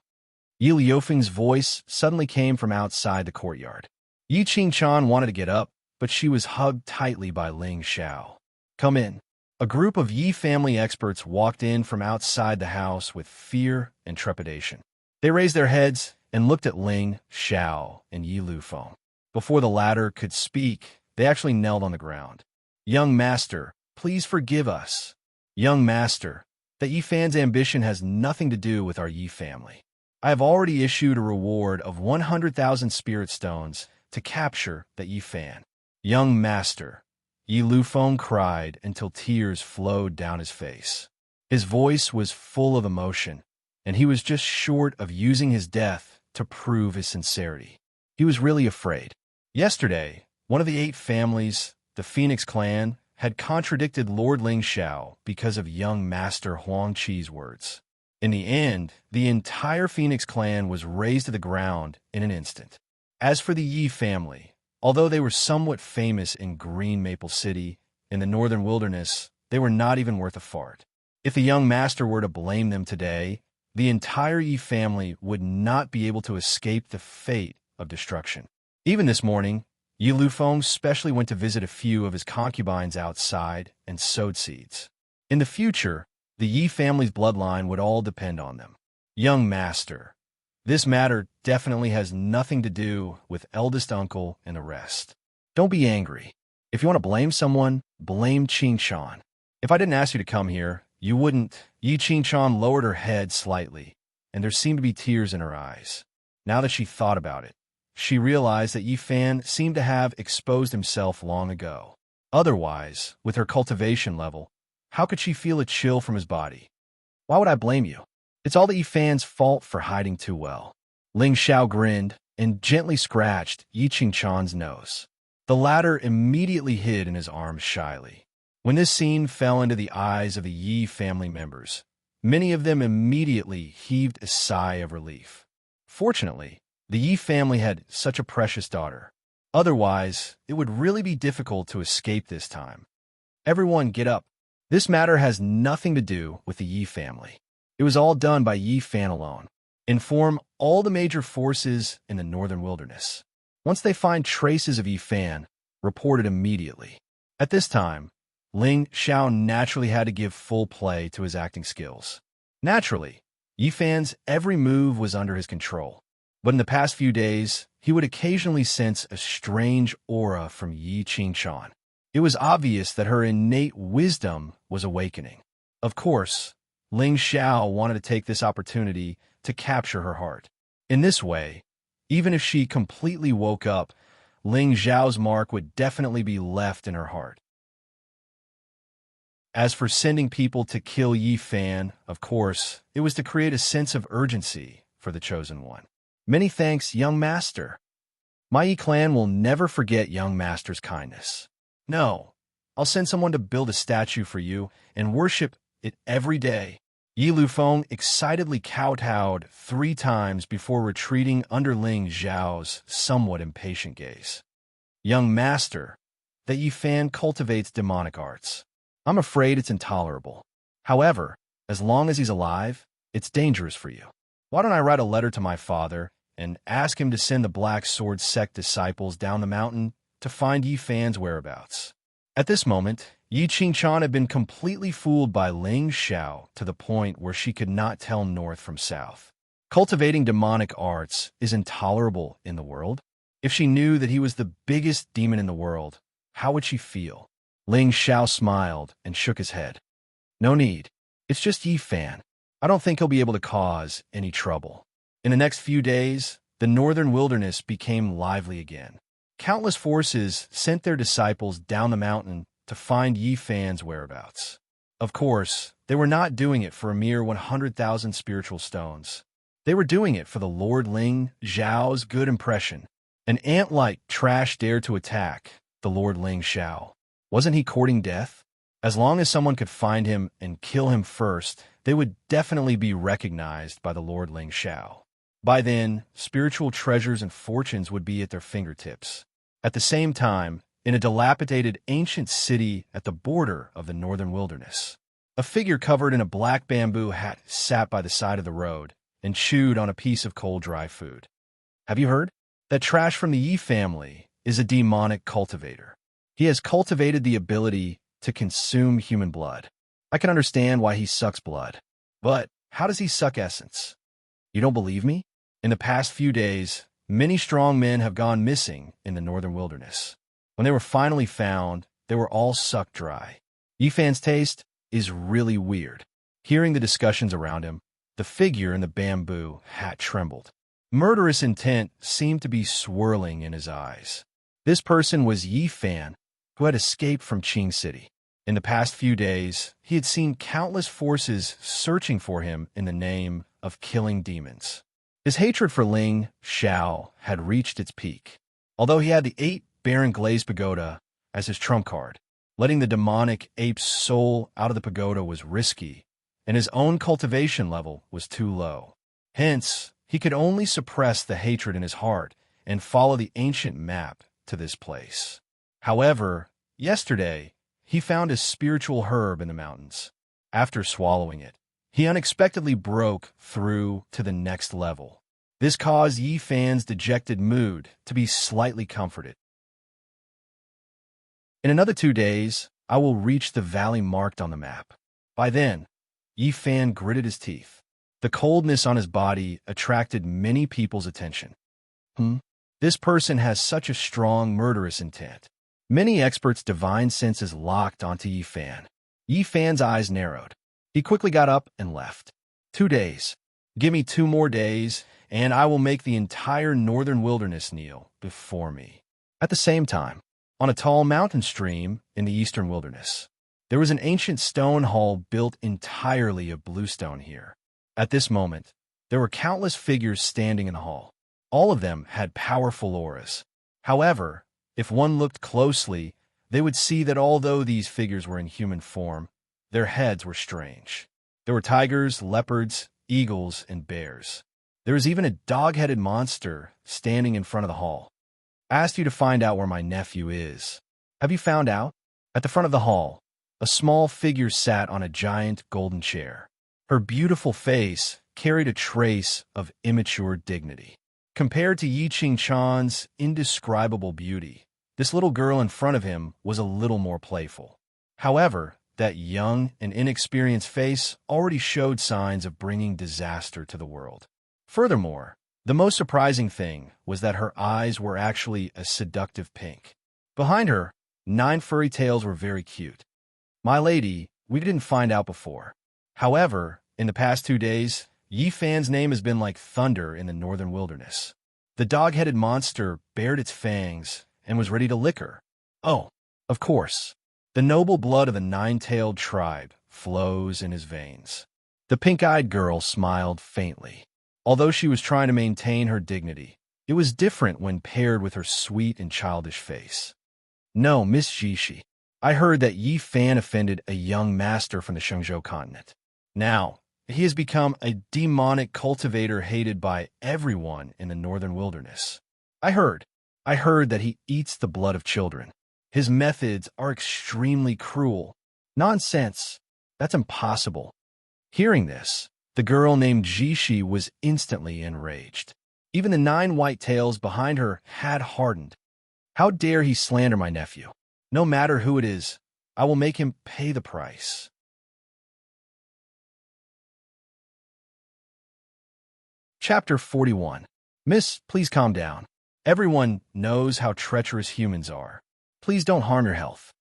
Yi Liufeng's voice suddenly came from outside the courtyard. Yi Qingchan wanted to get up, but she was hugged tightly by Ling Xiao. "Come in." A group of Yi family experts walked in from outside the house with fear and trepidation. They raised their heads and looked at Ling Xiao and Yi Lufeng. Before the latter could speak, they actually knelt on the ground. "Young master, please forgive us." "Young master, that Yi Fan's ambition has nothing to do with our Yi family. I have already issued a reward of 100,000 spirit stones to capture that Yi Fan." "Young master," Yi Lufeng cried until tears flowed down his face. His voice was full of emotion, and he was just short of using his death to prove his sincerity. He was really afraid. Yesterday, one of the 8 families, the Phoenix clan, had contradicted Lord Ling Xiao because of young Master Huang Qi's words. In the end, the entire Phoenix clan was razed to the ground in an instant. As for the Yi family, although they were somewhat famous in Green Maple City, in the northern wilderness, they were not even worth a fart. If the young master were to blame them today, the entire Yi family would not be able to escape the fate of destruction. Even this morning, Yi Lufeng specially went to visit a few of his concubines outside and sowed seeds. In the future, the Yi family's bloodline would all depend on them. "Young master, this matter definitely has nothing to do with eldest uncle and the rest. Don't be angry. If you want to blame someone, blame Qingshan. If I didn't ask you to come here, you wouldn't." Yi Qingshan lowered her head slightly, and there seemed to be tears in her eyes. Now that she thought about it, she realized that Yi Fan seemed to have exposed himself long ago. Otherwise, with her cultivation level, how could she feel a chill from his body? "Why would I blame you? It's all the Yi Fan's fault for hiding too well." Ling Xiao grinned and gently scratched Yi Qingshan's nose. The latter immediately hid in his arms shyly. When this scene fell into the eyes of the Yi family members, many of them immediately heaved a sigh of relief. Fortunately, the Yi family had such a precious daughter. Otherwise, it would really be difficult to escape this time. "Everyone get up. This matter has nothing to do with the Yi family. It was all done by Yi Fan alone. Inform all the major forces in the northern wilderness. Once they find traces of Yi Fan, report it immediately." At this time, Ling Xiao naturally had to give full play to his acting skills. Naturally, Yi Fan's every move was under his control. But in the past few days, he would occasionally sense a strange aura from Yi Qingshan. It was obvious that her innate wisdom was awakening. Of course, Ling Xiao wanted to take this opportunity to capture her heart. In this way, even if she completely woke up, Ling Xiao's mark would definitely be left in her heart. As for sending people to kill Yi Fan, of course, it was to create a sense of urgency for the Chosen One. "Many thanks, young master. My Yi clan will never forget young master's kindness. No, I'll send someone to build a statue for you and worship it every day." Yi Lufeng excitedly kowtowed 3 times before retreating under Ling Xiao's somewhat impatient gaze. "Young master, that Yi Fan cultivates demonic arts. I'm afraid it's intolerable. However, as long as he's alive, it's dangerous for you. Why don't I write a letter to my father and ask him to send the Black Sword sect disciples down the mountain to find Yi Fan's whereabouts?" At this moment, Yi Qingshan had been completely fooled by Ling Xiao to the point where she could not tell north from south. Cultivating demonic arts is intolerable in the world. If she knew that he was the biggest demon in the world, how would she feel? Ling Xiao smiled and shook his head. "No need. It's just Yi Fan. I don't think he'll be able to cause any trouble." In the next few days, the northern wilderness became lively again. Countless forces sent their disciples down the mountain to find Yi Fan's whereabouts. Of course, they were not doing it for a mere 100,000 spiritual stones. They were doing it for the Lord Ling Xiao's good impression. An ant-like trash dared to attack the Lord Ling Xiao. Wasn't he courting death? As long as someone could find him and kill him first, they would definitely be recognized by the Lord Ling Xiao. By then, spiritual treasures and fortunes would be at their fingertips. At the same time, in a dilapidated ancient city at the border of the northern wilderness, a figure covered in a black bamboo hat sat by the side of the road and chewed on a piece of cold, dry food. "Have you heard? That trash from the Yi family is a demonic cultivator. He has cultivated the ability to consume human blood. I can understand why he sucks blood. But how does he suck essence? You don't believe me? In the past few days, many strong men have gone missing in the northern wilderness. When they were finally found, they were all sucked dry. Yifan's taste is really weird. Hearing the discussions around him, the figure in the bamboo hat trembled. Murderous intent seemed to be swirling in his eyes. This person was Yifan, who had escaped from Qing City. In the past few days, he had seen countless forces searching for him in the name of killing demons. His hatred for Ling Xiao had reached its peak. Although he had the 8 Baron Glazed Pagoda as his trump card, letting the demonic ape's soul out of the pagoda was risky, and his own cultivation level was too low. Hence, he could only suppress the hatred in his heart and follow the ancient map to this place. However, yesterday, he found a spiritual herb in the mountains. After swallowing it, he unexpectedly broke through to the next level. This caused Yifan's dejected mood to be slightly comforted. In another 2 days, I will reach the valley marked on the map. By then, Yifan gritted his teeth. The coldness on his body attracted many people's attention. This person has such a strong murderous intent. Many experts' divine senses locked onto Yifan. Yifan's eyes narrowed. He quickly got up and left. 2 days. Give me 2 more days, and I will make the entire northern wilderness kneel before me. At the same time, on a tall mountain stream in the eastern wilderness, there was an ancient stone hall built entirely of bluestone here. At this moment, there were countless figures standing in the hall. All of them had powerful auras. However, if one looked closely, they would see that although these figures were in human form, their heads were strange. There were tigers, leopards, eagles, and bears. There was even a dog-headed monster standing in front of the hall. I asked you to find out where my nephew is. Have you found out? At the front of the hall, a small figure sat on a giant golden chair. Her beautiful face carried a trace of immature dignity. Compared to Yi Qingchan's indescribable beauty, this little girl in front of him was a little more playful. However, that young and inexperienced face already showed signs of bringing disaster to the world. Furthermore, the most surprising thing was that her eyes were actually a seductive pink. Behind her, 9 furry tails were very cute. My lady, we didn't find out before. However, in the past 2 days, Yifan's name has been like thunder in the northern wilderness. The dog-headed monster bared its fangs and was ready to lick her. Oh, of course. The noble blood of the 9-tailed tribe flows in his veins. The pink-eyed girl smiled faintly. Although she was trying to maintain her dignity, it was different when paired with her sweet and childish face. No, Miss Jishi, I heard that Yifan offended a young master from the Shenzhou continent. Now, he has become a demonic cultivator hated by everyone in the northern wilderness. I heard that he eats the blood of children. His methods are extremely cruel. Nonsense. That's impossible. Hearing this, the girl named Jishi was instantly enraged. Even the 9 white tails behind her had hardened. How dare he slander my nephew? No matter who it is, I will make him pay the price. Chapter 41. Miss, please calm down. Everyone knows how treacherous humans are. Please don't harm your health.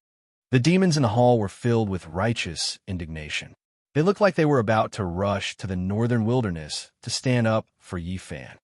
The demons in the hall were filled with righteous indignation. They looked like they were about to rush to the northern wilderness to stand up for Yifan.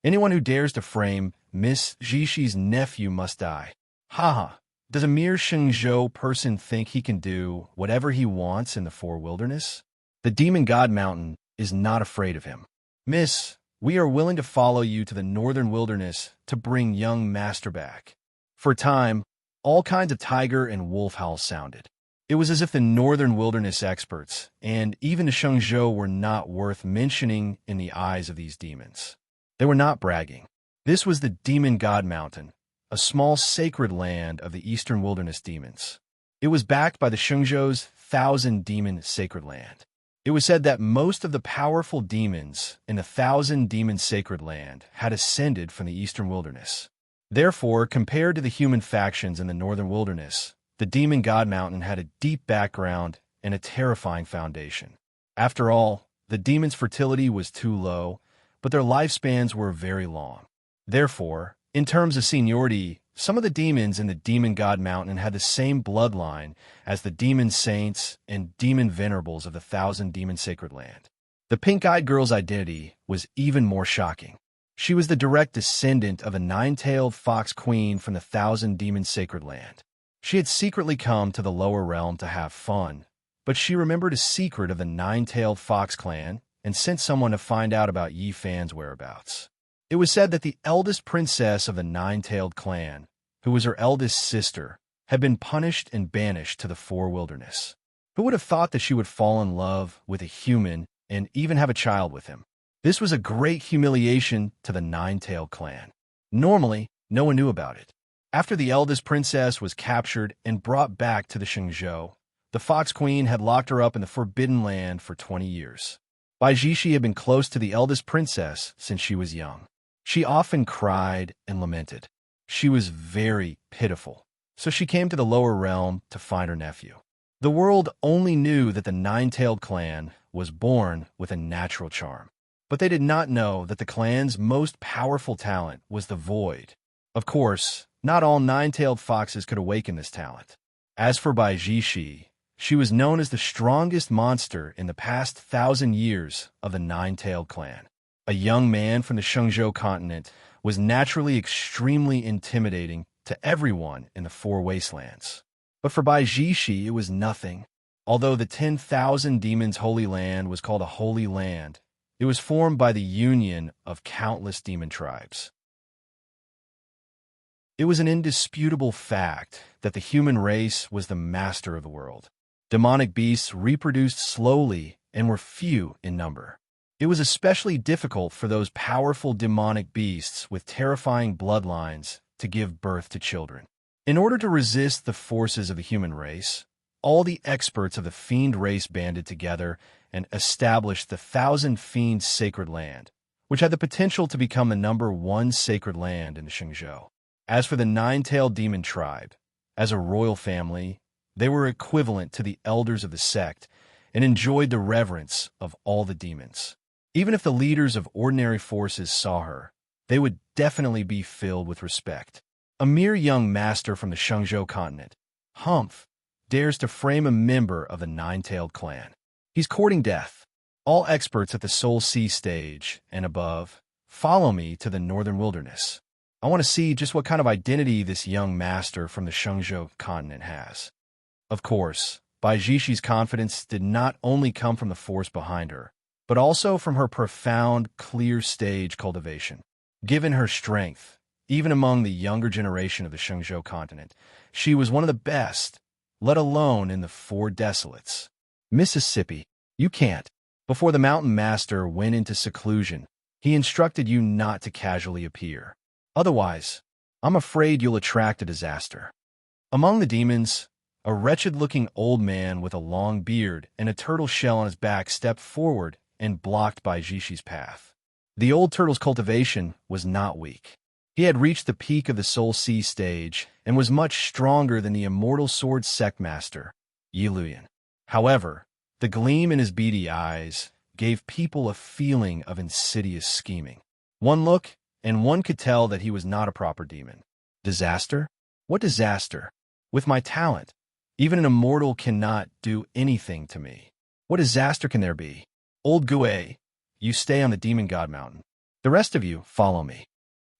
Anyone who dares to frame Miss Jishi's nephew must die. Haha. Does a mere Shenzhou person think he can do whatever he wants in the Four Wilderness? The Demon God Mountain is not afraid of him. Miss, we are willing to follow you to the northern wilderness to bring young master back. For a time, all kinds of tiger and wolf howls sounded. It was as if the northern wilderness experts and even the Shenzhou were not worth mentioning in the eyes of these demons. They were not bragging. This was the Demon God Mountain, a small sacred land of the eastern wilderness demons. It was backed by the Shenzhou's 1,000-demon sacred land. It was said that most of the powerful demons in the 1,000-demon sacred land had ascended from the eastern wilderness. Therefore, compared to the human factions in the northern wilderness, the demon god mountain had a deep background and a terrifying foundation. After all, the demons' fertility was too low, but their lifespans were very long. Therefore, in terms of seniority, some of the demons in the demon god mountain had the same bloodline as the demon saints and demon venerables of the Thousand Demon Sacred Land. The pink-eyed girl's identity was even more shocking. She was the direct descendant of a nine-tailed fox queen from the Thousand Demon Sacred Land. She had secretly come to the lower realm to have fun, but she remembered a secret of the nine-tailed fox clan and sent someone to find out about Yi Fan's whereabouts. It was said that the eldest princess of the nine-tailed clan, who was her eldest sister, had been punished and banished to the Four Wilderness. Who would have thought that she would fall in love with a human and even have a child with him? This was a great humiliation to the nine-tailed clan. Normally, no one knew about it. After the eldest princess was captured and brought back to the Shengzhou, the Fox Queen had locked her up in the Forbidden Land for 20 years. Bai Jishi had been close to the eldest princess since she was young. She often cried and lamented. She was very pitiful, so she came to the lower realm to find her nephew. The world only knew that the nine-tailed clan was born with a natural charm, but they did not know that the clan's most powerful talent was the void. Of course, not all nine-tailed foxes could awaken this talent. As for Bai Jishi, she was known as the strongest monster in the past 1,000 years of the nine-tailed clan. A young man from the Shengzhou continent was naturally extremely intimidating to everyone in the Four Wastelands. But for Bai Jishi, it was nothing. Although the 10,000 Demons' Holy Land was called a Holy Land, it was formed by the union of countless demon tribes. It was an indisputable fact that the human race was the master of the world. Demonic beasts reproduced slowly and were few in number. It was especially difficult for those powerful demonic beasts with terrifying bloodlines to give birth to children. In order to resist the forces of the human race, all the experts of the fiend race banded together and established the Thousand Fiends Sacred Land, which had the potential to become the #1 sacred land in the Shengzhou. As for the nine-tailed demon tribe, as a royal family, they were equivalent to the elders of the sect and enjoyed the reverence of all the demons. Even if the leaders of ordinary forces saw her, they would definitely be filled with respect. A mere young master from the Shengzhou continent, Humph, dares to frame a member of the nine-tailed clan. He's courting death. All experts at the Soul Sea stage and above, follow me to the northern wilderness. I want to see just what kind of identity this young master from the Shengzhou continent has. Of course, Bai Jishi's confidence did not only come from the force behind her, but also from her profound, clear stage cultivation. Given her strength, even among the younger generation of the Shengzhou continent, she was one of the best, let alone in the Four Desolates. Mississippi, you can't. Before the mountain master went into seclusion, he instructed you not to casually appear. Otherwise, I'm afraid you'll attract a disaster. Among the demons, a wretched-looking old man with a long beard and a turtle shell on his back stepped forward and blocked Bai Jishi's path. The old turtle's cultivation was not weak. He had reached the peak of the Soul Sea stage and was much stronger than the immortal sword sect master, Yi Luyan. However, the gleam in his beady eyes gave people a feeling of insidious scheming. One look, and one could tell that he was not a proper demon. Disaster? What disaster? With my talent, even an immortal cannot do anything to me. What disaster can there be? Old Gue, you stay on the Demon God Mountain. The rest of you, follow me.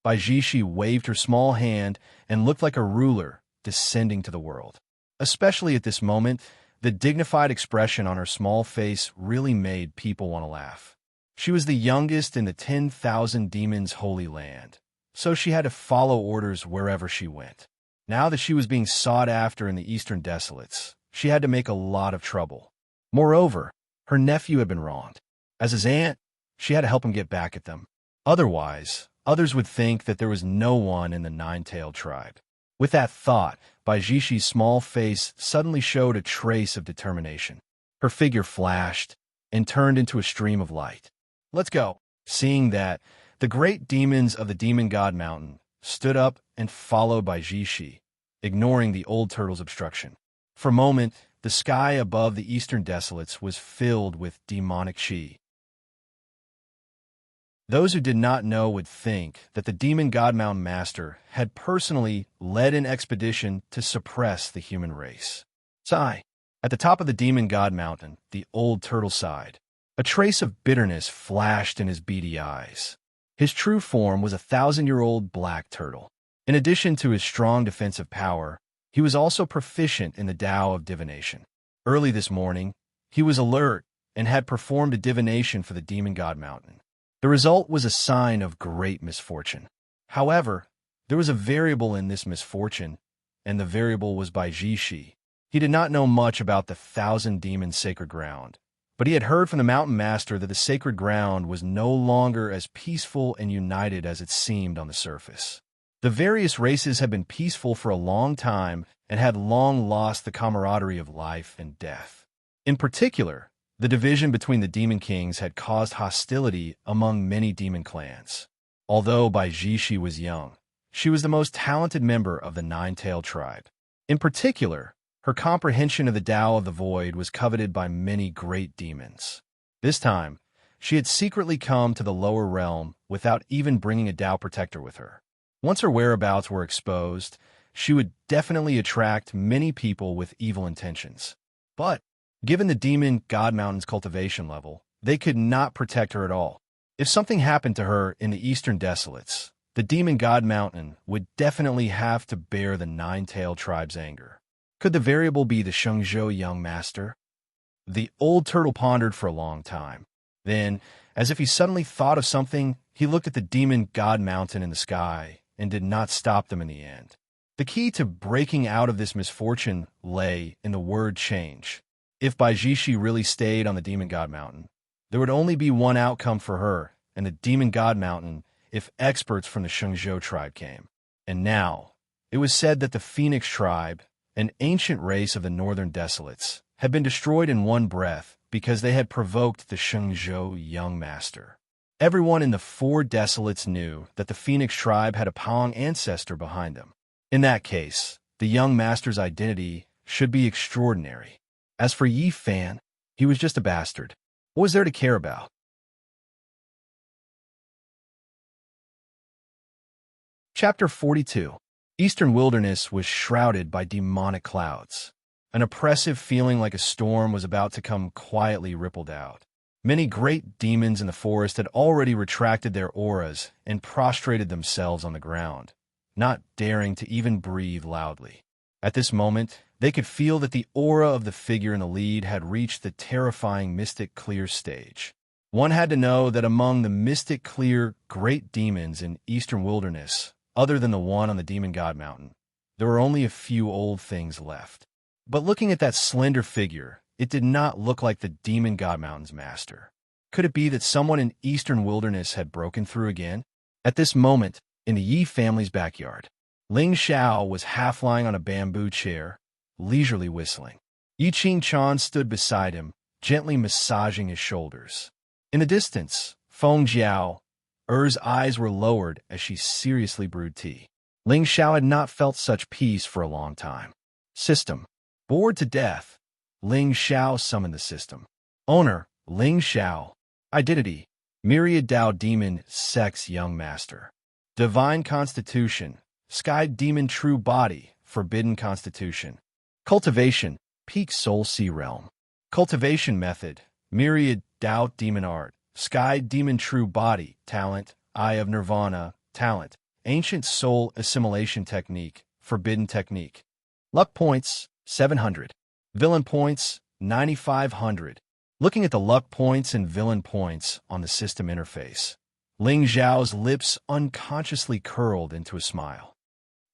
Bai Jishi waved her small hand and looked like a ruler descending to the world. Especially at this moment, the dignified expression on her small face really made people want to laugh. She was the youngest in the 10,000 Demons' Holy Land, so she had to follow orders wherever she went. Now that she was being sought after in the Eastern Desolates, she had to make a lot of trouble. Moreover, her nephew had been wronged. As his aunt, she had to help him get back at them. Otherwise, others would think that there was no one in the nine-tailed tribe. With that thought, Bai Jishi's small face suddenly showed a trace of determination. Her figure flashed and turned into a stream of light. Let's go. Seeing that, the great demons of the Demon God Mountain stood up and followed by Jishi, ignoring the old turtle's obstruction. For a moment, the sky above the eastern desolates was filled with demonic chi. Those who did not know would think that the demon God Mountain Master had personally led an expedition to suppress the human race. Sigh. At the top of the demon God Mountain, the old turtle sighed. A trace of bitterness flashed in his beady eyes. His true form was a 1,000-year-old black turtle. In addition to his strong defensive power, he was also proficient in the Tao of divination. Early this morning, he was alert and had performed a divination for the demon God Mountain. The result was a sign of great misfortune. However, there was a variable in this misfortune, and the variable was by Jishi. He did not know much about the 1,000-demon sacred ground, but he had heard from the mountain master that the sacred ground was no longer as peaceful and united as it seemed on the surface. The various races had been peaceful for a long time and had long lost the camaraderie of life and death. In particular, the division between the demon kings had caused hostility among many demon clans. Although Bai Jishi was young, she was the most talented member of the Nine-Tailed tribe. In particular, her comprehension of the Tao of the Void was coveted by many great demons. This time, she had secretly come to the lower realm without even bringing a Tao protector with her. Once her whereabouts were exposed, she would definitely attract many people with evil intentions. But given the demon God Mountain's cultivation level, they could not protect her at all. If something happened to her in the eastern desolates, the demon God Mountain would definitely have to bear the Nine-Tailed tribe's anger. Could the variable be the Shengzhou young master? The old turtle pondered for a long time. Then, as if he suddenly thought of something, he looked at the demon God Mountain in the sky and did not stop them in the end. The key to breaking out of this misfortune lay in the word change. If Bai Jishi really stayed on the demon God Mountain, there would only be one outcome for her and the demon God Mountain if experts from the Shengzhou tribe came. And now, it was said that the Phoenix tribe, an ancient race of the northern desolates, had been destroyed in one breath because they had provoked the Shengzhou young master. Everyone in the four desolates knew that the Phoenix tribe had a Pong ancestor behind them. In that case, the young master's identity should be extraordinary. As for Yi Fan, he was just a bastard. What was there to care about? Chapter 42. Eastern Wilderness was shrouded by demonic clouds. An oppressive feeling like a storm was about to come quietly rippled out. Many great demons in the forest had already retracted their auras and prostrated themselves on the ground, not daring to even breathe loudly. At this moment, they could feel that the aura of the figure in the lead had reached the terrifying mystic clear stage. One had to know that among the mystic clear great demons in Eastern Wilderness, other than the one on the Demon God Mountain, there were only a few old things left. But looking at that slender figure, it did not look like the Demon God Mountain's master. Could it be that someone in Eastern Wilderness had broken through again? At this moment, in the Yi family's backyard, Ling Xiao was half lying on a bamboo chair, leisurely whistling. Yi Qing-chan stood beside him, gently massaging his shoulders. In the distance, Feng Jiao, Er's eyes were lowered as she seriously brewed tea. Ling Xiao had not felt such peace for a long time. System. Bored to death, Ling Xiao summoned the system. Owner, Ling Xiao. Identity, Myriad Tao Demon, Sex Young Master. Divine Constitution, Sky Demon True Body, Forbidden Constitution. Cultivation, Peak Soul Sea Realm. Cultivation Method, Myriad Tao Demon Art, Sky Demon True Body, Talent, Eye of Nirvana, Talent, Ancient Soul Assimilation Technique, Forbidden Technique. Luck Points, 700. Villain Points, 9,500. Looking at the luck points and villain points on the system interface, Ling Xiao's lips unconsciously curled into a smile.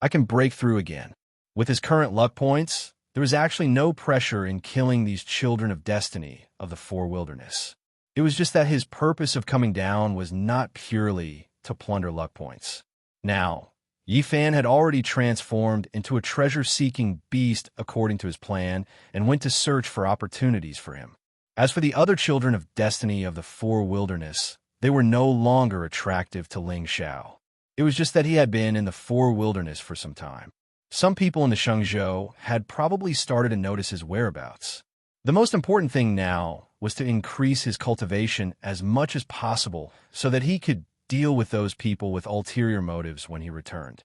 I can break through again. With his current luck points, there was actually no pressure in killing these children of destiny of the Four Wilderness. It was just that his purpose of coming down was not purely to plunder luck points. Now, Yi Fan had already transformed into a treasure-seeking beast according to his plan and went to search for opportunities for him. As for the other children of destiny of the Four Wilderness, they were no longer attractive to Ling Xiao. It was just that he had been in the Four Wilderness for some time. Some people in the Shengzhou had probably started to notice his whereabouts. The most important thing now was to increase his cultivation as much as possible so that he could deal with those people with ulterior motives when he returned.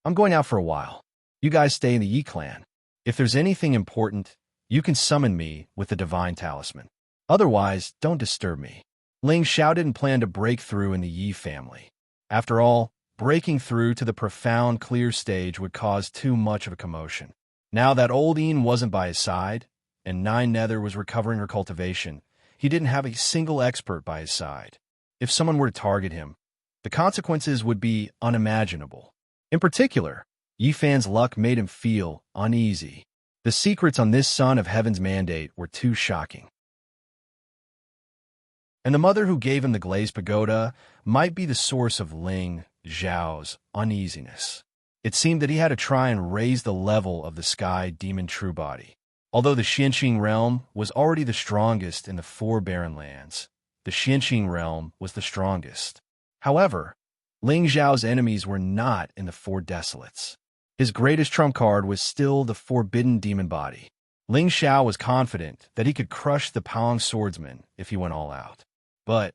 I'm going out for a while. You guys stay in the Yi clan. If there's anything important, you can summon me with the divine talisman. Otherwise, don't disturb me. Ling shouted and planned to break through in the Yi family. After all, breaking through to the profound clear stage would cause too much of a commotion. Now that old Ian wasn't by his side, and Nine Nether was recovering her cultivation, he didn't have a single expert by his side. If someone were to target him, the consequences would be unimaginable. In particular, Yi Fan's luck made him feel uneasy. The secrets on this son of heaven's mandate were too shocking. And the mother who gave him the glazed pagoda might be the source of Ling Zhao's uneasiness. It seemed that he had to try and raise the level of the sky demon true body. Although the Xianxing realm was already the strongest in the four barren lands, the Xianxing realm was the strongest. However, Ling Zhao's enemies were not in the four desolates. His greatest trump card was still the forbidden demon body. Ling Xiao was confident that he could crush the Pang swordsman if he went all out. But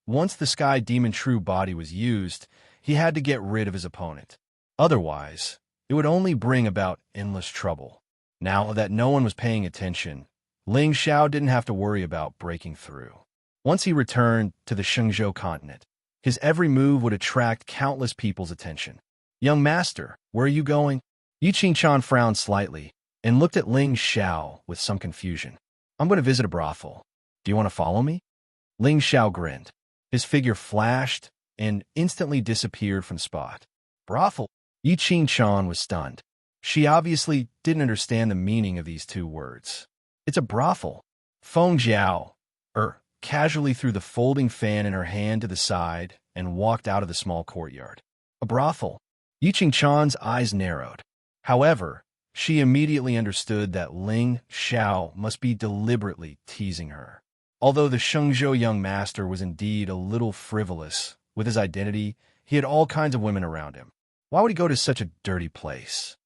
once the sky demon true body was used, he had to get rid of his opponent. Otherwise, it would only bring about endless trouble. Now that no one was paying attention, Ling Xiao didn't have to worry about breaking through. Once he returned to the Shengzhou continent, his every move would attract countless people's attention. "Young master, where are you going?" Yi Qingchan frowned slightly and looked at Ling Xiao with some confusion. "I'm going to visit a brothel. Do you want to follow me?" Ling Xiao grinned. His figure flashed and instantly disappeared from the spot. "Brothel?" Yi Qingchan was stunned. She obviously didn't understand the meaning of these two words. "It's a brothel." Feng Jiao casually threw the folding fan in her hand to the side and walked out of the small courtyard. "A brothel?" Yi Qingchan's eyes narrowed. However, she immediately understood that Ling Xiao must be deliberately teasing her. Although the Shengzhou young master was indeed a little frivolous with his identity, he had all kinds of women around him. Why would he go to such a dirty place?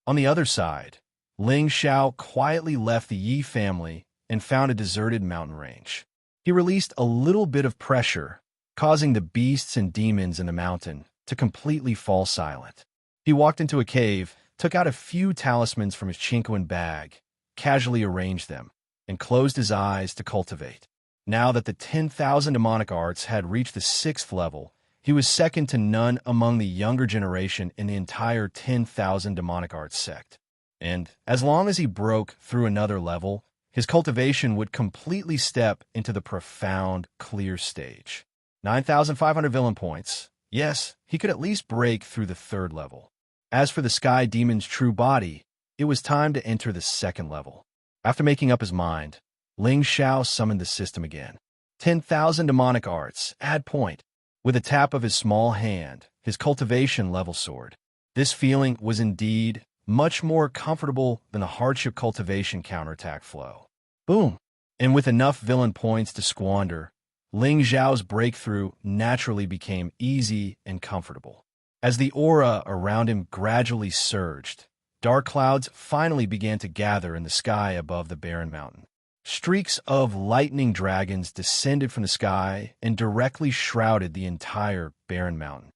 On the other side, Ling Xiao quietly left the Yi family and found a deserted mountain range. He released a little bit of pressure, causing the beasts and demons in the mountain to completely fall silent. He walked into a cave, took out a few talismans from his Chinquan bag, casually arranged them, and closed his eyes to cultivate. Now that the 10,000 demonic arts had reached the 6th level, he was second to none among the younger generation in the entire 10,000 demonic arts sect. And as long as he broke through another level, his cultivation would completely step into the profound, clear stage. 9,500 villain points. Yes, he could at least break through the 3rd level. As for the Sky Demon's true body, it was time to enter the 2nd level. After making up his mind, Ling Xiao summoned the system again. 10,000 demonic arts, add point. With a tap of his small hand, his cultivation level soared. This feeling was indeed much more comfortable than the hardship cultivation counterattack flow. Boom! And with enough villain points to squander, Ling Xiao's breakthrough naturally became easy and comfortable. As the aura around him gradually surged, dark clouds finally began to gather in the sky above the barren mountain. Streaks of lightning dragons descended from the sky and directly shrouded the entire barren mountain.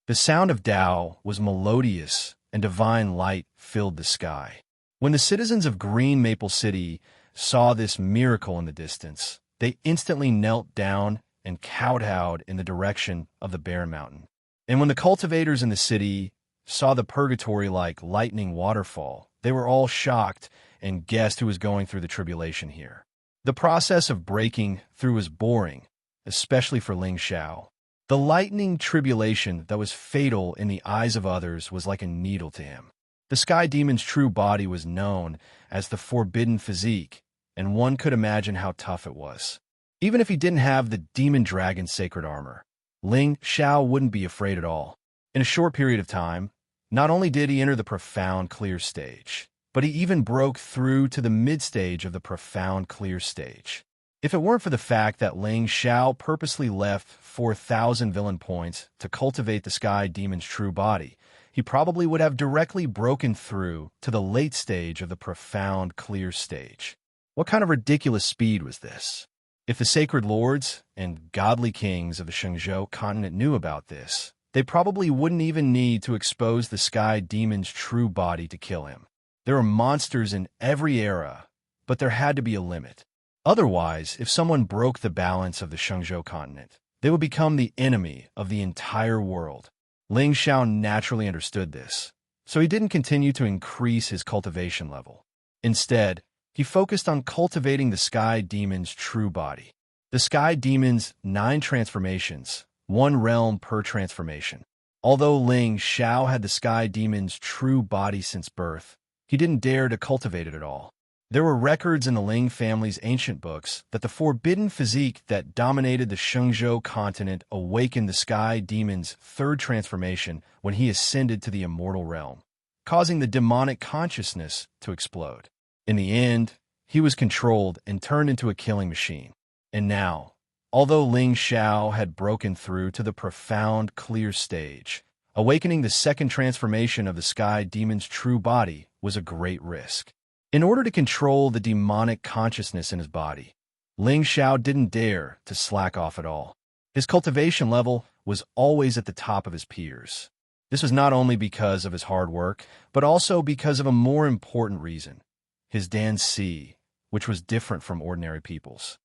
The sound of Tao was melodious, and divine light filled the sky. When the citizens of Green Maple City saw this miracle in the distance, they instantly knelt down and kowtowed in the direction of the barren mountain. And when the cultivators in the city saw the purgatory-like lightning waterfall, they were all shocked and guessed who was going through the tribulation here. The process of breaking through was boring, especially for Ling Xiao. The lightning tribulation that was fatal in the eyes of others was like a needle to him. The Sky Demon's true body was known as the Forbidden Physique, and one could imagine how tough it was. Even if he didn't have the Demon Dragon's sacred armor, Ling Xiao wouldn't be afraid at all. In a short period of time, not only did he enter the profound clear stage, but he even broke through to the mid-stage of the profound clear stage. If it weren't for the fact that Ling Xiao purposely left 4,000 villain points to cultivate the Sky Demon's true body, he probably would have directly broken through to the late stage of the profound clear stage. What kind of ridiculous speed was this? If the sacred lords and godly kings of the Shenzhou continent knew about this, they probably wouldn't even need to expose the Sky Demon's true body to kill him. There are monsters in every era, but there had to be a limit. Otherwise, if someone broke the balance of the Shenzhou continent, they would become the enemy of the entire world. Ling Xiao naturally understood this, so he didn't continue to increase his cultivation level. Instead, he focused on cultivating the Sky Demon's true body. The Sky Demon's 9 transformations, 1 realm per transformation. Although Ling Xiao had the Sky Demon's true body since birth, he didn't dare to cultivate it at all. There were records in the Ling family's ancient books that the forbidden physique that dominated the Shenzhou continent awakened the Sky Demon's 3rd transformation when he ascended to the immortal realm, causing the demonic consciousness to explode. In the end, he was controlled and turned into a killing machine. And now, although Ling Xiao had broken through to the profound clear stage, awakening the 2nd transformation of the Sky Demon's true body was a great risk. In order to control the demonic consciousness in his body, Ling Xiao didn't dare to slack off at all. His cultivation level was always at the top of his peers. This was not only because of his hard work, but also because of a more important reason: his danci, which was different from ordinary people's.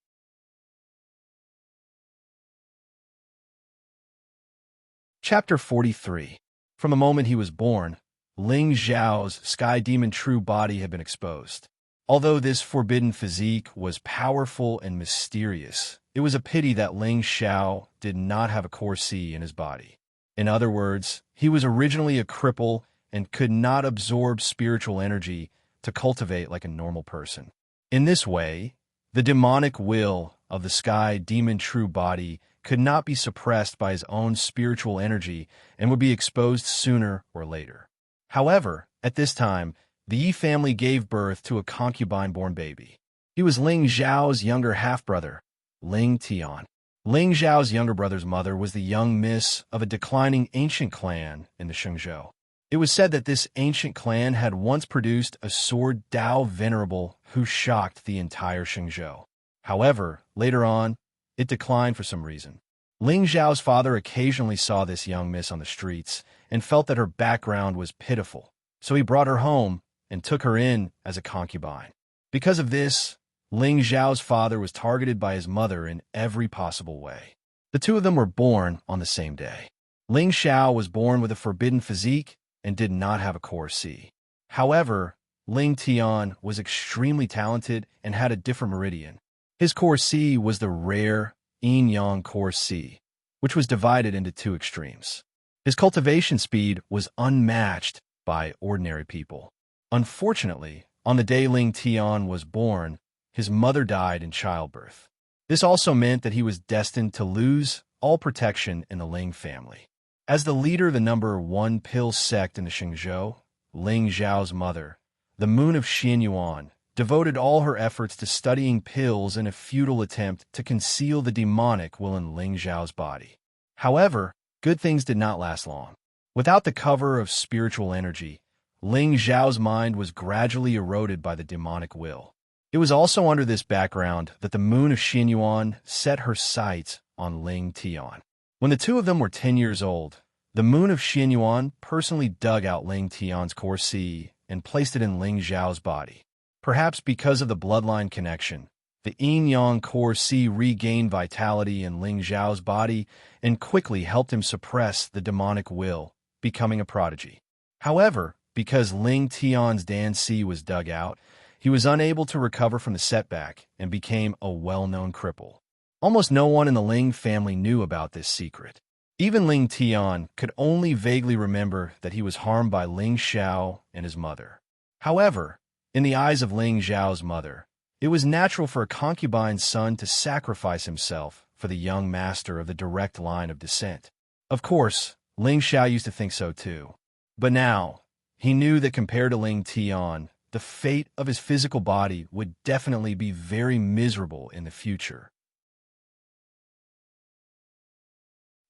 Chapter 43. From the moment he was born, Ling Xiao's Sky Demon true body had been exposed. Although this forbidden physique was powerful and mysterious, it was a pity that Ling Xiao did not have a core C in his body. In other words, he was originally a cripple and could not absorb spiritual energy to cultivate like a normal person. In this way, the demonic will of the Sky Demon true body could not be suppressed by his own spiritual energy and would be exposed sooner or later. However, at this time, the Yi family gave birth to a concubine-born baby. He was Ling Xiao's younger half-brother, Ling Tian. Ling Xiao's younger brother's mother was the young miss of a declining ancient clan in the Shenzhou. It was said that this ancient clan had once produced a sword Dao venerable who shocked the entire Shenzhou. However, later on, it declined for some reason. Ling Xiao's father occasionally saw this young miss on the streets and felt that her background was pitiful, so he brought her home and took her in as a concubine. Because of this, Ling Xiao's father was targeted by his mother in every possible way. The two of them were born on the same day. Ling Xiao was born with a forbidden physique and did not have a core C. However, Ling Tian was extremely talented and had a different meridian. His core C was the rare yin-yang core C, which was divided into 2 extremes. His cultivation speed was unmatched by ordinary people. Unfortunately, on the day Ling Tian was born, his mother died in childbirth. This also meant that he was destined to lose all protection in the Ling family. As the leader of the number 1 pill sect in the Shenzhou, Ling Xiao's mother, the Moon of Xianyuan, devoted all her efforts to studying pills in a futile attempt to conceal the demonic will in Ling Xiao's body. However, good things did not last long. Without the cover of spiritual energy, Ling Xiao's mind was gradually eroded by the demonic will. It was also under this background that the Moon of Xianyuan set her sights on Ling Tian. When the two of them were 10 years old, the Moon of Xianyuan personally dug out Ling Tian's core C and placed it in Ling Xiao's body. Perhaps because of the bloodline connection, the yin-yang core C regained vitality in Ling Xiao's body and quickly helped him suppress the demonic will, becoming a prodigy. However, because Ling Tian's Dan C was dug out, he was unable to recover from the setback and became a well-known cripple. Almost no one in the Ling family knew about this secret. Even Ling Tian could only vaguely remember that he was harmed by Ling Xiao and his mother. However, in the eyes of Ling Xiao's mother, it was natural for a concubine's son to sacrifice himself for the young master of the direct line of descent. Of course, Ling Xiao used to think so too. But now, he knew that compared to Ling Tian, the fate of his physical body would definitely be very miserable in the future.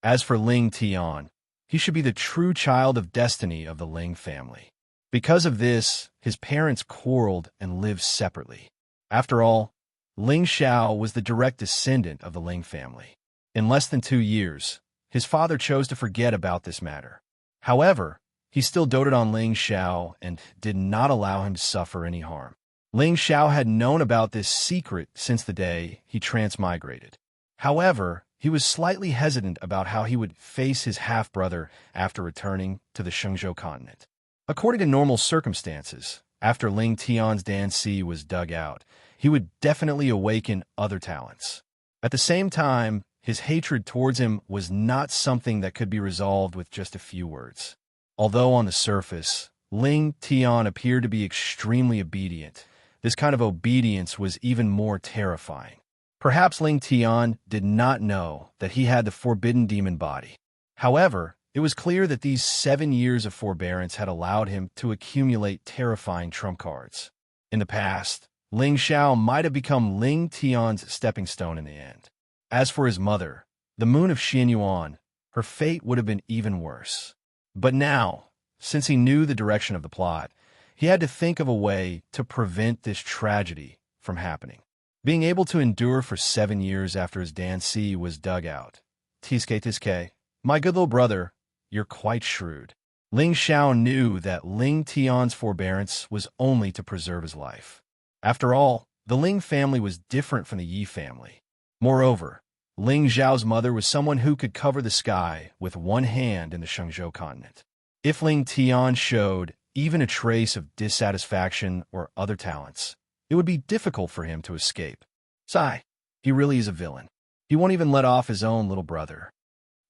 As for Ling Tian, he should be the true child of destiny of the Ling family. Because of this, his parents quarreled and lived separately. After all, Ling Xiao was the direct descendant of the Ling family. In less than 2 years, his father chose to forget about this matter. However, he still doted on Ling Xiao and did not allow him to suffer any harm. Ling Xiao had known about this secret since the day he transmigrated. However, he was slightly hesitant about how he would face his half-brother after returning to the Shenzhou continent. According to normal circumstances, after Ling Tian's Danci was dug out, he would definitely awaken other talents. At the same time, his hatred towards him was not something that could be resolved with just a few words. Although on the surface, Ling Tian appeared to be extremely obedient, this kind of obedience was even more terrifying. Perhaps Ling Tian did not know that he had the forbidden demon body. However, it was clear that these 7 years of forbearance had allowed him to accumulate terrifying trump cards. In the past, Ling Xiao might have become Ling Tian's stepping stone in the end. As for his mother, the moon of Xianyuan, her fate would have been even worse. But now, since he knew the direction of the plot, he had to think of a way to prevent this tragedy from happening. Being able to endure for 7 years after his Danci was dug out. Tiske, my good little brother, you're quite shrewd. Ling Xiao knew that Ling Tian's forbearance was only to preserve his life. After all, the Ling family was different from the Yi family. Moreover, Ling Xiao's mother was someone who could cover the sky with one hand in the Shenzhou continent. If Ling Tian showed even a trace of dissatisfaction or other talents, it would be difficult for him to escape. Sigh, he really is a villain. He won't even let off his own little brother.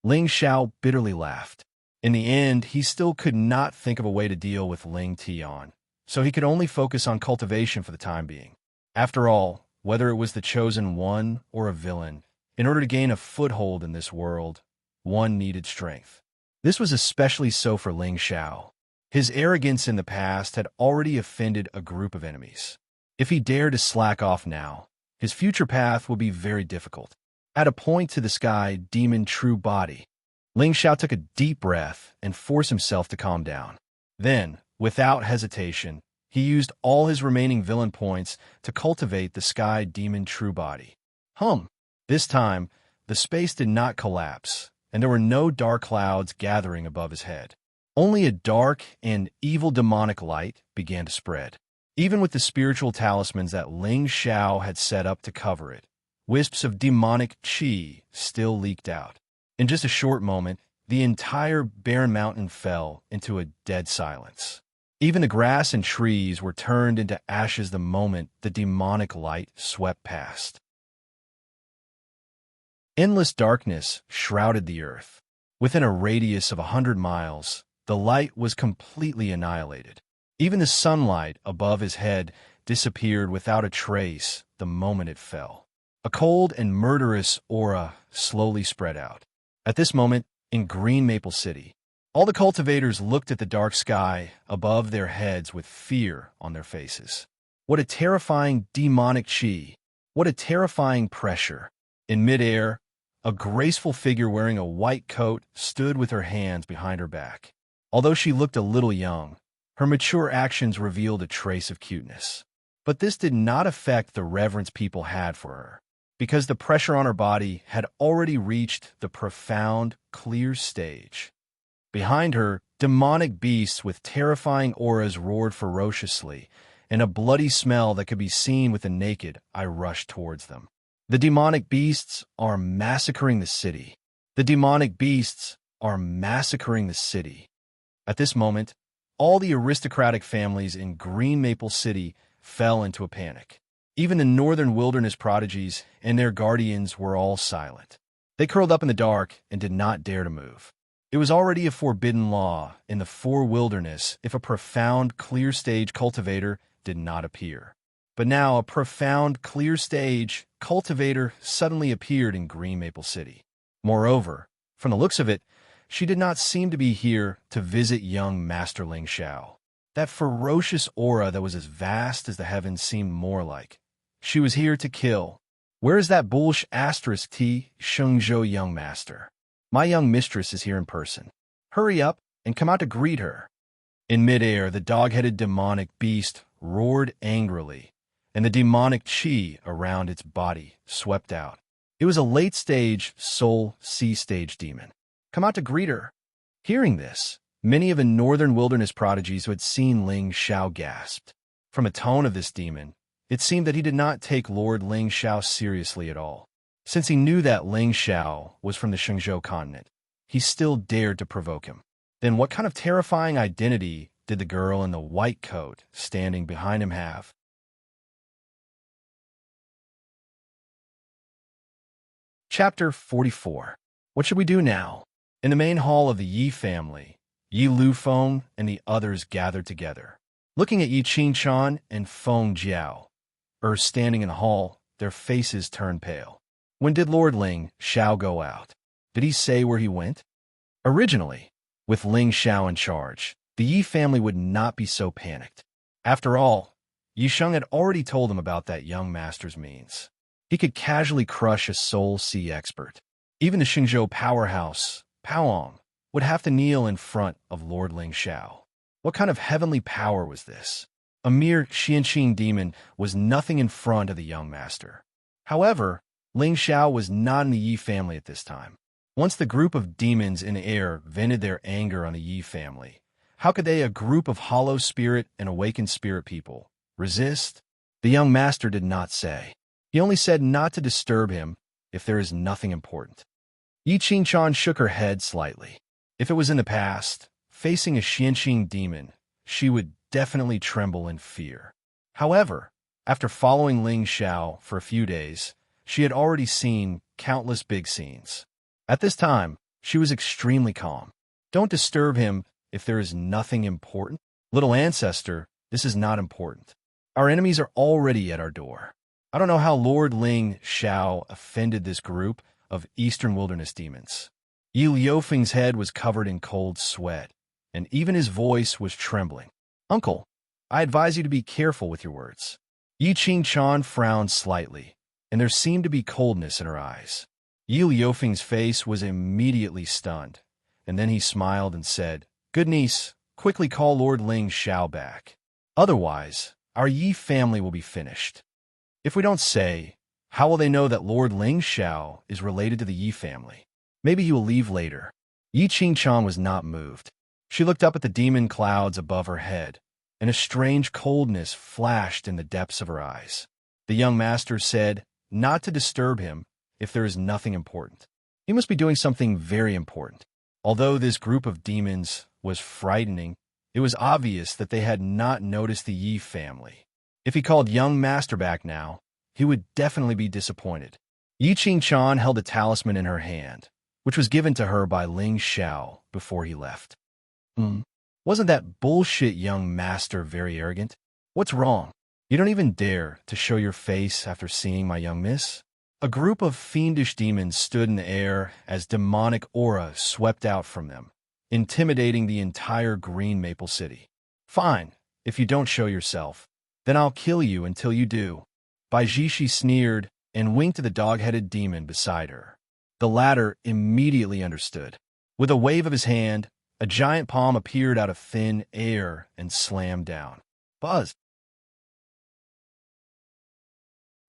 Ling Xiao bitterly laughed. In the end, he still could not think of a way to deal with Ling Tian, so he could only focus on cultivation for the time being. After all, whether it was the chosen one or a villain, in order to gain a foothold in this world, one needed strength. This was especially so for Ling Xiao. His arrogance in the past had already offended a group of enemies. If he dared to slack off now, his future path would be very difficult. At a point to the sky demon true body, Ling Xiao took a deep breath and forced himself to calm down. Then, without hesitation, he used all his remaining villain points to cultivate the sky demon true body. This time, the space did not collapse, and there were no dark clouds gathering above his head. Only a dark and evil demonic light began to spread. Even with the spiritual talismans that Ling Xiao had set up to cover it, wisps of demonic qi still leaked out. In just a short moment, the entire barren mountain fell into a dead silence. Even the grass and trees were turned into ashes the moment the demonic light swept past. Endless darkness shrouded the earth. Within a radius of 100 miles, the light was completely annihilated. Even the sunlight above his head disappeared without a trace the moment it fell. A cold and murderous aura slowly spread out. At this moment, in Green Maple City, all the cultivators looked at the dark sky above their heads with fear on their faces. What a terrifying demonic chi! What a terrifying pressure! In midair, a graceful figure wearing a white coat stood with her hands behind her back. Although she looked a little young, her mature actions revealed a trace of cuteness. But this did not affect the reverence people had for her, because the pressure on her body had already reached the profound, clear stage. Behind her, demonic beasts with terrifying auras roared ferociously, and a bloody smell that could be seen with the naked eye rushed towards them. The demonic beasts are massacring the city. The demonic beasts are massacring the city. At this moment, all the aristocratic families in Green Maple City fell into a panic. Even the northern wilderness prodigies and their guardians were all silent. They curled up in the dark and did not dare to move. It was already a forbidden law in the Four Wilderness if a profound, clear stage cultivator did not appear. But now a profound, clear stage cultivator suddenly appeared in Green Maple City. Moreover, from the looks of it, she did not seem to be here to visit young Master Ling Xiao. that ferocious aura that was as vast as the heavens seemed more like. She was here to kill. Where is that bullish asterisk T Shengzhou young master? My young mistress is here in person. Hurry up and come out to greet her. In midair, the dog-headed demonic beast roared angrily, and the demonic chi around its body swept out. It was a late-stage soul C-stage demon. Come out to greet her. Hearing this, many of the northern wilderness prodigies who had seen Ling Xiao gasped. From the tone of this demon, it seemed that he did not take Lord Ling Xiao seriously at all. Since he knew that Ling Xiao was from the Shenzhou continent, he still dared to provoke him. Then what kind of terrifying identity did the girl in the white coat standing behind him have? Chapter 44. What should we do now? In the main hall of the Yi family, Yi Lufeng and the others gathered together. Looking at Yi Qingchan and Feng Jiao, standing in the hall, their faces turned pale. When did Lord Ling Xiao go out? Did he say where he went? Originally, with Ling Xiao in charge, the Yi family would not be so panicked. After all, Yi Sheng had already told them about that young master's means. He could casually crush a Soul Sea expert. Even the Xingzhou powerhouse, Paoong, would have to kneel in front of Lord Ling Xiao. What kind of heavenly power was this? A mere Xianqing demon was nothing in front of the young master. However, Ling Xiao was not in the Yi family at this time. Once the group of demons in the air vented their anger on the Yi family, how could they, a group of hollow spirit and awakened spirit people, resist? The young master did not say. He only said not to disturb him if there is nothing important. Yi Qingchan shook her head slightly. If it was in the past, facing a Xianqing demon, she would definitely tremble in fear. However, after following Ling Xiao for a few days, she had already seen countless big scenes. At this time, she was extremely calm. Don't disturb him if there is nothing important. Little ancestor, this is not important. Our enemies are already at our door. I don't know how Lord Ling Xiao offended this group of eastern wilderness demons. Yi Liufeng's head was covered in cold sweat, and even his voice was trembling. Uncle, I advise you to be careful with your words. Yi Qingchan frowned slightly, and there seemed to be coldness in her eyes. Yi Liufeng's face was immediately stunned, and then he smiled and said, Good niece, quickly call Lord Ling Xiao back. Otherwise, our Yi family will be finished. If we don't say, how will they know that Lord Ling Xiao is related to the Yi family? Maybe he will leave later. Yi Qingchan was not moved. She looked up at the demon clouds above her head, and a strange coldness flashed in the depths of her eyes. The young master said, not to disturb him if there is nothing important. He must be doing something very important. Although this group of demons was frightening, it was obvious that they had not noticed the Yi family. If he called young master back now, he would definitely be disappointed. Yi Qingchan held a talisman in her hand, which was given to her by Ling Xiao before he left. Wasn't that bullshit young master very arrogant? What's wrong? You don't even dare to show your face after seeing my young miss? A group of fiendish demons stood in the air as demonic aura swept out from them, intimidating the entire Green Maple City. Fine, if you don't show yourself, then I'll kill you until you do. Baijishi sneered and winked to the dog-headed demon beside her. The latter immediately understood. With a wave of his hand, a giant palm appeared out of thin air and slammed down. Buzz!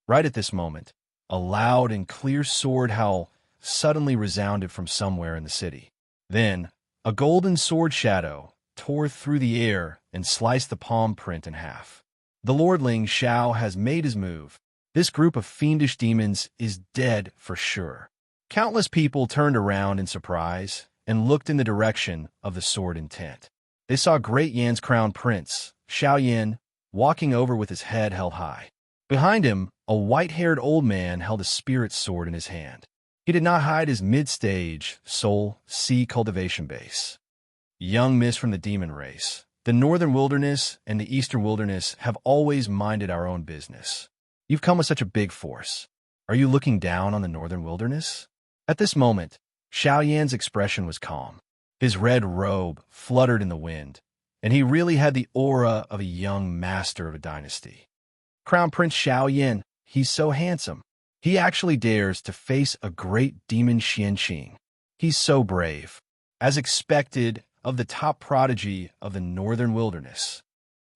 Right at this moment, a loud and clear sword howl suddenly resounded from somewhere in the city. Then, a golden sword shadow tore through the air and sliced the palm print in half. The Lord Ling Xiao has made his move. This group of fiendish demons is dead for sure. Countless people turned around in surprise and looked in the direction of the sword intent. They saw Great Yan's crown prince, Xiao Yan, walking over with his head held high. Behind him, a white-haired old man held a spirit sword in his hand. He did not hide his mid-stage soul sea cultivation base. Young miss from the demon race, the northern wilderness and the eastern wilderness have always minded our own business. You've come with such a big force. Are you looking down on the northern wilderness? At this moment, Xiao Yan's expression was calm. His red robe fluttered in the wind, and he really had the aura of a young master of a dynasty. Crown Prince Xiao Yin, he's so handsome. He actually dares to face a great demon Xianqing. He's so brave. As expected of the top prodigy of the northern wilderness,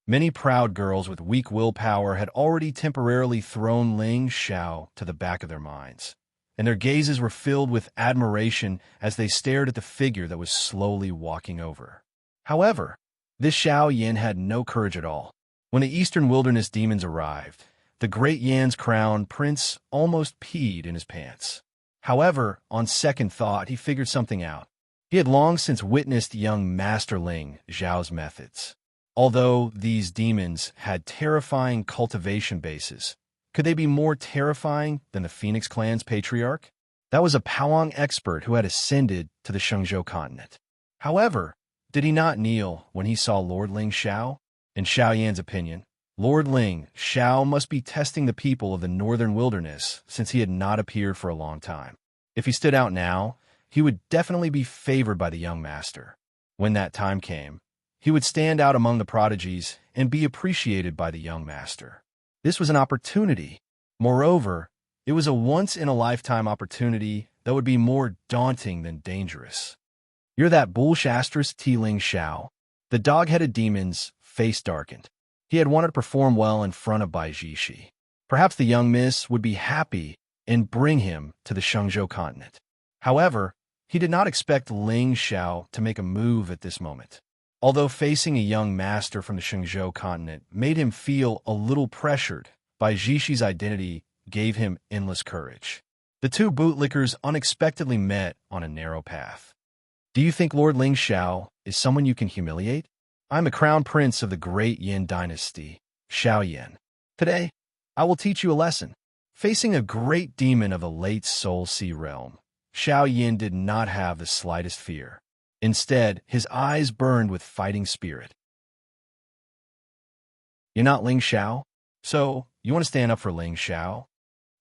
many proud girls with weak willpower had already temporarily thrown Ling Xiao to the back of their minds, and their gazes were filled with admiration as they stared at the figure that was slowly walking over. However, this Xiao Yin had no courage at all. When the eastern wilderness demons arrived, the great Yan's crown prince almost peed in his pants. However, on second thought, he figured something out. He had long since witnessed young Master Ling Zhao's methods. Although these demons had terrifying cultivation bases, could they be more terrifying than the Phoenix Clan's patriarch? That was a Powang expert who had ascended to the Shenzhou continent. However, did he not kneel when he saw Lord Ling Xiao? In Xiao Yan's opinion, Lord Ling Xiao must be testing the people of the northern wilderness since he had not appeared for a long time. If he stood out now, he would definitely be favored by the young master. When that time came, he would stand out among the prodigies and be appreciated by the young master. This was an opportunity. Moreover, it was a once-in-a-lifetime opportunity that would be more daunting than dangerous. "You're that bullshastrous Ling Xiao." The dog-headed demon's face darkened. He had wanted to perform well in front of Bai Jishi. Perhaps the young miss would be happy and bring him to the Shenzhou continent. However, he did not expect Ling Xiao to make a move at this moment. Although facing a young master from the Shenzhou continent made him feel a little pressured, Bai Jishi's identity gave him endless courage. The two bootlickers unexpectedly met on a narrow path. "Do you think Lord Ling Xiao is someone you can humiliate? I'm a crown prince of the great Yin dynasty, Xiao Yin. Today, I will teach you a lesson." Facing a great demon of the late Soul Sea realm, Xiao Yin did not have the slightest fear. Instead, his eyes burned with fighting spirit. "You're not Ling Xiao? So, you want to stand up for Ling Xiao?"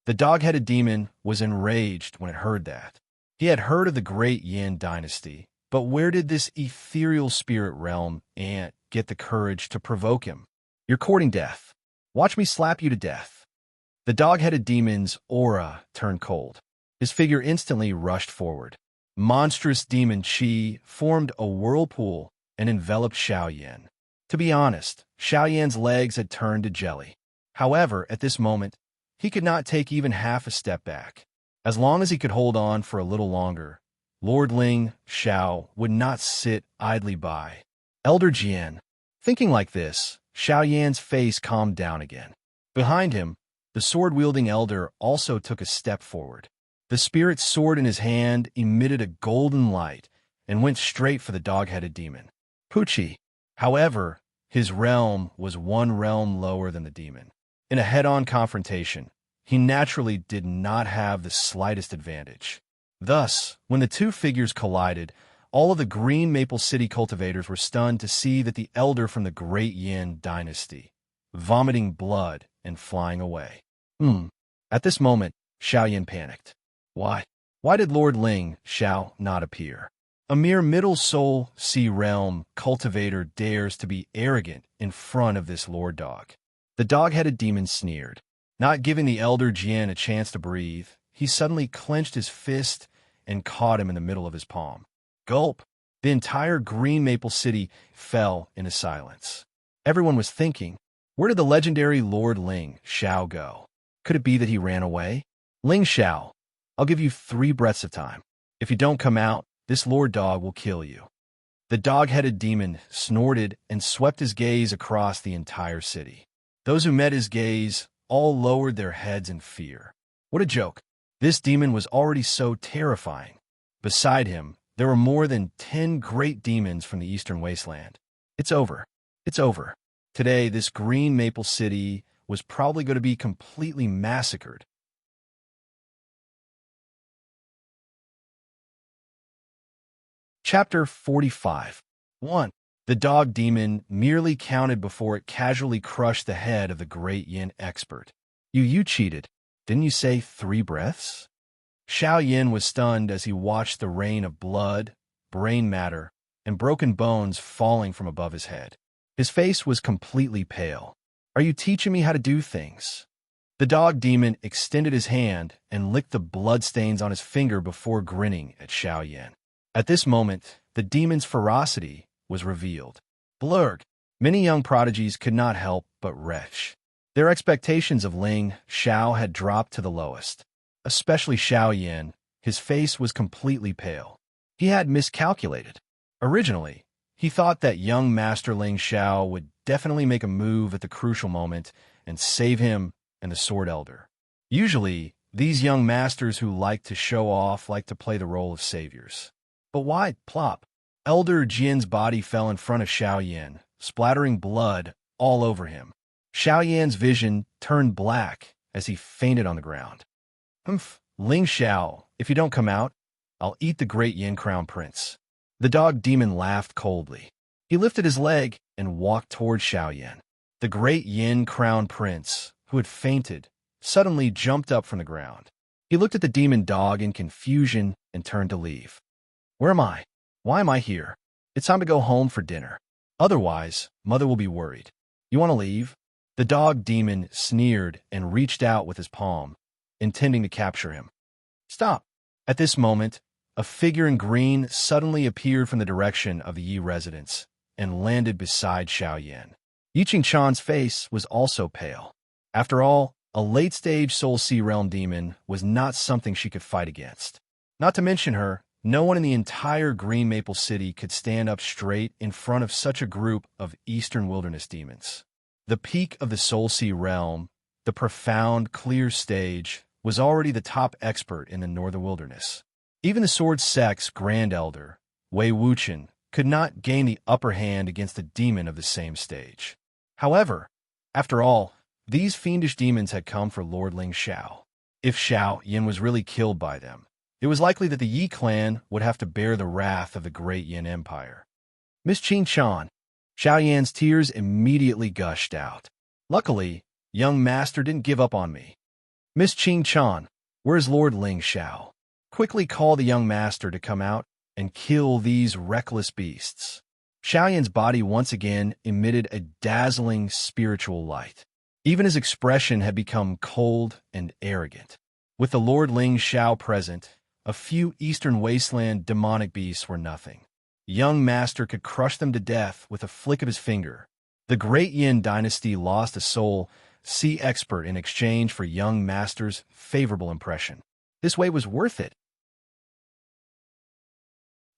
The dog-headed demon was enraged when it heard that. He had heard of the great Yin dynasty, but where did this ethereal spirit realm ant get the courage to provoke him? "You're courting death. Watch me slap you to death." The dog-headed demon's aura turned cold. His figure instantly rushed forward. Monstrous demon Qi formed a whirlpool and enveloped Xiao Yan. To be honest, Xiao Yan's legs had turned to jelly. However, at this moment, he could not take even half a step back. As long as he could hold on for a little longer, Lord Ling Xiao would not sit idly by. "Elder Jian." Thinking like this, Xiao Yan's face calmed down again. Behind him, the sword-wielding elder also took a step forward. The spirit sword in his hand emitted a golden light and went straight for the dog-headed demon. Pucci. However, his realm was one realm lower than the demon. In a head-on confrontation, he naturally did not have the slightest advantage. Thus, when the two figures collided, all of the Green Maple City cultivators were stunned to see that the elder from the Great Yin dynasty, vomiting blood and flying away. At this moment, Xiao Yin panicked. Why? Why did Lord Ling Xiao not appear? A mere middle soul sea realm cultivator dares to be arrogant in front of this lord dog. The dog-headed demon sneered. Not giving the elder Jian a chance to breathe, he suddenly clenched his fist and caught him in the middle of his palm. Gulp! The entire Green Maple City fell into silence. Everyone was thinking, where did the legendary Lord Ling Xiao go? Could it be that he ran away? Ling Xiao, I'll give you 3 breaths of time. If you don't come out, this lord dog will kill you. The dog-headed demon snorted and swept his gaze across the entire city. Those who met his gaze all lowered their heads in fear. What a joke. This demon was already so terrifying. Beside him, there were more than 10 great demons from the eastern wasteland. It's over. It's over. Today, this Green Maple City was probably going to be completely massacred. Chapter 45. 1. The dog demon merely counted before it casually crushed the head of the great Yin expert. You cheated. Didn't you say 3 breaths? Xiao Yin was stunned as he watched the rain of blood, brain matter, and broken bones falling from above his head. His face was completely pale. "Are you teaching me how to do things?" The dog demon extended his hand and licked the bloodstains on his finger before grinning at Xiao Yan. At this moment, the demon's ferocity was revealed. Blurg! Many young prodigies could not help but retch. Their expectations of Ling Xiao had dropped to the lowest. Especially Xiao Yan, his face was completely pale. He had miscalculated. Originally, he thought that young Master Ling Xiao would definitely make a move at the crucial moment and save him and the Sword Elder. Usually, these young masters who like to show off like to play the role of saviors. But why, plop? Elder Jin's body fell in front of Xiao Yan, splattering blood all over him. Xiao Yan's vision turned black as he fainted on the ground. "Humph, Ling Xiao, if you don't come out, I'll eat the great Yin Crown Prince." The dog demon laughed coldly. He lifted his leg and walked toward Xiao Yan. The great Yin Crown Prince, who had fainted, suddenly jumped up from the ground. He looked at the demon dog in confusion and turned to leave. "Where am I? Why am I here? It's time to go home for dinner. Otherwise, Mother will be worried. You want to leave?" The dog demon sneered and reached out with his palm, intending to capture him. "Stop!" At this moment, a figure in green suddenly appeared from the direction of the Yi residence and landed beside Xiao Yan. Yi Qingchan's face was also pale. After all, a late-stage Soul Sea Realm demon was not something she could fight against. Not to mention her, no one in the entire Green Maple City could stand up straight in front of such a group of Eastern Wilderness demons. The peak of the Soul Sea Realm, the profound, clear stage, was already the top expert in the Northern Wilderness. Even the Sword Sect's Grand Elder, Wei Wuchen, could not gain the upper hand against a demon of the same stage. However, after all, these fiendish demons had come for Lord Ling Xiao. If Xiao Yan was really killed by them, it was likely that the Yi clan would have to bear the wrath of the great Yin Empire. "Miss Qingchan," Xiao Yan's tears immediately gushed out. "Luckily, young master didn't give up on me. Miss Qingchan, where's Lord Ling Xiao? Quickly call the young master to come out and kill these reckless beasts." Xiao Yan's body once again emitted a dazzling spiritual light. Even his expression had become cold and arrogant. With the Lord Ling Xiao present, a few Eastern Wasteland demonic beasts were nothing. Young master could crush them to death with a flick of his finger. The Great Yin dynasty lost a Soul Sea expert in exchange for young master's favorable impression. This way was worth it.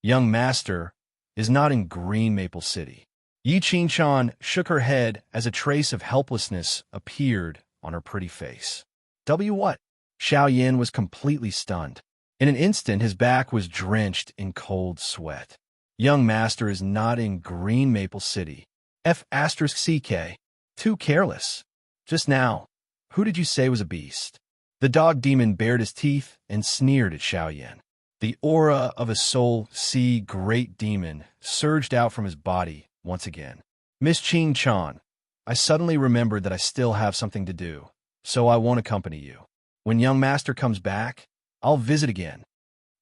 Young master is not in Green Maple City. Yi Qingchan shook her head as a trace of helplessness appeared on her pretty face. What? Xiao Yan was completely stunned. In an instant, his back was drenched in cold sweat. Young master is not in Green Maple City. F***CK. Too careless. Just now, who did you say was a beast? The dog demon bared his teeth and sneered at Xiao Yan. The aura of a Soul Sea great demon surged out from his body once again. "Miss Qingchan, I suddenly remembered that I still have something to do, so I won't accompany you. When young master comes back, I'll visit again."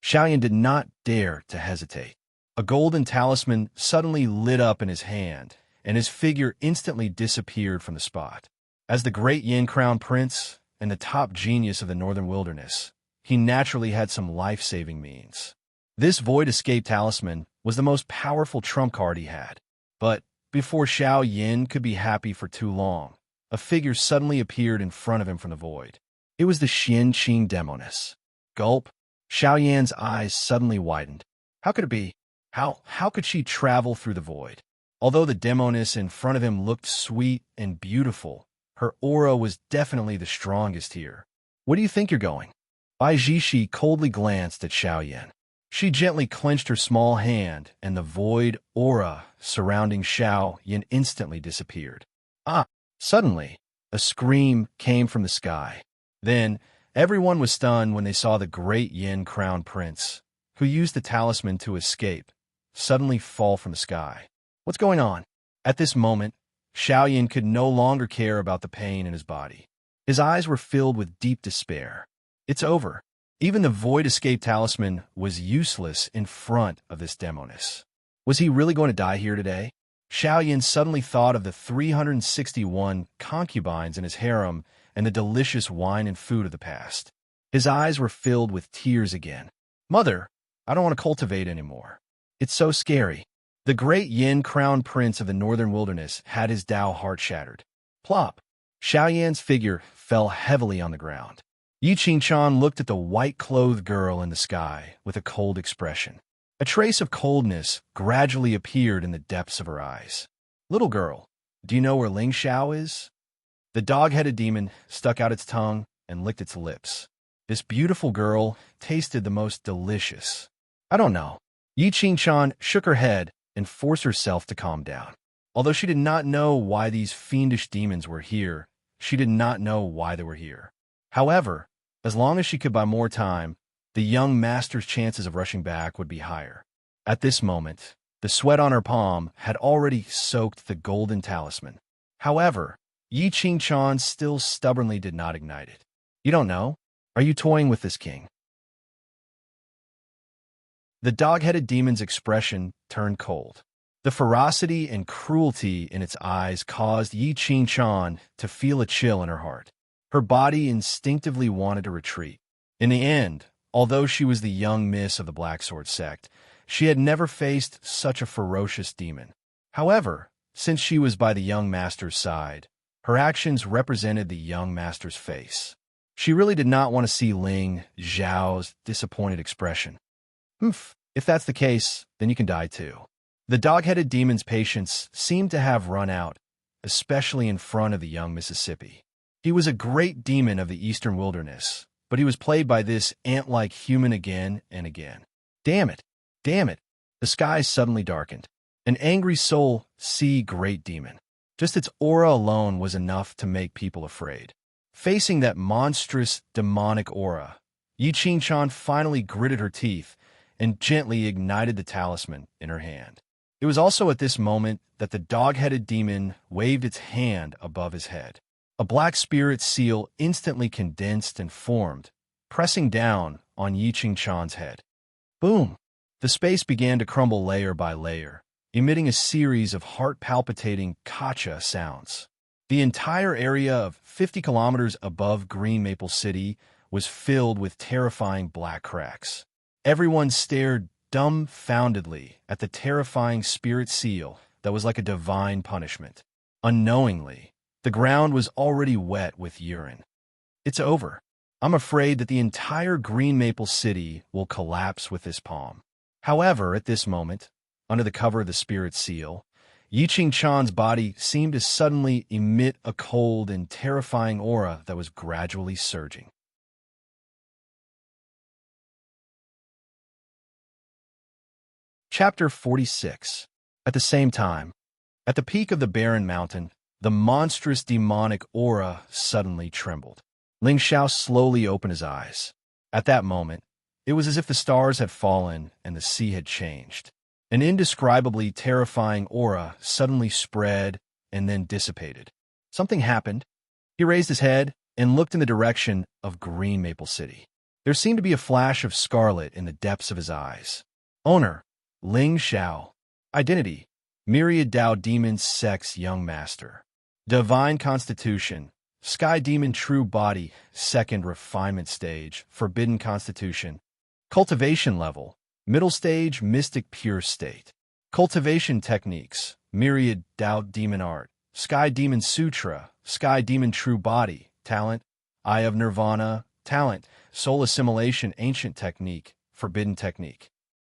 Xiao Yan did not dare to hesitate. A golden talisman suddenly lit up in his hand, and his figure instantly disappeared from the spot. As the great Yin Crown Prince and the top genius of the Northern Wilderness, he naturally had some life-saving means. This Void Escape Talisman was the most powerful trump card he had. But before Xiao Yan could be happy for too long, a figure suddenly appeared in front of him from the void. It was the Xian Qing Demoness. Gulp. Xiao Yan's eyes suddenly widened. How could it be? How could she travel through the void? Although the Demoness in front of him looked sweet and beautiful, her aura was definitely the strongest here. "Where do you think you're going?" Bai Jishi coldly glanced at Xiao Yan. She gently clenched her small hand, and the void aura surrounding Xiao Yan instantly disappeared. Suddenly, a scream came from the sky. Then, everyone was stunned when they saw the great Yin Crown Prince, who used the talisman to escape, suddenly fall from the sky. What's going on? At this moment, Xiao Yan could no longer care about the pain in his body. His eyes were filled with deep despair. It's over. Even the Void Escape Talisman was useless in front of this Demoness. Was he really going to die here today? Xiaoyan suddenly thought of the 361 concubines in his harem and the delicious wine and food of the past. His eyes were filled with tears again. Mother, I don't want to cultivate anymore. It's so scary. The great Yin crown prince of the northern wilderness had his Tao heart shattered. Plop! Xiaoyan's figure fell heavily on the ground. Yi Qingchan looked at the white-clothed girl in the sky with a cold expression. A trace of coldness gradually appeared in the depths of her eyes. Little girl, do you know where Ling Xiao is? The dog-headed demon stuck out its tongue and licked its lips. This beautiful girl tasted the most delicious. I don't know. Yi Qingchan shook her head and forced herself to calm down. Although she did not know why these fiendish demons were here, she did not know why they were here. However, as long as she could buy more time, the young master's chances of rushing back would be higher. At this moment, the sweat on her palm had already soaked the golden talisman. However, Yi Qingchan still stubbornly did not ignite it. You don't know? Are you toying with this king? The dog-headed demon's expression turned cold. The ferocity and cruelty in its eyes caused Yi Qingchan to feel a chill in her heart. Her body instinctively wanted to retreat. In the end, although she was the young miss of the Black Sword sect, she had never faced such a ferocious demon. However, since she was by the young master's side, her actions represented the young master's face. She really did not want to see Ling Xiao's disappointed expression. If that's the case, then you can die too. The dog-headed demon's patience seemed to have run out, especially in front of the young Mississippi. He was a great demon of the eastern wilderness, but he was played by this ant-like human again and again. Damn it! Damn it! The sky suddenly darkened. An angry soul, see great demon. Just its aura alone was enough to make people afraid. Facing that monstrous, demonic aura, Yi Qingchan finally gritted her teeth and gently ignited the talisman in her hand. It was also at this moment that the dog-headed demon waved its hand above his head. A black spirit seal instantly condensed and formed, pressing down on Yi Qingchan's head. Boom! The space began to crumble layer by layer, emitting a series of heart-palpitating kacha sounds. The entire area of 50 kilometers above Green Maple City was filled with terrifying black cracks. Everyone stared dumbfoundedly at the terrifying spirit seal that was like a divine punishment. Unknowingly, the ground was already wet with urine. It's over. I'm afraid that the entire Green Maple City will collapse with this palm. However, at this moment, under the cover of the spirit seal, Yi Qingchan's body seemed to suddenly emit a cold and terrifying aura that was gradually surging. Chapter 46. At the same time, at the peak of the barren mountain, the monstrous demonic aura suddenly trembled. Ling Xiao slowly opened his eyes. At that moment, it was as if the stars had fallen and the sea had changed. An indescribably terrifying aura suddenly spread and then dissipated. Something happened. He raised his head and looked in the direction of Green Maple City. There seemed to be a flash of scarlet in the depths of his eyes. Owner, Ling Xiao. Identity, Myriad Tao Demon Sex Young Master. Divine Constitution, Sky Demon True Body, Second Refinement Stage, Forbidden Constitution. Cultivation Level, Middle Stage Mystic Pure State. Cultivation Techniques, Myriad Tao Demon Art, Sky Demon Sutra, Sky Demon True Body, Talent, Eye of Nirvana, Talent, Soul Assimilation Ancient Technique, Forbidden Technique.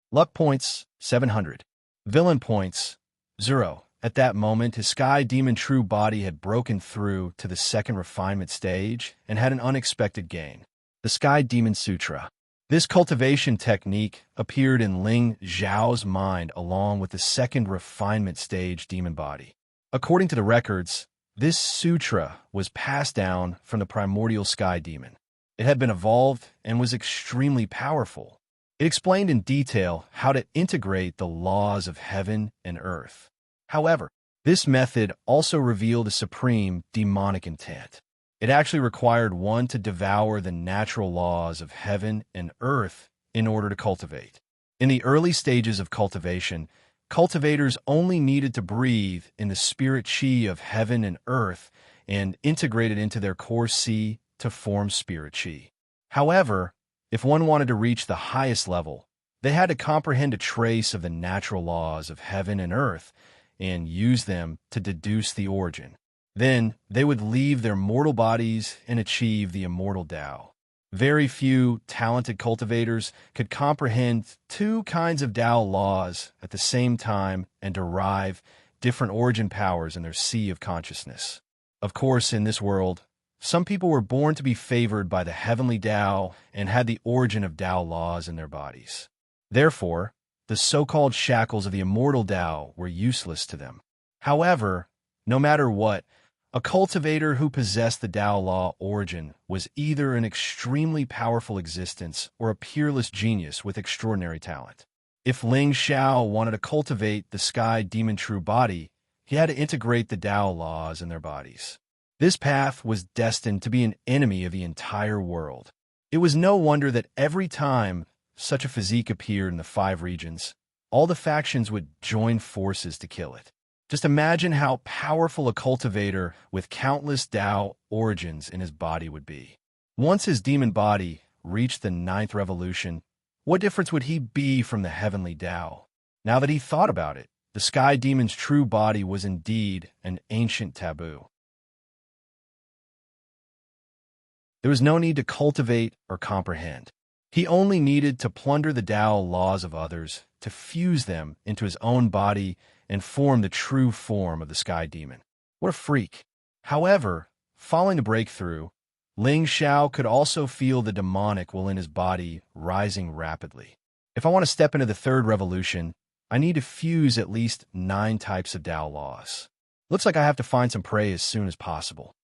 Luck Points, 700. Villain Points, 0. At that moment, his Sky Demon True Body had broken through to the Second Refinement Stage and had an unexpected gain. The Sky Demon Sutra. This cultivation technique appeared in Ling Xiao's mind along with the Second Refinement Stage demon body. According to the records, this sutra was passed down from the primordial Sky Demon. It had been evolved and was extremely powerful. It explained in detail how to integrate the laws of heaven and earth. However, this method also revealed a supreme demonic intent. It actually required one to devour the natural laws of heaven and earth in order to cultivate. In the early stages of cultivation, Cultivators only needed to breathe in the spirit chi of heaven and earth and integrate it into their core chi to form spirit chi. However, if one wanted to reach the highest level, they had to comprehend a trace of the natural laws of heaven and earth and use them to deduce the origin. Then they would leave their mortal bodies and achieve the immortal Tao. Very few talented cultivators could comprehend two kinds of Tao laws at the same time and derive different origin powers in their sea of consciousness. Of course, in this world, some people were born to be favored by the heavenly Tao and had the origin of Tao laws in their bodies. Therefore, the so-called shackles of the immortal Tao were useless to them. However, no matter what, a cultivator who possessed the Tao law origin was either an extremely powerful existence or a peerless genius with extraordinary talent. If Ling Xiao wanted to cultivate the sky demon true body, he had to integrate the Tao laws in their bodies. This path was destined to be an enemy of the entire world. It was no wonder that every time such a physique appeared in the 5 regions, all the factions would join forces to kill it. Just imagine how powerful a cultivator with countless Tao origins in his body would be. Once his demon body reached the 9th revolution, what difference would he be from the heavenly Tao? Now that he thought about it, the sky demon's true body was indeed an ancient taboo. There was no need to cultivate or comprehend. He only needed to plunder the Tao laws of others, to fuse them into his own body and form the true form of the sky demon. What a freak! However, following the breakthrough, Ling Xiao could also feel the demonic within his body rising rapidly. If I want to step into the 3rd revolution, I need to fuse at least 9 types of Tao laws. Looks like I have to find some prey as soon as possible.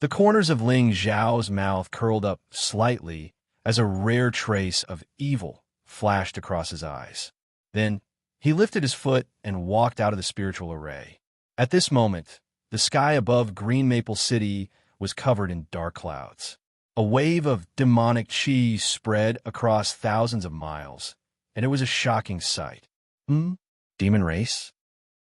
The corners of Ling Xiao's mouth curled up slightly as a rare trace of evil flashed across his eyes. Then, he lifted his foot and walked out of the spiritual array. At this moment, the sky above Green Maple City was covered in dark clouds. A wave of demonic chi spread across thousands of miles, and it was a shocking sight. Demon race?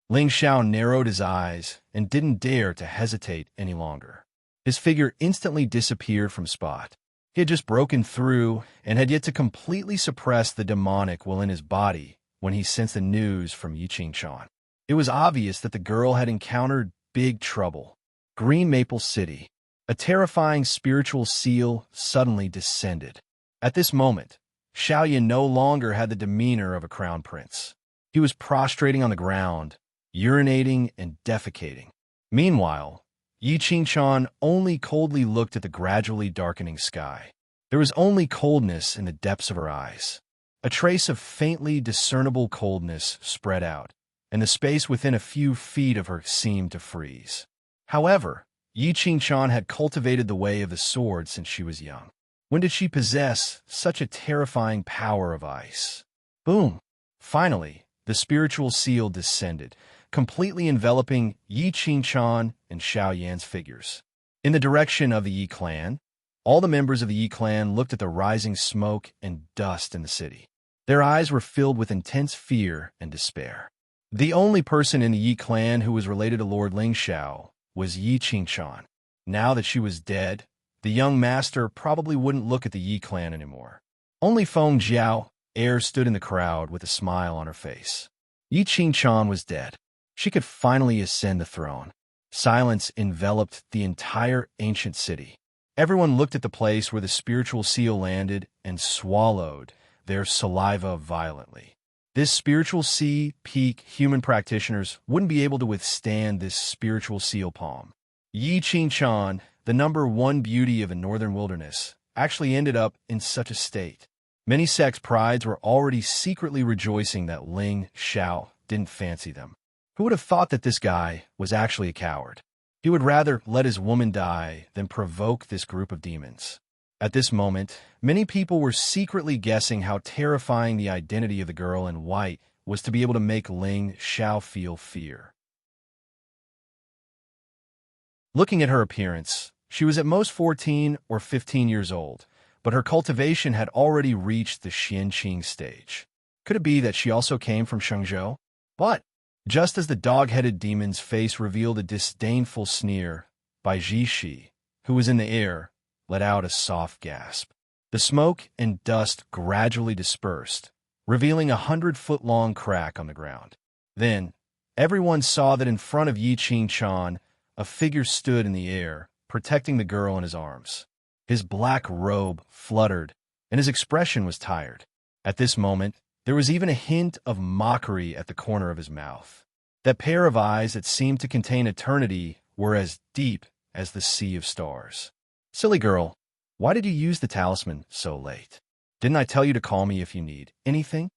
Ling Xiao narrowed his eyes and didn't dare to hesitate any longer. His figure instantly disappeared from spot. He had just broken through and had yet to completely suppress the demonic within his body when he sensed the news from Yi Qingchuan. It was obvious that the girl had encountered big trouble. Green Maple City. A terrifying spiritual seal suddenly descended. At this moment, Xiaoyan no longer had the demeanor of a crown prince. He was prostrating on the ground, urinating and defecating. Meanwhile, Yi Qingchuan only coldly looked at the gradually darkening sky. There was only coldness in the depths of her eyes. A trace of faintly discernible coldness spread out, and the space within a few feet of her seemed to freeze. However, Yi Qingchuan had cultivated the way of the sword since she was young. When did she possess such a terrifying power of ice? Boom! Finally, the spiritual seal descended, completely enveloping Yi Qingchuan and Xiaoyan's figures. In the direction of the Yi clan, all the members of the Yi clan looked at the rising smoke and dust in the city. Their eyes were filled with intense fear and despair. The only person in the Yi clan who was related to Lord Ling Xiao was Yi Qingchuan. Now that she was dead, the young master probably wouldn't look at the Yi clan anymore. Only Feng Jiao, heir, stood in the crowd with a smile on her face. Yi Qingchuan was dead. She could finally ascend the throne. Silence enveloped the entire ancient city. Everyone looked at the place where the spiritual seal landed and swallowed their saliva violently. This spiritual sea peak human practitioners wouldn't be able to withstand this spiritual seal palm. Yi Qingchuan, the #1 beauty of the northern wilderness, actually ended up in such a state. Many sex prides were already secretly rejoicing that Ling Xiao didn't fancy them. Who would have thought that this guy was actually a coward? He would rather let his woman die than provoke this group of demons. At this moment, many people were secretly guessing how terrifying the identity of the girl in white was to be able to make Ling Xiao feel fear. Looking at her appearance, she was at most 14 or 15 years old, but her cultivation had already reached the Xianqing stage. Could it be that she also came from Shenzhou? But, just as the dog-headed demon's face revealed a disdainful sneer, Bai Jishi, who was in the air, let out a soft gasp. The smoke and dust gradually dispersed, revealing a 100-foot-long crack on the ground. Then, everyone saw that in front of Yi Qing-chan, a figure stood in the air, protecting the girl in his arms. His black robe fluttered, and his expression was tired. At this moment, there was even a hint of mockery at the corner of his mouth. That pair of eyes that seemed to contain eternity were as deep as the sea of stars. "Silly girl, why did you use the talisman so late? Didn't I tell you to call me if you need anything?"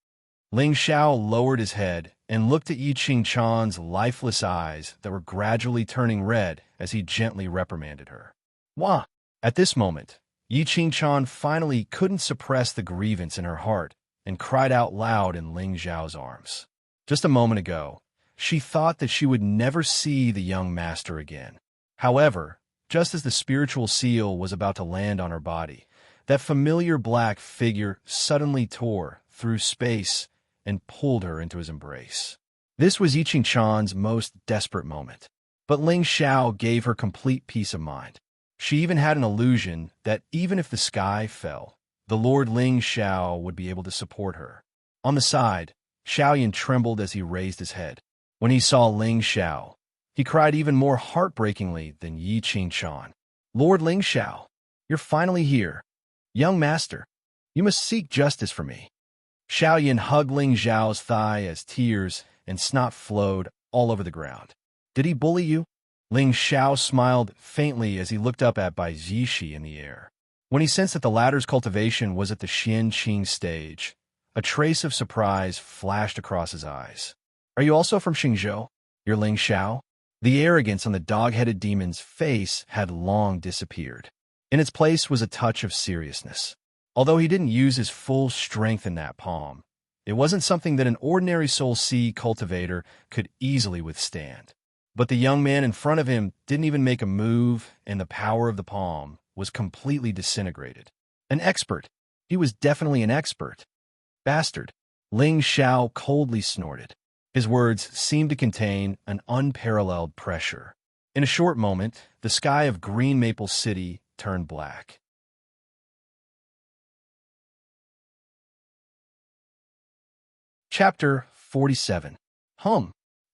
Ling Xiao lowered his head and looked at Yi Qing-chan's lifeless eyes that were gradually turning red as he gently reprimanded her. Wah! At this moment, Yi Qing-chan finally couldn't suppress the grievance in her heart and cried out loud in Ling Xiao's arms. Just a moment ago, she thought that she would never see the young master again. However, just as the spiritual seal was about to land on her body, that familiar black figure suddenly tore through space and pulled her into his embrace. This was Yi Qing-chan's most desperate moment, but Ling Xiao gave her complete peace of mind. She even had an illusion that even if the sky fell, the Lord Ling Xiao would be able to support her. On the side, Xiaoyan trembled as he raised his head. When he saw Ling Xiao, he cried even more heartbreakingly than Yi Qing-chan. "Lord Ling Xiao, you're finally here. Young master, you must seek justice for me." Xiaoyan hugged Ling Xiao's thigh as tears and snot flowed all over the ground. "Did he bully you?" Ling Xiao smiled faintly as he looked up at Bai Zishi in the air. When he sensed that the latter's cultivation was at the Xian Qing stage, a trace of surprise flashed across his eyes. "Are you also from Xingzhou? You're Ling Xiao?" The arrogance on the dog-headed demon's face had long disappeared. In its place was a touch of seriousness. Although he didn't use his full strength in that palm, it wasn't something that an ordinary Soul Sea cultivator could easily withstand. But the young man in front of him didn't even make a move, and the power of the palm was completely disintegrated. An expert. He was definitely an expert. "Bastard," Ling Xiao coldly snorted. His words seemed to contain an unparalleled pressure. In a short moment, the sky of Green Maple City turned black. Chapter 47.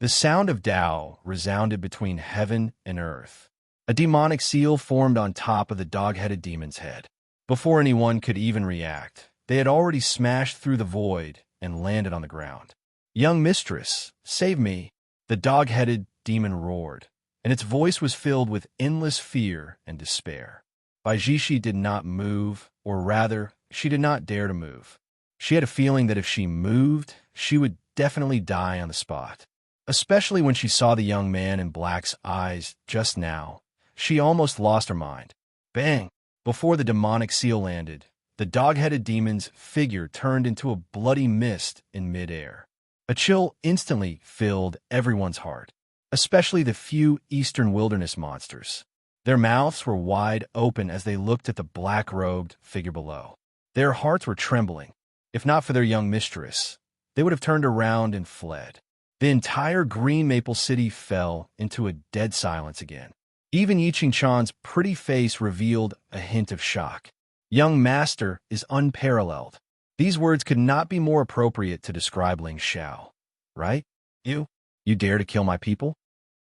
The sound of Tao resounded between heaven and earth. A demonic seal formed on top of the dog-headed demon's head. Before anyone could even react, they had already smashed through the void and landed on the ground. "Young mistress, save me!" the dog-headed demon roared, and its voice was filled with endless fear and despair. Bai Jishi did not move, or rather, she did not dare to move. She had a feeling that if she moved, she would definitely die on the spot. Especially when she saw the young man in black's eyes just now, she almost lost her mind. Bang! Before the demonic seal landed, the dog-headed demon's figure turned into a bloody mist in midair. A chill instantly filled everyone's heart, especially the few eastern wilderness monsters. Their mouths were wide open as they looked at the black-robed figure below. Their hearts were trembling. If not for their young mistress, they would have turned around and fled. The entire Green Maple City fell into a dead silence again. Even Yi Qing-chan's pretty face revealed a hint of shock. "Young master is unparalleled." These words could not be more appropriate to describe Ling Xiao. "Right? You dare to kill my people?"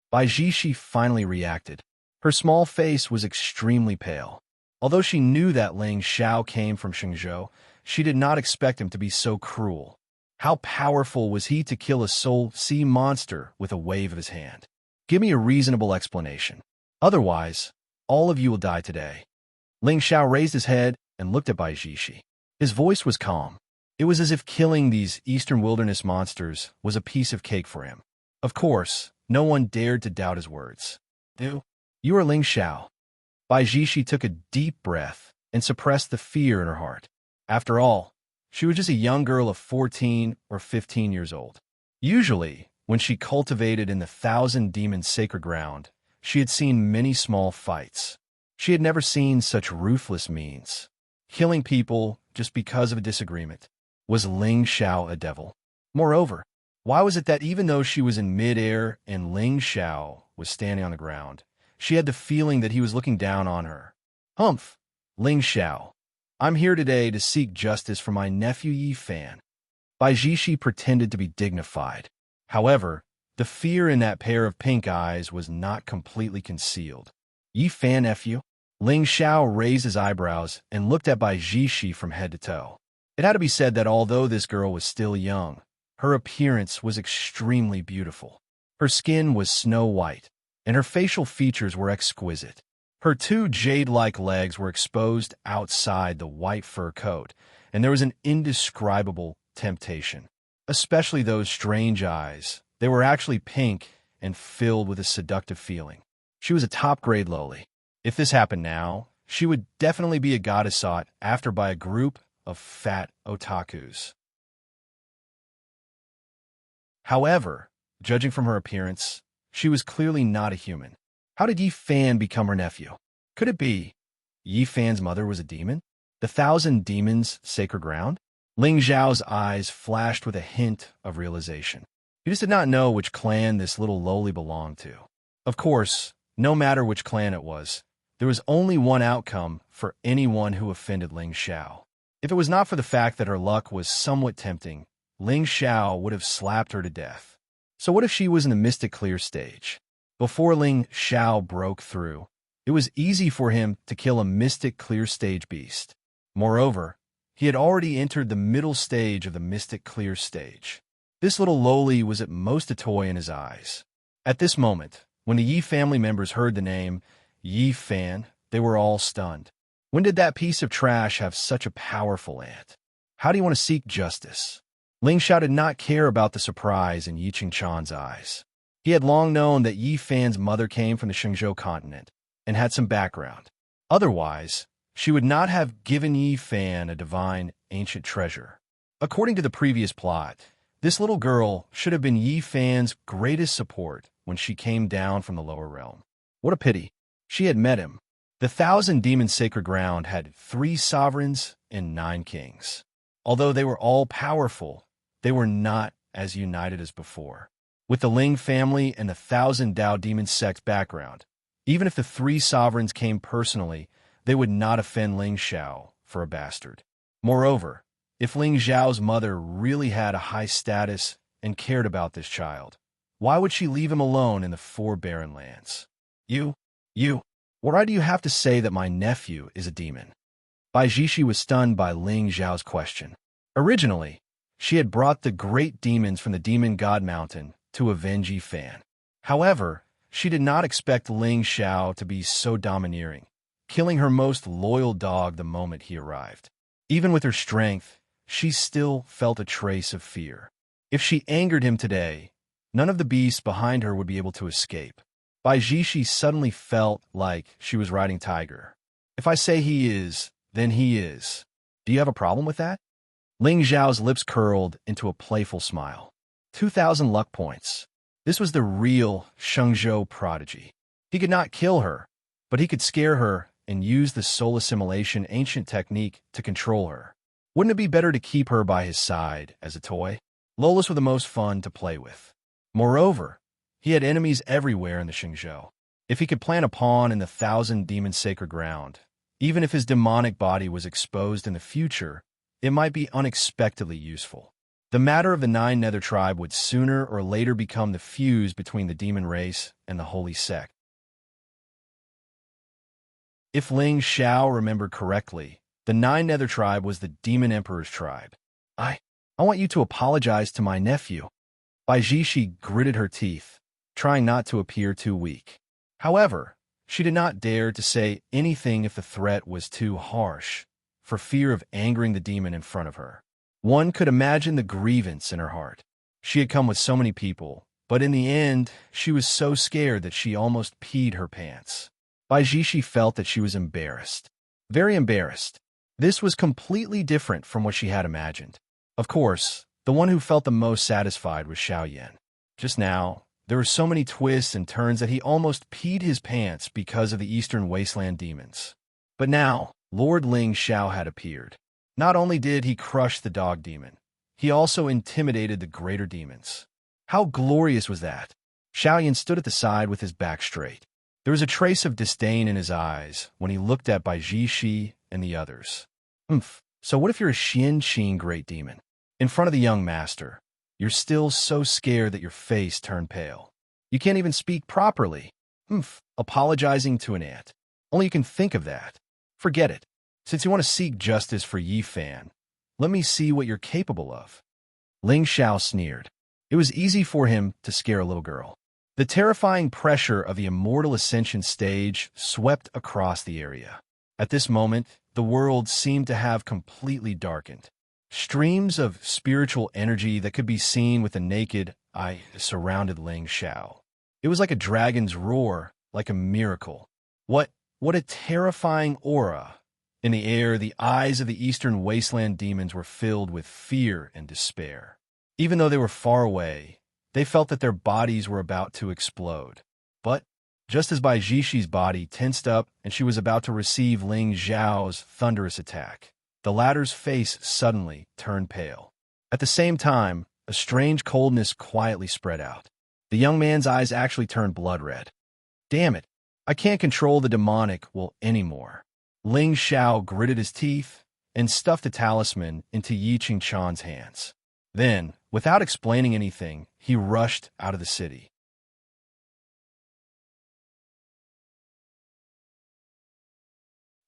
Bai Jishi finally reacted. Her small face was extremely pale. Although she knew that Ling Xiao came from Xingzhou, she did not expect him to be so cruel. How powerful was he to kill a Soul Sea monster with a wave of his hand? "Give me a reasonable explanation. Otherwise, all of you will die today." Ling Xiao raised his head and looked at Bai Jishi. His voice was calm. It was as if killing these eastern wilderness monsters was a piece of cake for him. Of course, no one dared to doubt his words. You are Ling Xiao." Bai Jishi took a deep breath and suppressed the fear in her heart. After all, she was just a young girl of 14 or 15 years old. Usually, when she cultivated in the Thousand Demons sacred ground, she had seen many small fights. She had never seen such ruthless means. Killing people just because of a disagreement. Was Ling Xiao a devil? Moreover, Why was it that even though she was in midair and Ling Xiao was standing on the ground, she had the feeling that he was looking down on her? Humph, Ling Xiao. I'm here today to seek justice for my nephew Yi Fan. Bai Jishi pretended to be dignified. However, the fear in that pair of pink eyes was not completely concealed. Yi Fan nephew? Ling Xiao raised his eyebrows and looked at Bai Jishi from head to toe. It had to be said that although this girl was still young, her appearance was extremely beautiful. Her skin was snow white, and her facial features were exquisite. Her two jade-like legs were exposed outside the white fur coat, and there was an indescribable temptation. Especially those strange eyes. They were actually pink and filled with a seductive feeling. She was a top-grade loli. If this happened now, she would definitely be a goddess sought after by a group of fat otakus. However, judging from her appearance, she was clearly not a human. How did Yi Fan become her nephew? Could it be Yi Fan's mother was a demon? The thousand demons' sacred ground? Ling Zhao's eyes flashed with a hint of realization. He just did not know which clan this little loli belonged to. Of course, no matter which clan it was, there was only one outcome for anyone who offended Ling Xiao. If it was not for the fact that her luck was somewhat tempting, Ling Xiao would have slapped her to death. So what if she was in the mystic clear stage? Before Ling Xiao broke through, it was easy for him to kill a mystic clear stage beast. Moreover, he had already entered the middle stage of the mystic clear stage. This little loli was at most a toy in his eyes. At this moment, when the Yi family members heard the name Yi Fan, they were all stunned. When did that piece of trash have such a powerful aunt? How do you want to seek justice? Ling Xiao did not care about the surprise in Yi Ching-chan's eyes. He had long known that Yi Fan's mother came from the Shenzhou continent and had some background. Otherwise, she would not have given Yi Fan a divine ancient treasure. According to the previous plot, this little girl should have been Yi Fan's greatest support when she came down from the lower realm. What a pity. She had met him. The thousand demons' sacred ground had 3 sovereigns and 9 kings. Although they were all powerful, they were not as united as before. With the Ling family and the thousand Dao demon sect background, even if the 3 sovereigns came personally, they would not offend Ling Xiao for a bastard. Moreover, if Ling Xiao's mother really had a high status and cared about this child, why would she leave him alone in the 4 barren lands? You, why do you have to say that my nephew is a demon? Bai Jishi was stunned by Ling Xiao's question. Originally, she had brought the great demons from the Demon God Mountain to avenge Yi Fan. However, she did not expect Ling Xiao to be so domineering, killing her most loyal dog the moment he arrived. Even with her strength, she still felt a trace of fear. If she angered him today, none of the beasts behind her would be able to escape. Bai Jishi suddenly felt like she was riding Tiger. If I say he is, then he is. Do you have a problem with that? Ling Zhao's lips curled into a playful smile. 2,000 luck points. This was the real Shenzhou prodigy. He could not kill her, but he could scare her and use the soul assimilation ancient technique to control her. Wouldn't it be better to keep her by his side as a toy? Lolas were the most fun to play with. Moreover, he had enemies everywhere in the Shenzhou. If he could plant a pawn in the thousand demon sacred ground, even if his demonic body was exposed in the future, it might be unexpectedly useful. The matter of the 9 Nether tribe would sooner or later become the fuse between the demon race and the holy sect. If Ling Xiao remembered correctly, the 9 Nether tribe was the Demon Emperor's tribe. I want you to apologize to my nephew. Bai Jishi gritted her teeth, trying not to appear too weak. However, she did not dare to say anything if the threat was too harsh, for fear of angering the demon in front of her. One could imagine the grievance in her heart. She had come with so many people, but in the end, she was so scared that she almost peed her pants. Bai Jishi felt that she was embarrassed. Very embarrassed. This was completely different from what she had imagined. Of course, the one who felt the most satisfied was Xiaoyan. Just now, there were so many twists and turns that he almost peed his pants because of the Eastern Wasteland demons. But now, Lord Ling Xiao had appeared. Not only did he crush the dog demon, he also intimidated the greater demons. How glorious was that? Xiaoyan stood at the side with his back straight. There was a trace of disdain in his eyes when he looked at Bai Jishi and the others. So what if you're a Xian great demon? In front of the young master, you're still so scared that your face turned pale. You can't even speak properly. Apologizing to an ant. Only you can think of that. Forget it. Since you want to seek justice for Yi Fan, let me see what you're capable of. Ling Xiao sneered. It was easy for him to scare a little girl. The terrifying pressure of the immortal ascension stage swept across the area. At this moment, the world seemed to have completely darkened. Streams of spiritual energy that could be seen with the naked eye surrounded Ling Xiao. It was like a dragon's roar, like a miracle. What a terrifying aura! In the air, the eyes of the eastern wasteland demons were filled with fear and despair. Even though they were far away, they felt that their bodies were about to explode. But just as Bai Jishi's body tensed up and she was about to receive Ling Xiao's thunderous attack, the latter's face suddenly turned pale. At the same time, a strange coldness quietly spread out. The young man's eyes actually turned blood red. Damn it, I can't control the demonic will anymore. Ling Xiao gritted his teeth and stuffed a talisman into Yi Qingchan's hands. Then, without explaining anything, he rushed out of the city.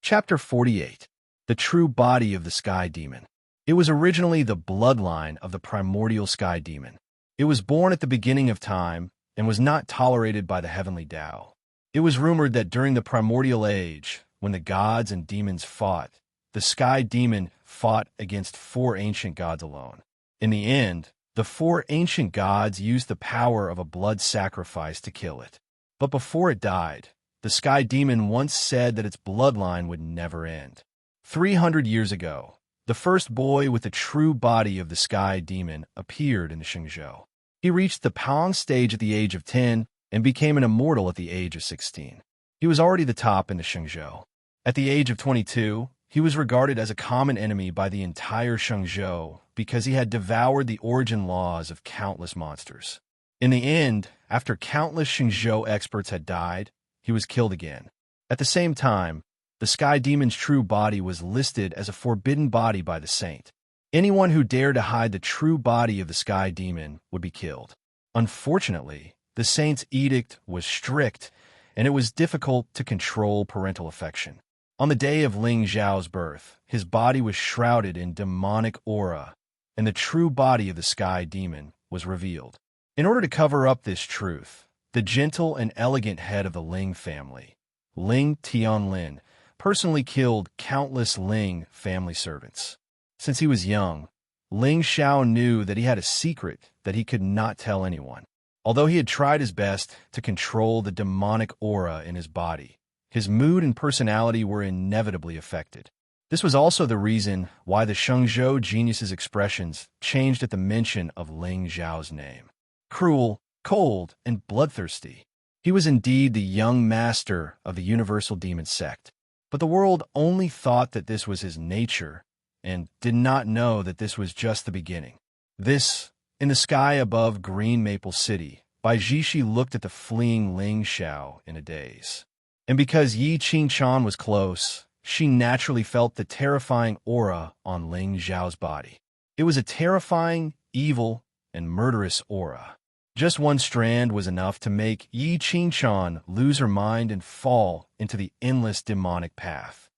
Chapter 48. The True Body of the Sky Demon. It was originally the bloodline of the primordial Sky Demon. It was born at the beginning of time and was not tolerated by the heavenly Tao. It was rumored that during the primordial age, when the gods and demons fought, the Sky Demon fought against 4 ancient gods alone. In the end, the 4 ancient gods used the power of a blood sacrifice to kill it. But before it died, the Sky Demon once said that its bloodline would never end. 300 years ago, the first boy with the true body of the Sky Demon appeared in the Shenzhou. He reached the Pang stage at the age of 10 and became an immortal at the age of 16. He was already the top in the Shenzhou. At the age of 22, he was regarded as a common enemy by the entire Shenzhou because he had devoured the origin laws of countless monsters. In the end, after countless Shenzhou experts had died, he was killed again. At the same time, the Sky Demon's true body was listed as a forbidden body by the saint. Anyone who dared to hide the true body of the Sky Demon would be killed. Unfortunately, the saint's edict was strict, and it was difficult to control parental affection. On the day of Ling Xiao's birth, his body was shrouded in demonic aura, and the true body of the Sky Demon was revealed. In order to cover up this truth, the gentle and elegant head of the Ling family, Ling Tianlin, personally killed countless Ling family servants. Since he was young, Ling Xiao knew that he had a secret that he could not tell anyone. Although he had tried his best to control the demonic aura in his body, his mood and personality were inevitably affected. This was also the reason why the Shenzhou genius's expressions changed at the mention of Ling Xiao's name. Cruel, cold, and bloodthirsty. He was indeed the young master of the universal demon sect. But the world only thought that this was his nature and did not know that this was just the beginning. In the sky above Green Maple City, Bai Jishi looked at the fleeing Ling Xiao in a daze. And because Yi Qingchan was close, she naturally felt the terrifying aura on Ling Xiao's body. It was a terrifying, evil, and murderous aura. Just one strand was enough to make Yi Qingchan lose her mind and fall into the endless demonic path.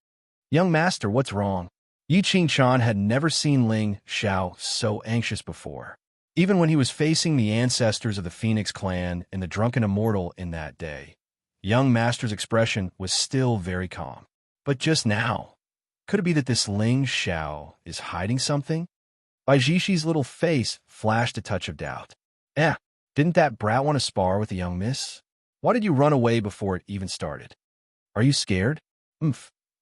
Young master, what's wrong? Yi Qingchan had never seen Ling Xiao so anxious before. Even when he was facing the ancestors of the Phoenix clan and the drunken immortal in that day, young master's expression was still very calm. But just now, could it be that this Ling Xiao is hiding something? Bai Jishi's little face flashed a touch of doubt. Didn't that brat want to spar with the young miss? Why did you run away before it even started? Are you scared?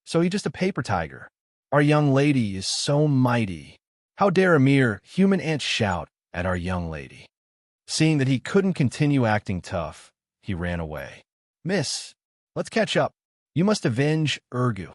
So you're just a paper tiger. Our young lady is so mighty. How dare a mere human ant shout at our young lady? Seeing that he couldn't continue acting tough, he ran away. Miss, let's catch up. You must avenge Urgu.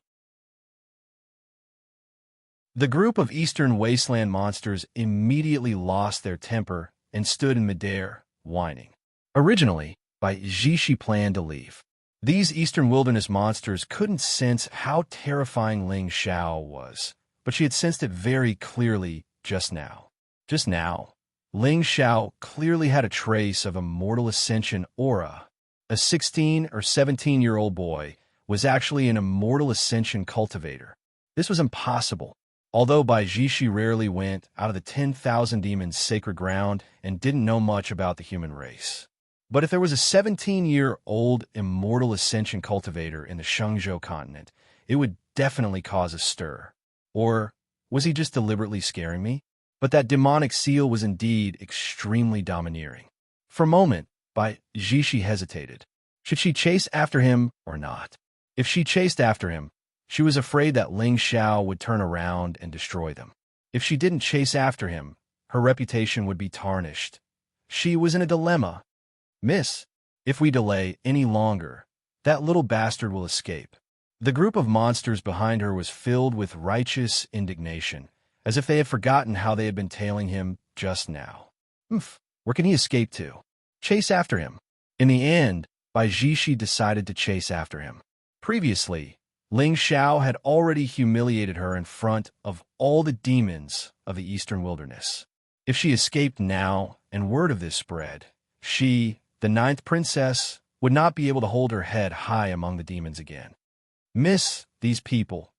The group of eastern wasteland monsters immediately lost their temper and stood in midair, whining. Originally, Bai Zixi planned to leave. These eastern wilderness monsters couldn't sense how terrifying Ling Xiao was, but she had sensed it very clearly just now. Just now, Ling Xiao clearly had a trace of immortal ascension aura. A 16 or 17-year-old boy was actually an immortal ascension cultivator. This was impossible. Although Bai Zixi rarely went out of the 10,000 demons' sacred ground and didn't know much about the human race. But if there was a 17-year-old immortal ascension cultivator in the Shenzhou continent, it would definitely cause a stir. Or was he just deliberately scaring me? But that demonic seal was indeed extremely domineering. For a moment, Bai Zixi hesitated. Should she chase after him or not? If she chased after him, she was afraid that Ling Xiao would turn around and destroy them. If she didn't chase after him, her reputation would be tarnished. She was in a dilemma. Miss, if we delay any longer, that little bastard will escape. The group of monsters behind her was filled with righteous indignation, as if they had forgotten how they had been tailing him just now. Where can he escape to? Chase after him. In the end, Bai Zixi decided to chase after him. Previously, Ling Xiao had already humiliated her in front of all the demons of the eastern wilderness. If she escaped now and word of this spread, she, the ninth princess, would not be able to hold her head high among the demons again. Miss these people.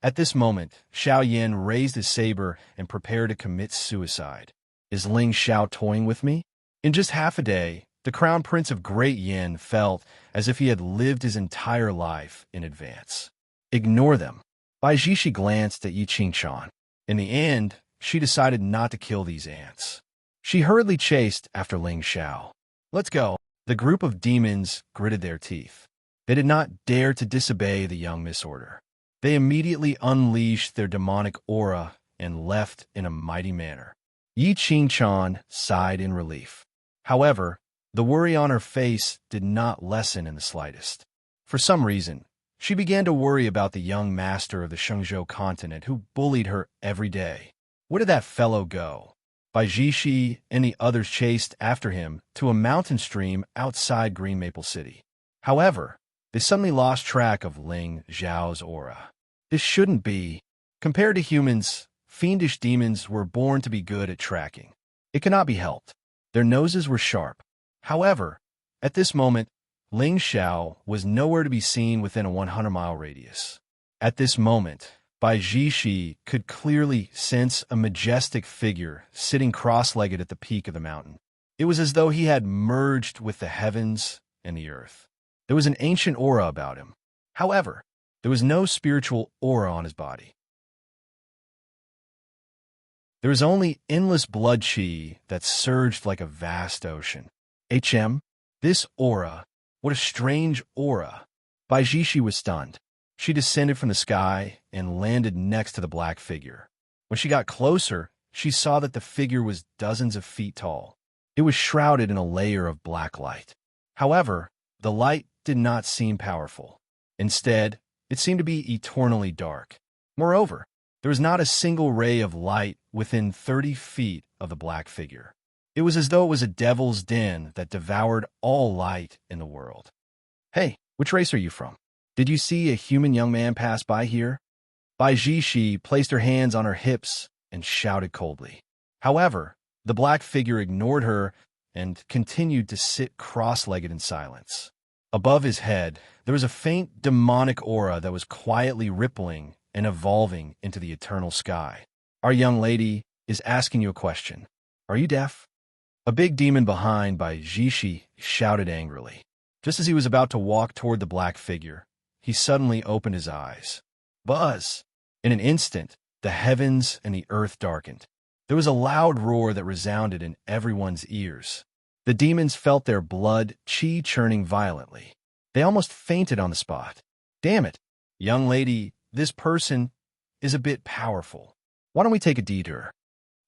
At this moment, Xiao Yin raised his saber and prepared to commit suicide. Is Ling Xiao toying with me? In just half a day, the crown prince of Great Yin felt as if he had lived his entire life in advance. Ignore them. Bai Zixi glanced at Yi Qingchuan. In the end, she decided not to kill these ants. She hurriedly chased after Ling Xiao. Let's go. The group of demons gritted their teeth. They did not dare to disobey the young misorder. They immediately unleashed their demonic aura and left in a mighty manner. Yi Qingchuan sighed in relief. However, the worry on her face did not lessen in the slightest. For some reason, she began to worry about the young master of the Shenzhou continent who bullied her every day. Where did that fellow go? Bai Zixi and the others chased after him to a mountain stream outside Green Maple City. However, they suddenly lost track of Ling Xiao's aura. This shouldn't be. Compared to humans, fiendish demons were born to be good at tracking. It cannot be helped. Their noses were sharp. However, at this moment, Ling Xiao was nowhere to be seen within a 100-mile radius. At this moment, Bai Zixi could clearly sense a majestic figure sitting cross-legged at the peak of the mountain. It was as though he had merged with the heavens and the earth. There was an ancient aura about him. However, there was no spiritual aura on his body. There was only endless blood qi that surged like a vast ocean. This aura, what a strange aura. Bai Zixi was stunned. She descended from the sky and landed next to the black figure. When she got closer, she saw that the figure was dozens of feet tall. It was shrouded in a layer of black light. However, the light did not seem powerful. Instead, it seemed to be eternally dark. Moreover, there was not a single ray of light within 30 feet of the black figure. It was as though it was a devil's den that devoured all light in the world. Hey, which race are you from? Did you see a human young man pass by here? Bai Zixi placed her hands on her hips and shouted coldly. However, the black figure ignored her and continued to sit cross-legged in silence. Above his head, there was a faint demonic aura that was quietly rippling and evolving into the eternal sky. Our young lady is asking you a question. Are you deaf? A big demon behind Bai Zixi shouted angrily. Just as he was about to walk toward the black figure, he suddenly opened his eyes. Buzz! In an instant, the heavens and the earth darkened. There was a loud roar that resounded in everyone's ears. The demons felt their blood qi churning violently. They almost fainted on the spot. Damn it! Young lady, this person is a bit powerful. Why don't we take a detour?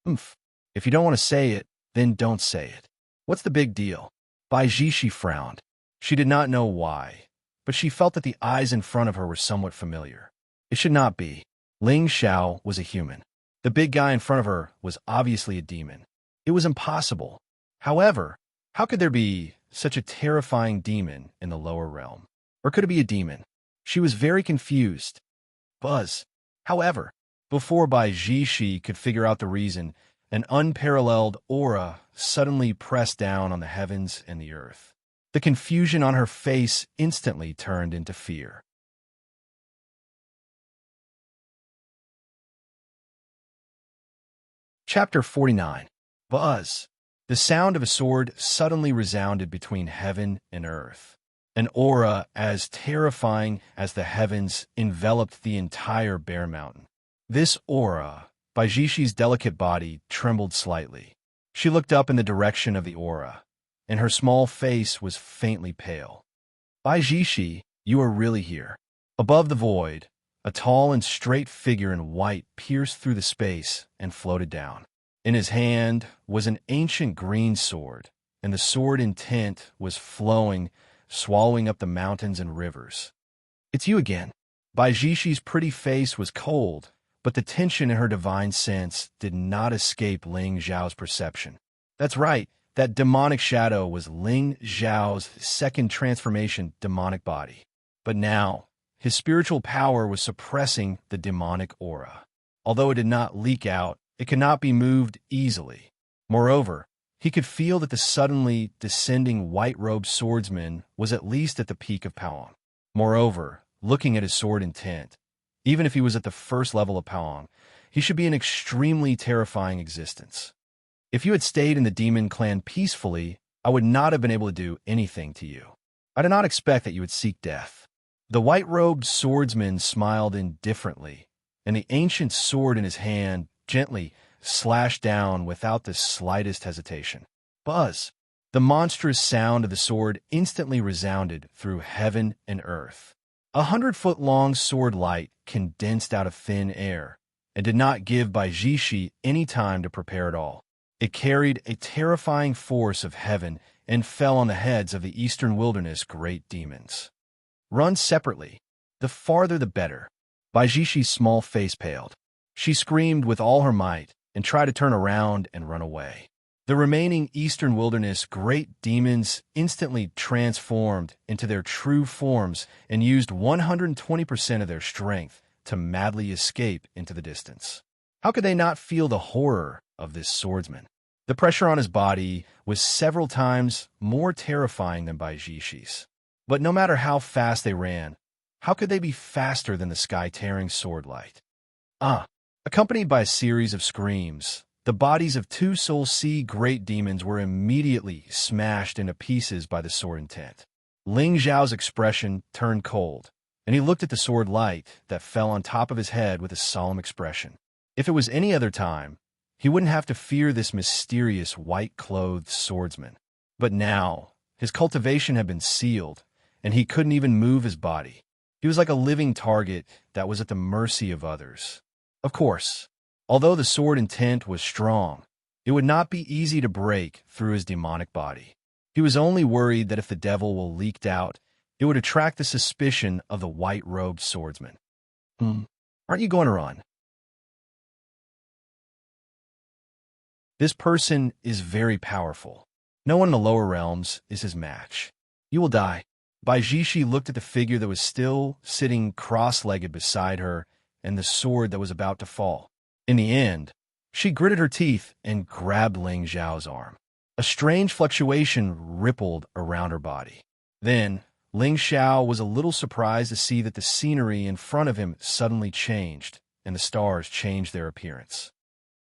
If you don't want to say it, then don't say it. What's the big deal? Bai Zixi frowned. She did not know why, but she felt that the eyes in front of her were somewhat familiar. It should not be. Ling Xiao was a human. The big guy in front of her was obviously a demon. It was impossible. However, how could there be such a terrifying demon in the lower realm? Or could it be a demon? She was very confused. Buzz. However, before Bai Jishi could figure out the reason, an unparalleled aura suddenly pressed down on the heavens and the earth. The confusion on her face instantly turned into fear. Chapter 49. Buzz. The sound of a sword suddenly resounded between heaven and earth. An aura as terrifying as the heavens enveloped the entire Bear Mountain. This aura, Baijishi's delicate body, trembled slightly. She looked up in the direction of the aura, and her small face was faintly pale. Baijishi, you are really here. Above the void, a tall and straight figure in white pierced through the space and floated down. In his hand was an ancient green sword, and the sword intent was flowing, swallowing up the mountains and rivers. It's you again. Baijishi's pretty face was cold, but the tension in her divine sense did not escape Ling Zhao's perception. That's right, that demonic shadow was Ling Zhao's second transformation demonic body. But now, his spiritual power was suppressing the demonic aura. Although it did not leak out, it could not be moved easily. Moreover, he could feel that the suddenly descending white-robed swordsman was at least at the peak of Paong. Moreover, looking at his sword intent, even if he was at the first level of Paong, he should be an extremely terrifying existence. If you had stayed in the demon clan peacefully, I would not have been able to do anything to you. I did not expect that you would seek death. The white-robed swordsman smiled indifferently, and the ancient sword in his hand gently slashed down without the slightest hesitation. Buzz! The monstrous sound of the sword instantly resounded through heaven and earth. 100-foot-long sword light condensed out of thin air, and did not give Baijishi any time to prepare at all. It carried a terrifying force of heaven and fell on the heads of the eastern wilderness great demons. Run separately. The farther the better. Baijishi's small face paled. She screamed with all her might and tried to turn around and run away. The remaining eastern wilderness great demons instantly transformed into their true forms and used 120% of their strength to madly escape into the distance. How could they not feel the horror of this swordsman? The pressure on his body was several times more terrifying than Baijishi's. But no matter how fast they ran, how could they be faster than the sky-tearing sword light? Accompanied by a series of screams, the bodies of two Soul Sea great demons were immediately smashed into pieces by the sword intent. Ling Zhao's expression turned cold, and he looked at the sword light that fell on top of his head with a solemn expression. If it was any other time, he wouldn't have to fear this mysterious white-clothed swordsman. But now, his cultivation had been sealed, and he couldn't even move his body. He was like a living target that was at the mercy of others. Of course, although the sword intent was strong, it would not be easy to break through his demonic body. He was only worried that if the devil will leaked out, it would attract the suspicion of the white-robed swordsman. Aren't you going to run? This person is very powerful. No one in the lower realms is his match. You will die. Baijishi looked at the figure that was still sitting cross-legged beside her and the sword that was about to fall. In the end, she gritted her teeth and grabbed Ling Zhao's arm. A strange fluctuation rippled around her body. Then, Ling Zhao was a little surprised to see that the scenery in front of him suddenly changed, and the stars changed their appearance.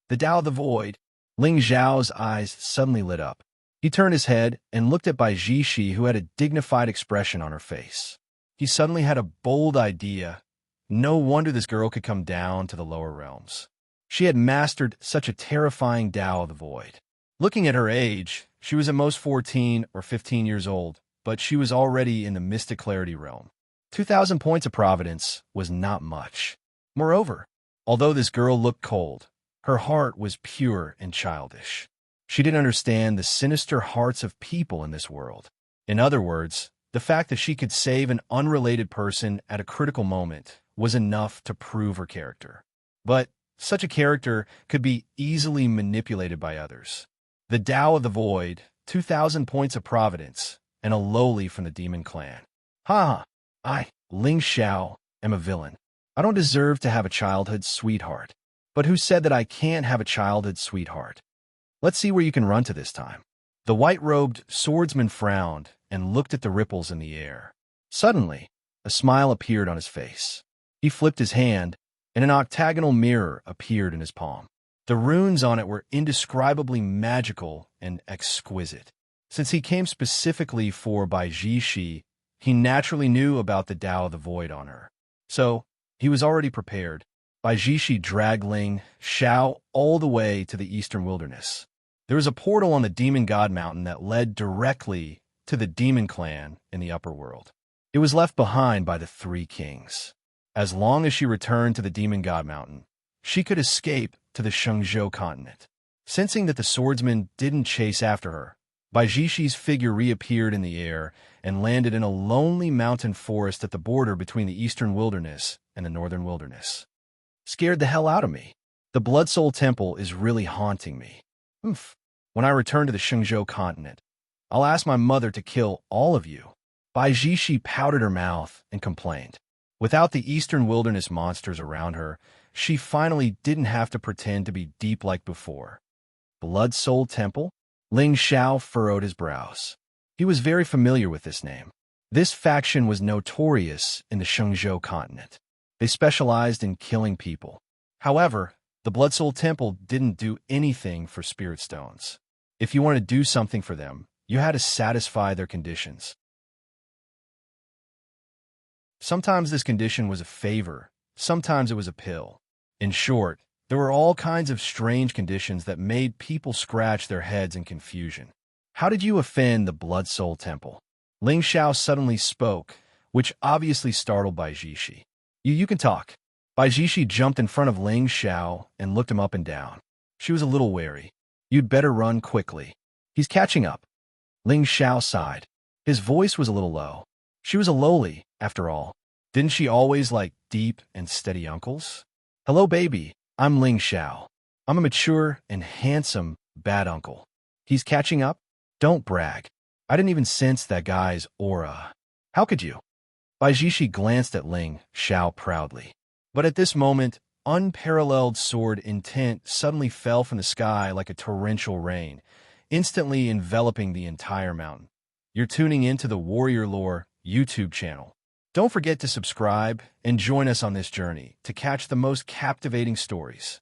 The Tao of the Void. Ling Zhao's eyes suddenly lit up. He turned his head and looked at Baijishi, who had a dignified expression on her face. He suddenly had a bold idea. No wonder this girl could come down to the lower realms. She had mastered such a terrifying Tao of the Void. Looking at her age, she was at most 14 or 15 years old, but she was already in the mystic clarity realm. 2,000 points of providence was not much. Moreover, although this girl looked cold, her heart was pure and childish. She didn't understand the sinister hearts of people in this world. In other words, the fact that she could save an unrelated person at a critical moment was enough to prove her character. But such a character could be easily manipulated by others. The Tao of the Void, 2,000 points of providence, and a lowly from the demon clan. Ha! I, Ling Xiao, am a villain. I don't deserve to have a childhood sweetheart. But who said that I can't have a childhood sweetheart? Let's see where you can run to this time. The white-robed swordsman frowned and looked at the ripples in the air. Suddenly, a smile appeared on his face. He flipped his hand, and an octagonal mirror appeared in his palm. The runes on it were indescribably magical and exquisite. Since he came specifically for Bai Jishi, he naturally knew about the Tao of the Void on her. So, he was already prepared. Bai Jishi dragged Ling Xiao all the way to the eastern wilderness. There was a portal on the Demon God Mountain that led directly to the Demon Clan in the upper world. It was left behind by the three kings. As long as she returned to the Demon God Mountain, she could escape to the Shenzhou continent. Sensing that the swordsman didn't chase after her, Bai Jishi's figure reappeared in the air and landed in a lonely mountain forest at the border between the eastern wilderness and the northern wilderness. Scared the hell out of me. The Blood Soul Temple is really haunting me. Oof. When I return to the Shenzhou continent, I'll ask my mother to kill all of you. Bai Jishi pouted her mouth and complained. Without the eastern wilderness monsters around her, she finally didn't have to pretend to be deep like before. Blood Soul Temple? Ling Xiao furrowed his brows. He was very familiar with this name. This faction was notorious in the Shenzhou continent. They specialized in killing people. However, the Blood Soul Temple didn't do anything for spirit stones. If you wanted to do something for them, you had to satisfy their conditions. Sometimes this condition was a favor, sometimes it was a pill. In short, there were all kinds of strange conditions that made people scratch their heads in confusion. How did you offend the Blood Soul Temple? Ling Xiao suddenly spoke, which obviously startled Bai Jishi. You can talk. Bai Jishi jumped in front of Ling Xiao and looked him up and down. She was a little wary. You'd better run quickly. He's catching up. Ling Xiao sighed. His voice was a little low. She was a lowly, after all. Didn't she always like deep and steady uncles? Hello, baby. I'm Ling Xiao. I'm a mature and handsome bad uncle. He's catching up? Don't brag. I didn't even sense that guy's aura. How could you? Bai Jishi glanced at Ling Xiao proudly. But at this moment, unparalleled sword intent suddenly fell from the sky like a torrential rain, instantly enveloping the entire mountain. You're tuning into the Warrior Lore YouTube channel. Don't forget to subscribe and join us on this journey to catch the most captivating stories.